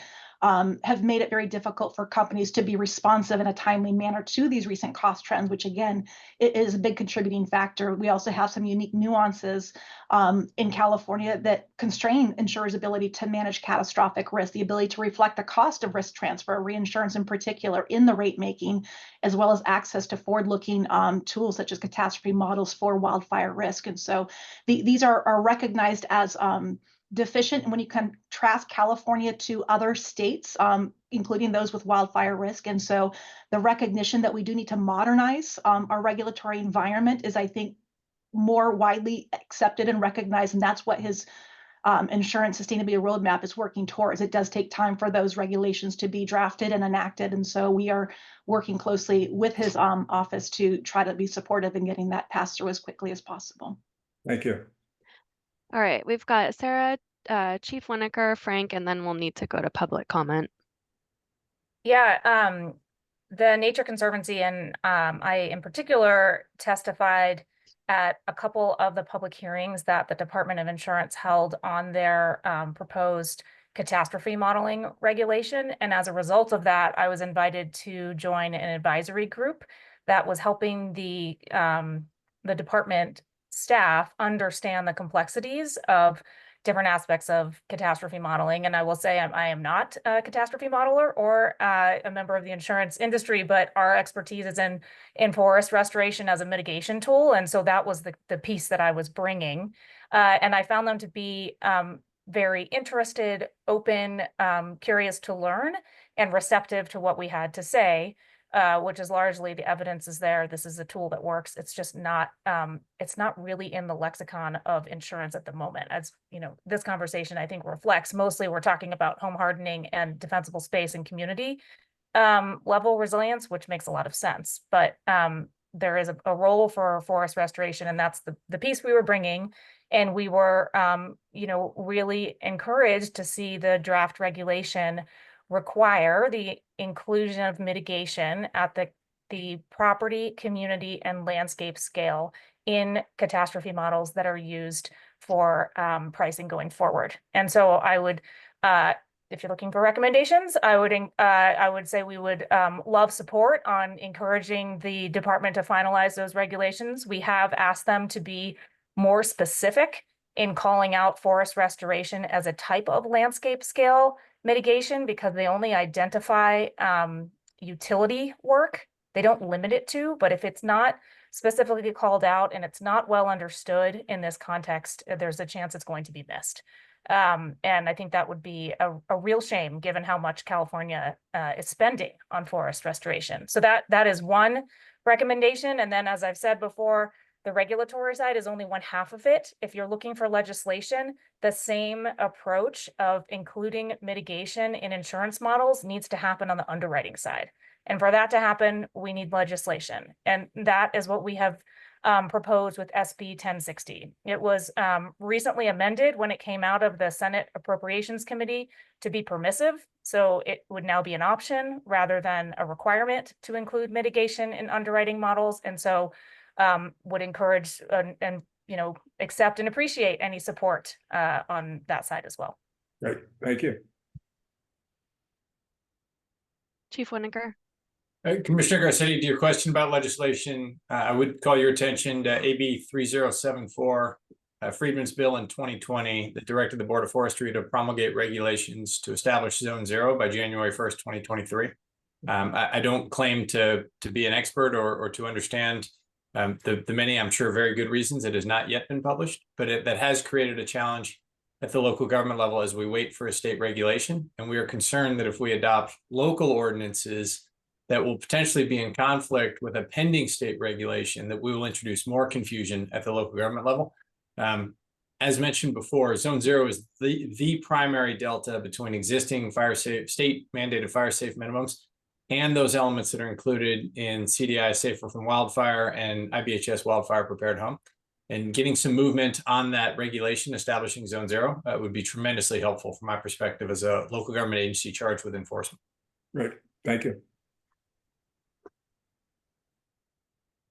have made it very difficult for companies to be responsive in a timely manner to these recent cost trends, which again, it is a big contributing factor. We also have some unique nuances in California that constrain insurers' ability to manage catastrophic risk, the ability to reflect the cost of risk transfer, reinsurance in particular, in the rate making, as well as access to forward-looking tools such as catastrophe models for wildfire risk. And so these are recognized as deficient when you contrast California to other states, including those with wildfire risk. And so the recognition that we do need to modernize our regulatory environment is, I think, more widely accepted and recognized. And that's what his insurance sustainability roadmap is working towards. It does take time for those regulations to be drafted and enacted. And so we are working closely with his office to try to be supportive in getting that passed through as quickly as possible. Thank you. All right, we've got Sarah, Chief Winokur, Frank, and then we'll need to go to public comment. Yeah, the Nature Conservancy and I in particular testified at a couple of the public hearings that the Department of Insurance held on their proposed catastrophe modeling regulation. And as a result of that, I was invited to join an advisory group that was helping the department staff understand the complexities of different aspects of catastrophe modeling. And I will say I am not a catastrophe modeler or a member of the insurance industry, but our expertise is in forest restoration as a mitigation tool. And so that was the piece that I was bringing. And I found them to be very interested, open, curious to learn, and receptive to what we had to say. Which is largely the evidence is there. This is a tool that works. It's just not, it's not really in the lexicon of insurance at the moment. As you know, this conversation I think reflects mostly we're talking about home hardening and defensible space and community level resilience, which makes a lot of sense. But there is a role for forest restoration, and that's the piece we were bringing. And we were, you know, really encouraged to see the draft regulation require the inclusion of mitigation at the property, community, and landscape scale in catastrophe models that are used for pricing going forward. And so I would, if you're looking for recommendations, I would say we would love support on encouraging the department to finalize those regulations. We have asked them to be more specific in calling out forest restoration as a type of landscape scale mitigation because they only identify utility work. They don't limit it to, but if it's not specifically called out and it's not well understood in this context, there's a chance it's going to be missed. And I think that would be a real shame given how much California is spending on forest restoration. So that is one recommendation. And then, as I've said before, The regulatory side is only one half of it. If you're looking for legislation, the same approach of including mitigation in insurance models needs to happen on the underwriting side. And for that to happen, we need legislation. And that is what we have proposed with SB 1060. It was recently amended when it came out of the Senate Appropriations Committee to be permissive. So it would now be an option rather than a requirement to include mitigation in underwriting models. And so would encourage and accept and appreciate any support on that side as well. Great, thank you. Chief Winiker. Commissioner Garcetti, to your question about legislation, I would call your attention to AB 3074, Friedman's bill in 2020 that directed the Board of Forestry to promulgate regulations to establish Zone 0 by January 1st, 2023. I don't claim to be an expert or to understand the many, I'm sure, very good reasons it has not yet been published, but that has created a challenge at the local government level as we wait for a state regulation. And we are concerned that if we adopt local ordinances that will potentially be in conflict with a pending state regulation, that we will introduce more confusion at the local government level. As mentioned before, Zone 0 is the primary delta between existing state mandated fire safe minimums and those elements that are included in CDI Safer from Wildfire and IBHS Wildfire Prepared Home. And getting some movement on that regulation establishing Zone 0 would be tremendously helpful from my perspective as a local government agency charged with enforcement. Great, thank you.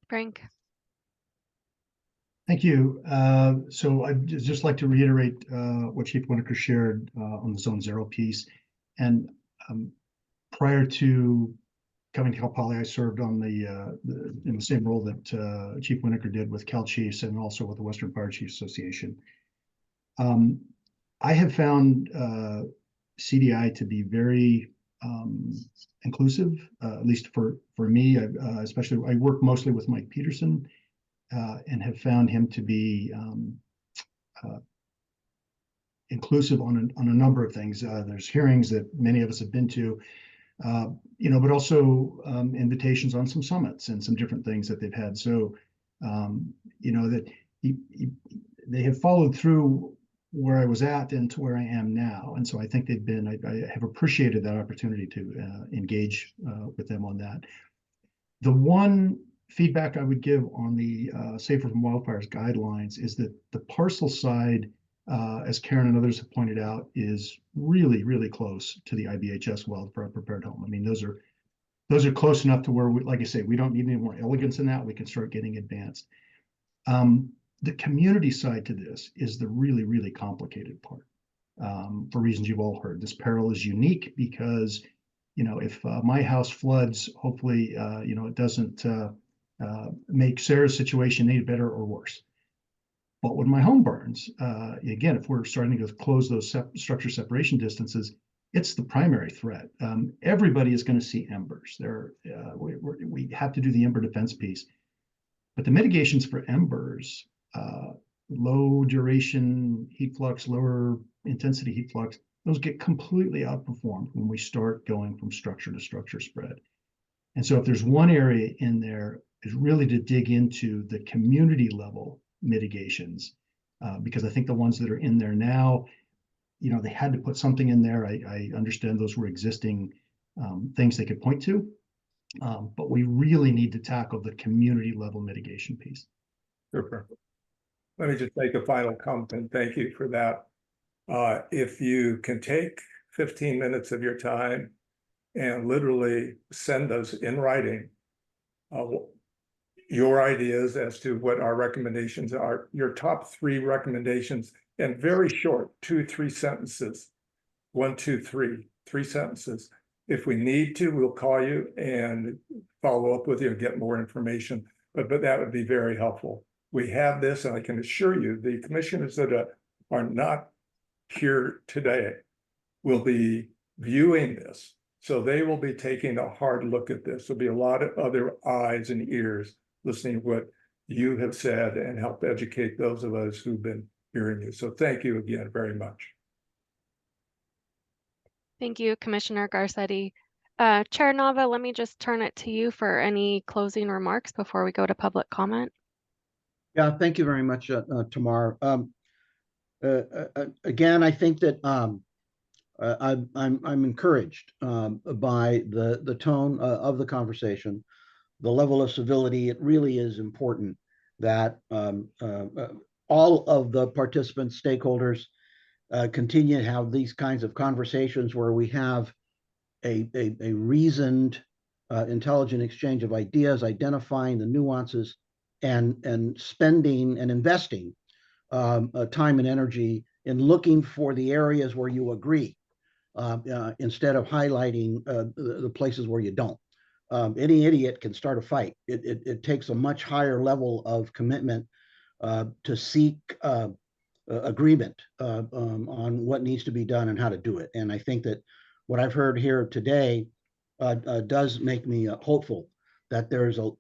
Frank. Thank you. So I'd just like to reiterate what Chief Winiker shared on the Zone 0 piece. And prior to coming to Cal Poly, I served on in the same role that Chief Winiker did with Cal Chiefs and also with the Western Fire Chiefs Association. I have found CDI to be very inclusive, at least for me. Especially, I work mostly with Mike Peterson and have found him to be inclusive on a number of things. There's hearings that many of us have been to, but also invitations on some summits and some different things that they've had. So, that they have followed through where I was at and to where I am now. And so I think I have appreciated that opportunity to engage with them on that. The one feedback I would give on the Safer from Wildfires guidelines is that the parcel side, as Karen and others have pointed out, is really, really close to the IBHS Wildfire Prepared Home. I mean, those are close enough to where, like I say, we don't need any more elegance in that. We can start getting advanced. The community side to this is the really, really complicated part, for reasons you've all heard. This peril is unique because, if my house floods, hopefully, it doesn't make Sarah's situation any better or worse. But when my home burns, again, if we're starting to close those structure separation distances, it's the primary threat. Everybody is going to see embers. We have to do the ember defense piece. But the mitigations for embers, low duration heat flux, lower intensity heat flux, those get completely outperformed when we start going from structure to structure spread. And so if there's one area in there is really to dig into the community level mitigations, because I think the ones that are in there now, they had to put something in there. I understand those were existing things they could point to, but we really need to tackle the community level mitigation piece. Super. Let me just make a final comment and thank you for that. If you can take 15 minutes of your time and literally send those in writing, your ideas as to what our recommendations are, your top 3 recommendations, and very short, 2-3 sentences, 1, 2, 3 sentences. If we need to, we'll call you and follow up with you and get more information, but that would be very helpful. We have this, and I can assure you, the commissioners that are not here today will be viewing this. So they will be taking a hard look at this. There'll be a lot of other eyes and ears listening to what you have said and help educate those of us who've been hearing you. So thank you again very much. Thank you, Commissioner Garcetti. Chair Nava, let me just turn it to you for any closing remarks before we go to public comment. Yeah, thank you very much, Tamar. Again, I think that I'm encouraged by the tone of the conversation, the level of civility. It really is important that all of the participants, stakeholders, continue to have these kinds of conversations where we have a reasoned, intelligent exchange of ideas, identifying the nuances, and spending and investing time and energy in looking for the areas where you agree, instead of highlighting the places where you don't. Any idiot can start a fight. It takes a much higher level of commitment to seek agreement on what needs to be done and how to do it. And I think that what I've heard here today does make me hopeful that there's a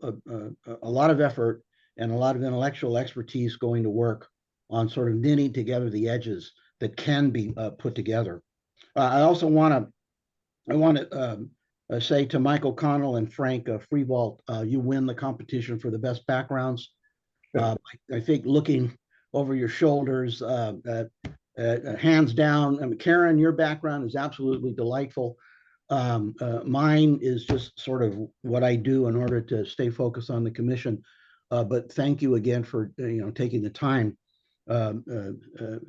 lot of effort and a lot of intellectual expertise going to work on sort of knitting together the edges that can be put together. I also want to say to Michael Connell and Frank Frievalt, you win the competition for the best backgrounds. I think looking over your shoulders, hands down. I mean, Karen, your background is absolutely delightful. Mine is just sort of what I do in order to stay focused on the commission. But thank you again for taking the time to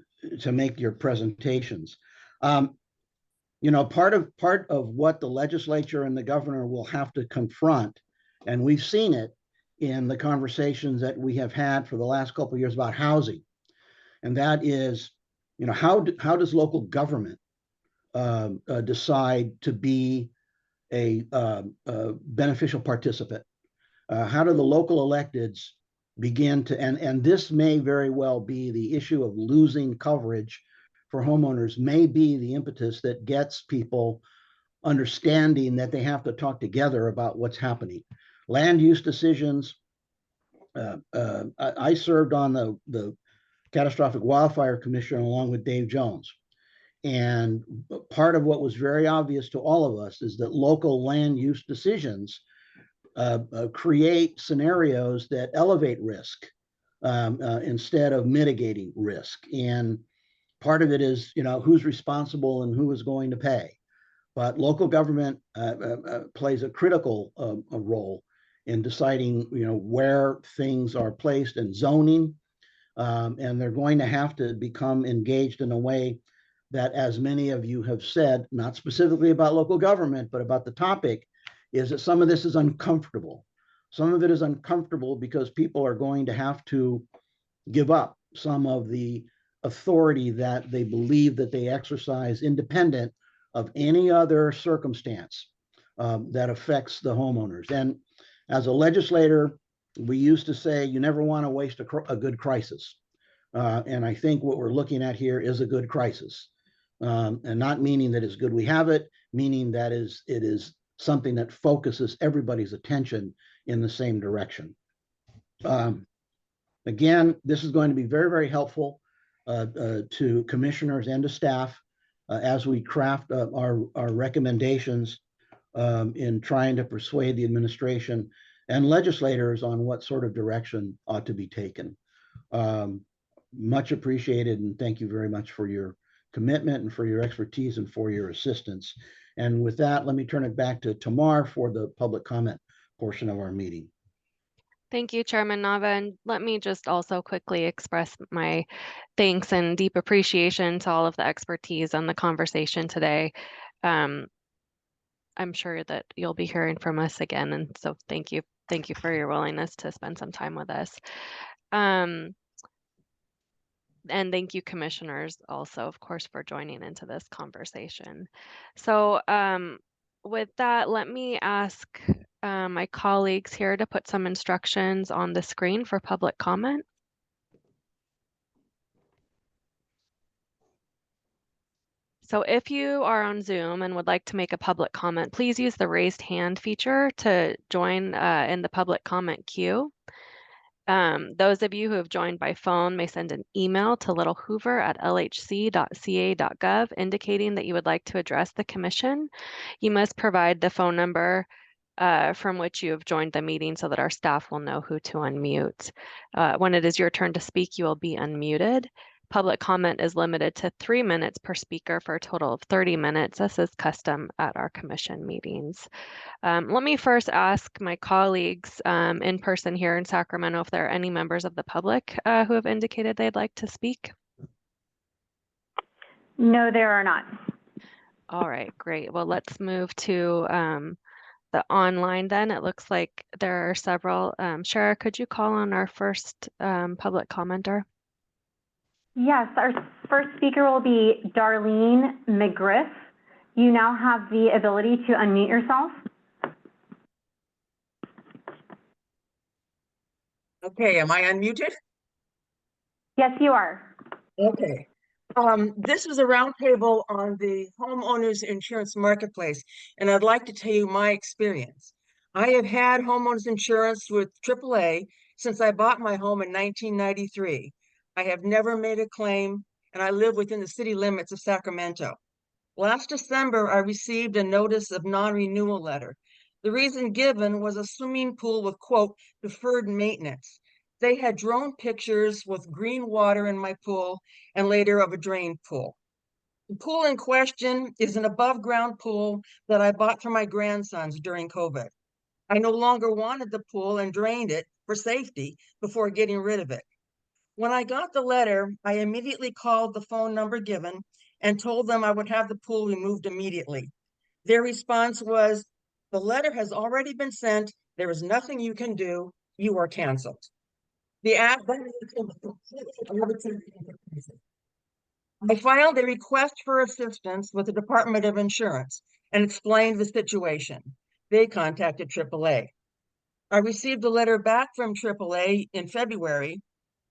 make your presentations. Part of what the legislature and the governor will have to confront, and we've seen it in the conversations that we have had for the last couple of years about housing, and that is, how does local government decide to be a beneficial participant? How do the local electeds begin to, and this may very well be the issue of losing coverage for homeowners, may be the impetus that gets people understanding that they have to talk together about what's happening. Land use decisions. I served on the Catastrophic Wildfire Commission along with Dave Jones. And part of what was very obvious to all of us is that local land use decisions create scenarios that elevate risk instead of mitigating risk. And part of it is, who's responsible and who is going to pay. But local government plays a critical role in deciding, where things are placed and zoning. And they're going to have to become engaged in a way that, as many of you have said, not specifically about local government, but about the topic, is that some of this is uncomfortable. Some of it is uncomfortable because people are going to have to give up some of the authority that they believe that they exercise independent of any other circumstance that affects the homeowners. And as a legislator, we used to say, you never want to waste a good crisis. And I think what we're looking at here is a good crisis. And not meaning that it's good we have it, meaning that it is something that focuses everybody's attention in the same direction. Again, this is going to be very, very helpful to commissioners and to staff as we craft our recommendations in trying to persuade the administration and legislators on what sort of direction ought to be taken. Much appreciated, and thank you very much for your commitment and for your expertise and for your assistance. And with that, let me turn it back to Tamar for the public comment portion of our meeting. Thank you, Chairman Nava. And let me just also quickly express my thanks and deep appreciation to all of the expertise on the conversation today. I'm sure that you'll be hearing from us again. And so thank you. Thank you for your willingness to spend some time with us. And thank you, commissioners, also, of course, for joining into this conversation. So with that, let me ask my colleagues here to put some instructions on the screen for public comment. So if you are on Zoom and would like to make a public comment, please use the raised hand feature to join in the public comment queue. Those of you who have joined by phone may send an email to littlehoover@lhc.ca.gov indicating that you would like to address the commission. You must provide the phone number from which you have joined the meeting so that our staff will know who to unmute. When it is your turn to speak, you will be unmuted. Public comment is limited to 3 minutes per speaker for a total of 30 minutes. This is custom at our commission meetings. Let me first ask my colleagues in person here in Sacramento if there are any members of the public who have indicated they'd like to speak. No, there are not. All right, great. Well, let's move to the online then. It looks like there are several. Shara, could you call on our first public commenter? Yes, our first speaker will be Darlene McGriff. You now have the ability to unmute yourself. Okay, am I unmuted? Yes, you are. Okay. This is a roundtable on the homeowners insurance marketplace, and I'd like to tell you my experience. I have had homeowners insurance with AAA since I bought my home in 1993. I have never made a claim, and I live within the city limits of Sacramento. Last December, I received a notice of non-renewal letter. The reason given was a swimming pool with, quote, deferred maintenance. They had drone pictures with green water in my pool and later of a drain pool. The pool in question is an above-ground pool that I bought for my grandsons during COVID. I no longer wanted the pool and drained it for safety before getting rid of it. When I got the letter, I immediately called the phone number given and told them I would have the pool removed immediately. Their response was, the letter has already been sent. There is nothing you can do. You are canceled. I filed a request for assistance with the Department of Insurance and explained the situation. They contacted AAA. I received a letter back from AAA in February.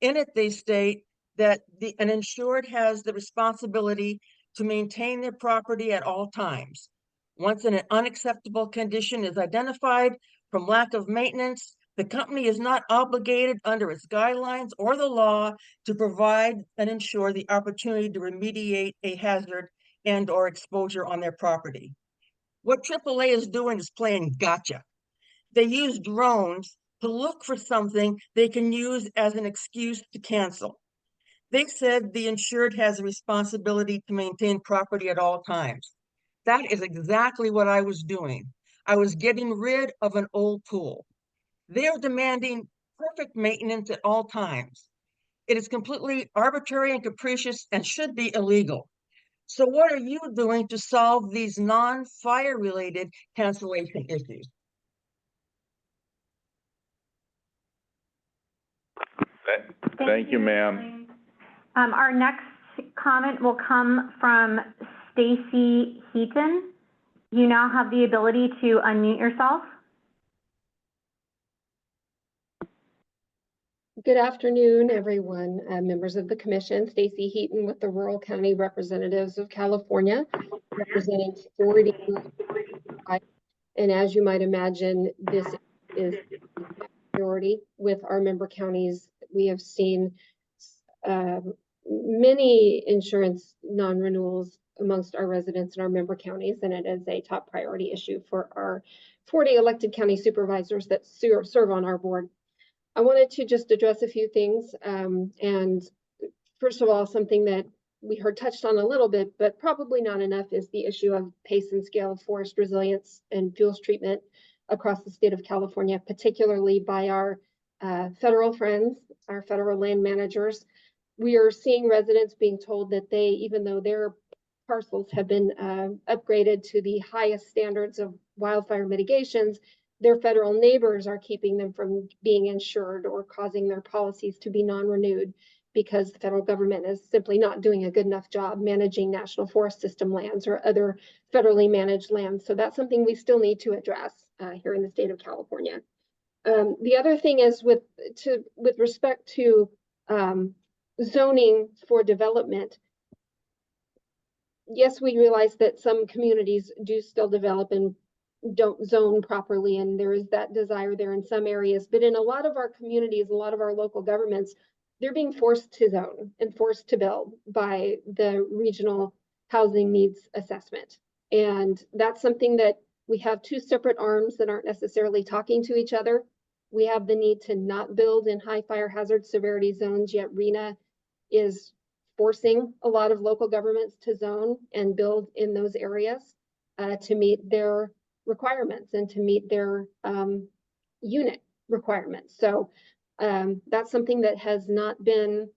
In it, they state that an insured has the responsibility to maintain their property at all times. Once an unacceptable condition is identified from lack of maintenance, the company is not obligated under its guidelines or the law to provide and ensure the opportunity to remediate a hazard and or exposure on their property. What AAA is doing is playing gotcha. They use drones to look for something they can use as an excuse to cancel. They said the insured has a responsibility to maintain property at all times. That is exactly what I was doing. I was getting rid of an old pool. They are demanding perfect maintenance at all times. It is completely arbitrary and capricious and should be illegal. So what are you doing to solve these non-fire related cancellation issues? Thank you, ma'am. Our next comment will come from Stacy Heaton. You now have the ability to unmute yourself. Good afternoon, everyone. Members of the commission, Stacy Heaton with the Rural County Representatives of California, representing 40. And as you might imagine, this is a priority with our member counties. We have seen many insurance non-renewals amongst our residents in our member counties, and it is a top priority issue for our 40 elected county supervisors that serve on our board. I wanted to just address a few things. And first of all, something that we heard touched on a little bit, but probably not enough, is the issue of pace and scale of forest resilience and fuels treatment across the state of California, particularly by our federal friends, our federal land managers. We are seeing residents being told that they, even though their parcels have been upgraded to the highest standards of wildfire mitigations, their federal neighbors are keeping them from being insured or causing their policies to be non-renewed because the federal government is simply not doing a good enough job managing national forest system lands or other federally managed lands. So that's something we still need to address here in the state of California. The other thing is with respect to zoning for development. Yes, we realize that some communities do still develop and don't zone properly, and there is that desire there in some areas, but in a lot of our communities, a lot of our local governments, they're being forced to zone and forced to build by the regional housing needs assessment. And that's something that We have two separate arms that aren't necessarily talking to each other. We have the need to not build in high fire hazard severity zones, yet RENA is forcing a lot of local governments to zone and build in those areas to meet their requirements and to meet their unit requirements. So that's something that has not been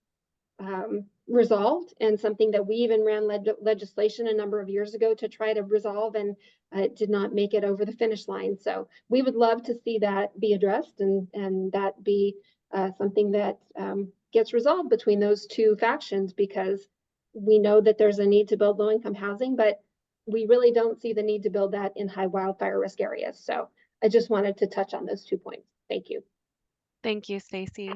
resolved, and something that we even ran legislation a number of years ago to try to resolve, and it did not make it over the finish line. So we would love to see that be addressed and that be something that gets resolved between those two factions, because we know that there's a need to build low-income housing, but we really don't see the need to build that in high wildfire risk areas. So I just wanted to touch on those 2 points. Thank you. Thank you, Stacy.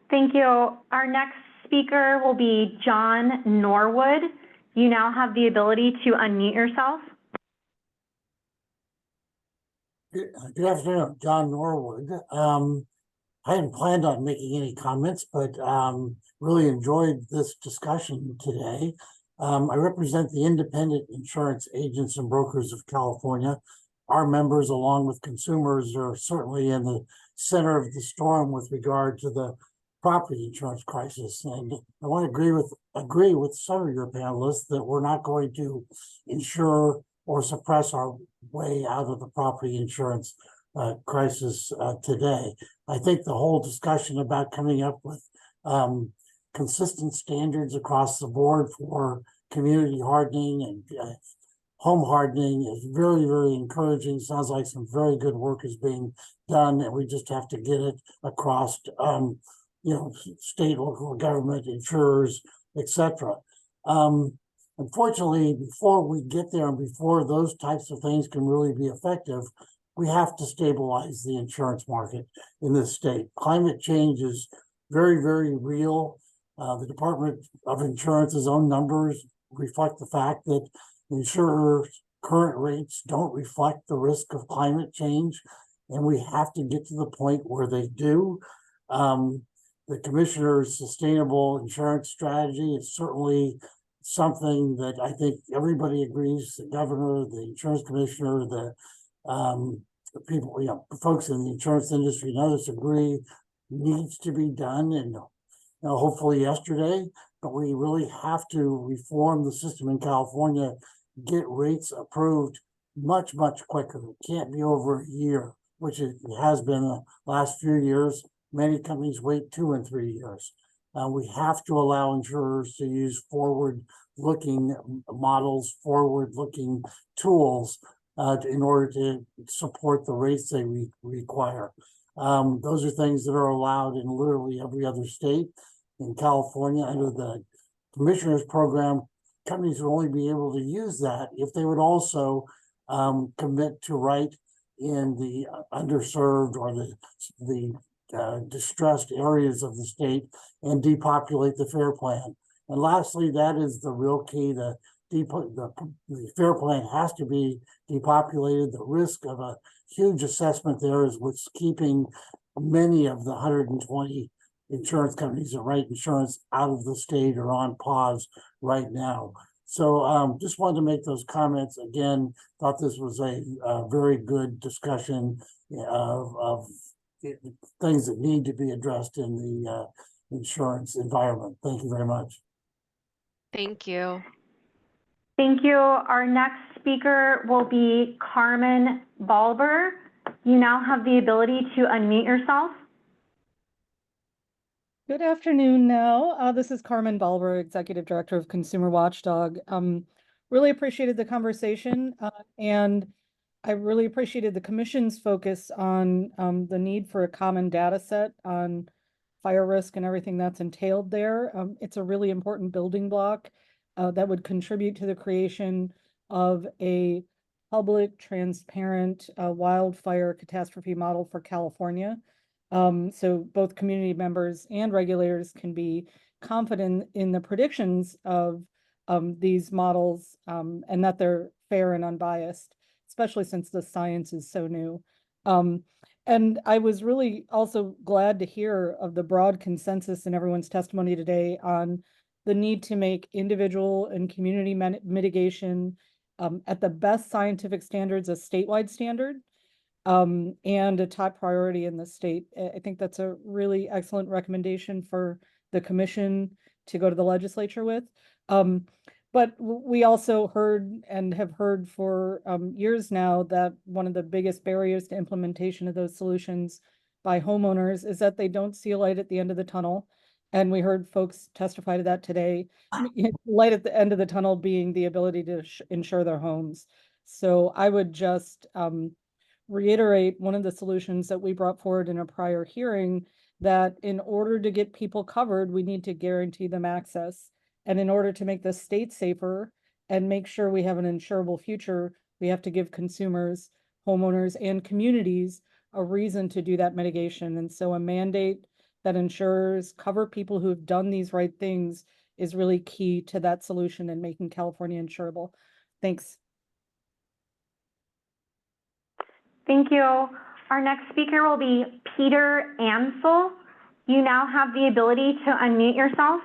Thank you. Our next speaker will be John Norwood. You now have the ability to unmute yourself. Good afternoon, John Norwood. I hadn't planned on making any comments, but really enjoyed this discussion today. I represent the Independent Insurance Agents and Brokers of California. Our members, along with consumers, are certainly in the center of the storm with regard to the property insurance crisis. And I want to agree with some of your panelists that we're not going to insure or suppress our way out of the property insurance crisis today. I think the whole discussion about coming up with consistent standards across the board for community hardening and home hardening is very, very encouraging. Sounds like some very good work is being done, and we just have to get it across, state, local government, insurers, etc. Unfortunately, before we get there and before those types of things can really be effective, we have to stabilize the insurance market in this state. Climate change is very, very real. The Department of Insurance's own numbers reflect the fact that insurers' current rates don't reflect the risk of climate change, and we have to get to the point where they do. The Commissioner's sustainable insurance strategy is certainly something that I think everybody agrees, the Governor, the Insurance Commissioner, the people, folks in the insurance industry and others agree needs to be done, and hopefully yesterday, but we really have to reform the system in California, get rates approved much, much quicker. It can't be over a year, which it has been the last few years. Many companies wait 2 and 3 years. We have to allow insurers to use forward-looking models, forward-looking tools in order to support the rates they require. Those are things that are allowed in literally every other state. In California, under the Commissioner's program, companies would only be able to use that if they would also commit to write in the underserved or the distressed areas of the state and depopulate the FAIR Plan. And lastly, that is the real key. The FAIR Plan has to be depopulated. The risk of a huge assessment there is what's keeping many of the 120 insurance companies that write insurance out of the state or on pause right now. So just wanted to make those comments. Again, thought this was a very good discussion of things that need to be addressed in the insurance environment. Thank you very much. Thank you. Thank you. Our next speaker will be Carmen Balber. You now have the ability to unmute yourself. Good afternoon now. This is Carmen Balber, Executive Director of Consumer Watchdog. Really appreciated the conversation and I really appreciated the Commission's focus on the need for a common data set on fire risk and everything that's entailed there. It's a really important building block that would contribute to the creation of a public, transparent wildfire catastrophe model for California. So both community members and regulators can be confident in the predictions of these models and that they're fair and unbiased, especially since the science is so new. And I was really also glad to hear of the broad consensus in everyone's testimony today on the need to make individual and community mitigation at the best scientific standards, a statewide standard, and a top priority in the state. I think that's a really excellent recommendation for the commission to go to the legislature with. But we also heard and have heard for years now that one of the biggest barriers to implementation of those solutions by homeowners is that they don't see a light at the end of the tunnel. And we heard folks testify to that today. Light at the end of the tunnel being the ability to insure their homes. So I would just reiterate one of the solutions that we brought forward in a prior hearing, that in order to get people covered, we need to guarantee them access. And in order to make the state safer and make sure we have an insurable future, we have to give consumers, homeowners, and communities a reason to do that mitigation. And so a mandate that insurers cover people who have done these right things is really key to that solution in making California insurable. Thanks. Thank you. Our next speaker will be Peter Ansel. You now have the ability to unmute yourself.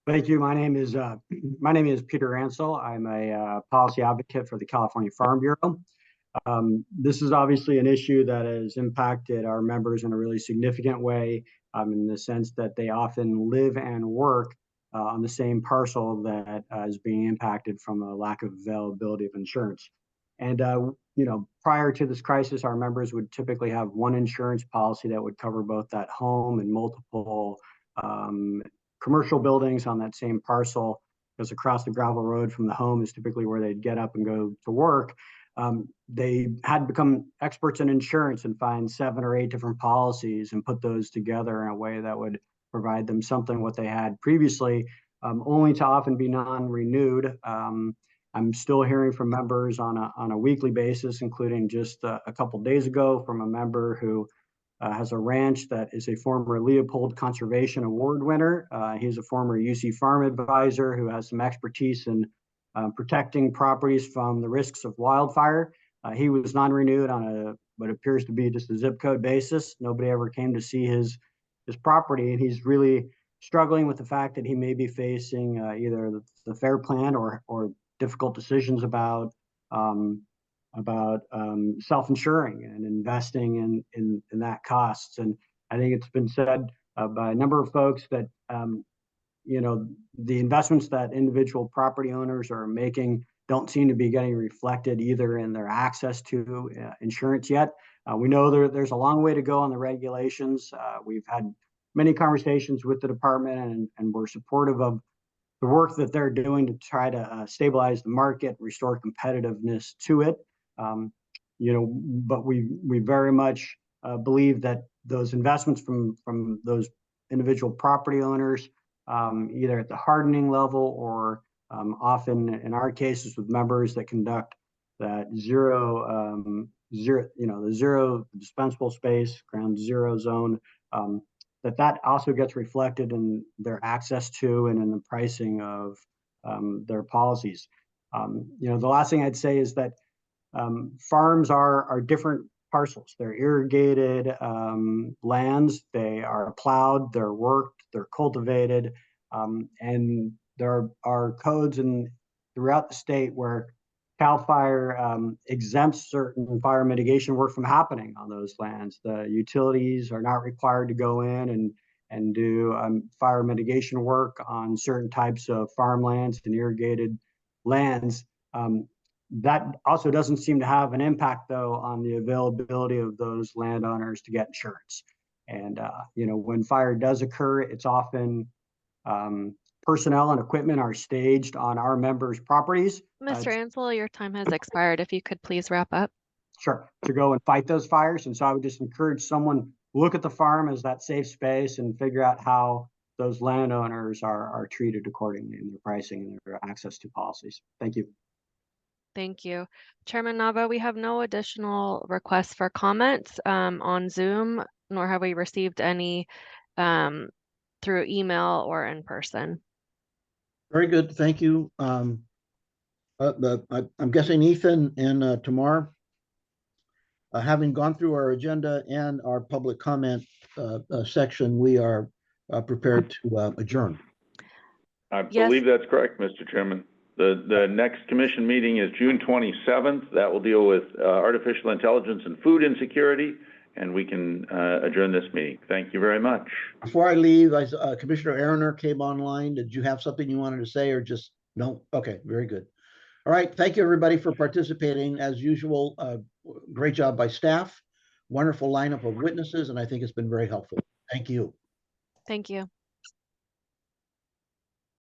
Thank you. My name is Peter Ansel. I'm a policy advocate for the California Farm Bureau. This is obviously an issue that has impacted our members in a really significant way, in the sense that they often live and work on the same parcel that is being impacted from a lack of availability of insurance. And prior to this crisis, our members would typically have one insurance policy that would cover both that home and multiple commercial buildings on that same parcel, because across the gravel road from the home is typically where they'd get up and go to work. They had become experts in insurance and find 7 or 8 different policies and put those together in a way that would provide them something what they had previously, only to often be non-renewed. I'm still hearing from members on a weekly basis, including just a couple days ago from a member who has a ranch that is a former Leopold Conservation Award winner. He's a former UC Farm advisor who has some expertise in protecting properties from the risks of wildfire. He was non-renewed on what appears to be just a zip code basis. Nobody ever came to see his property, and he's really struggling with the fact that he may be facing either the FAIR plan or difficult decisions about self-insuring and investing in that costs. And I think it's been said by a number of folks that the investments that individual property owners are making don't seem to be getting reflected either in their access to insurance yet. We know there's a long way to go on the regulations. We've had many conversations with the department, and we're supportive of the work that they're doing to try to stabilize the market, restore competitiveness to it. But we very much believe that those investments from those individual property owners, either at the hardening level or often in our cases with members that conduct that the zero dispensable space, ground zero zone, that also gets reflected in their access to and in the pricing of their policies. The last thing I'd say is that farms are different parcels. They're irrigated lands. They are plowed, they're worked, they're cultivated, and there are codes throughout the state where CAL FIRE exempts certain fire mitigation work from happening on those lands. The utilities are not required to go in and do fire mitigation work on certain types of farmlands and irrigated lands. That also doesn't seem to have an impact, though, on the availability of those landowners to get insurance. And when fire does occur, it's often personnel and equipment are staged on our members' properties. Mr. Ansel, your time has expired. If you could please wrap up. Sure, to go and fight those fires. And so I would just encourage someone, look at the farm as that safe space and figure out how those landowners are treated accordingly in their pricing and their access to policies. Thank you. Thank you. Chairman Nava, we have no additional requests for comments on Zoom, nor have we received any through email or in person. Very good. Thank you. I'm guessing Ethan and Tamar, having gone through our agenda and our public comment section, we are prepared to adjourn. I Yes. believe that's correct, Mr. Chairman. The next commission meeting is June 27th. That will deal with artificial intelligence and food insecurity, and we can adjourn this meeting. Thank you very much. Before I leave, Commissioner Aaroner came online. Did you have something you wanted to say or just no? Okay, very good. All right, thank you everybody for participating. As usual, great job by staff, wonderful lineup of witnesses, and I think it's been very helpful. Thank you. Thank you.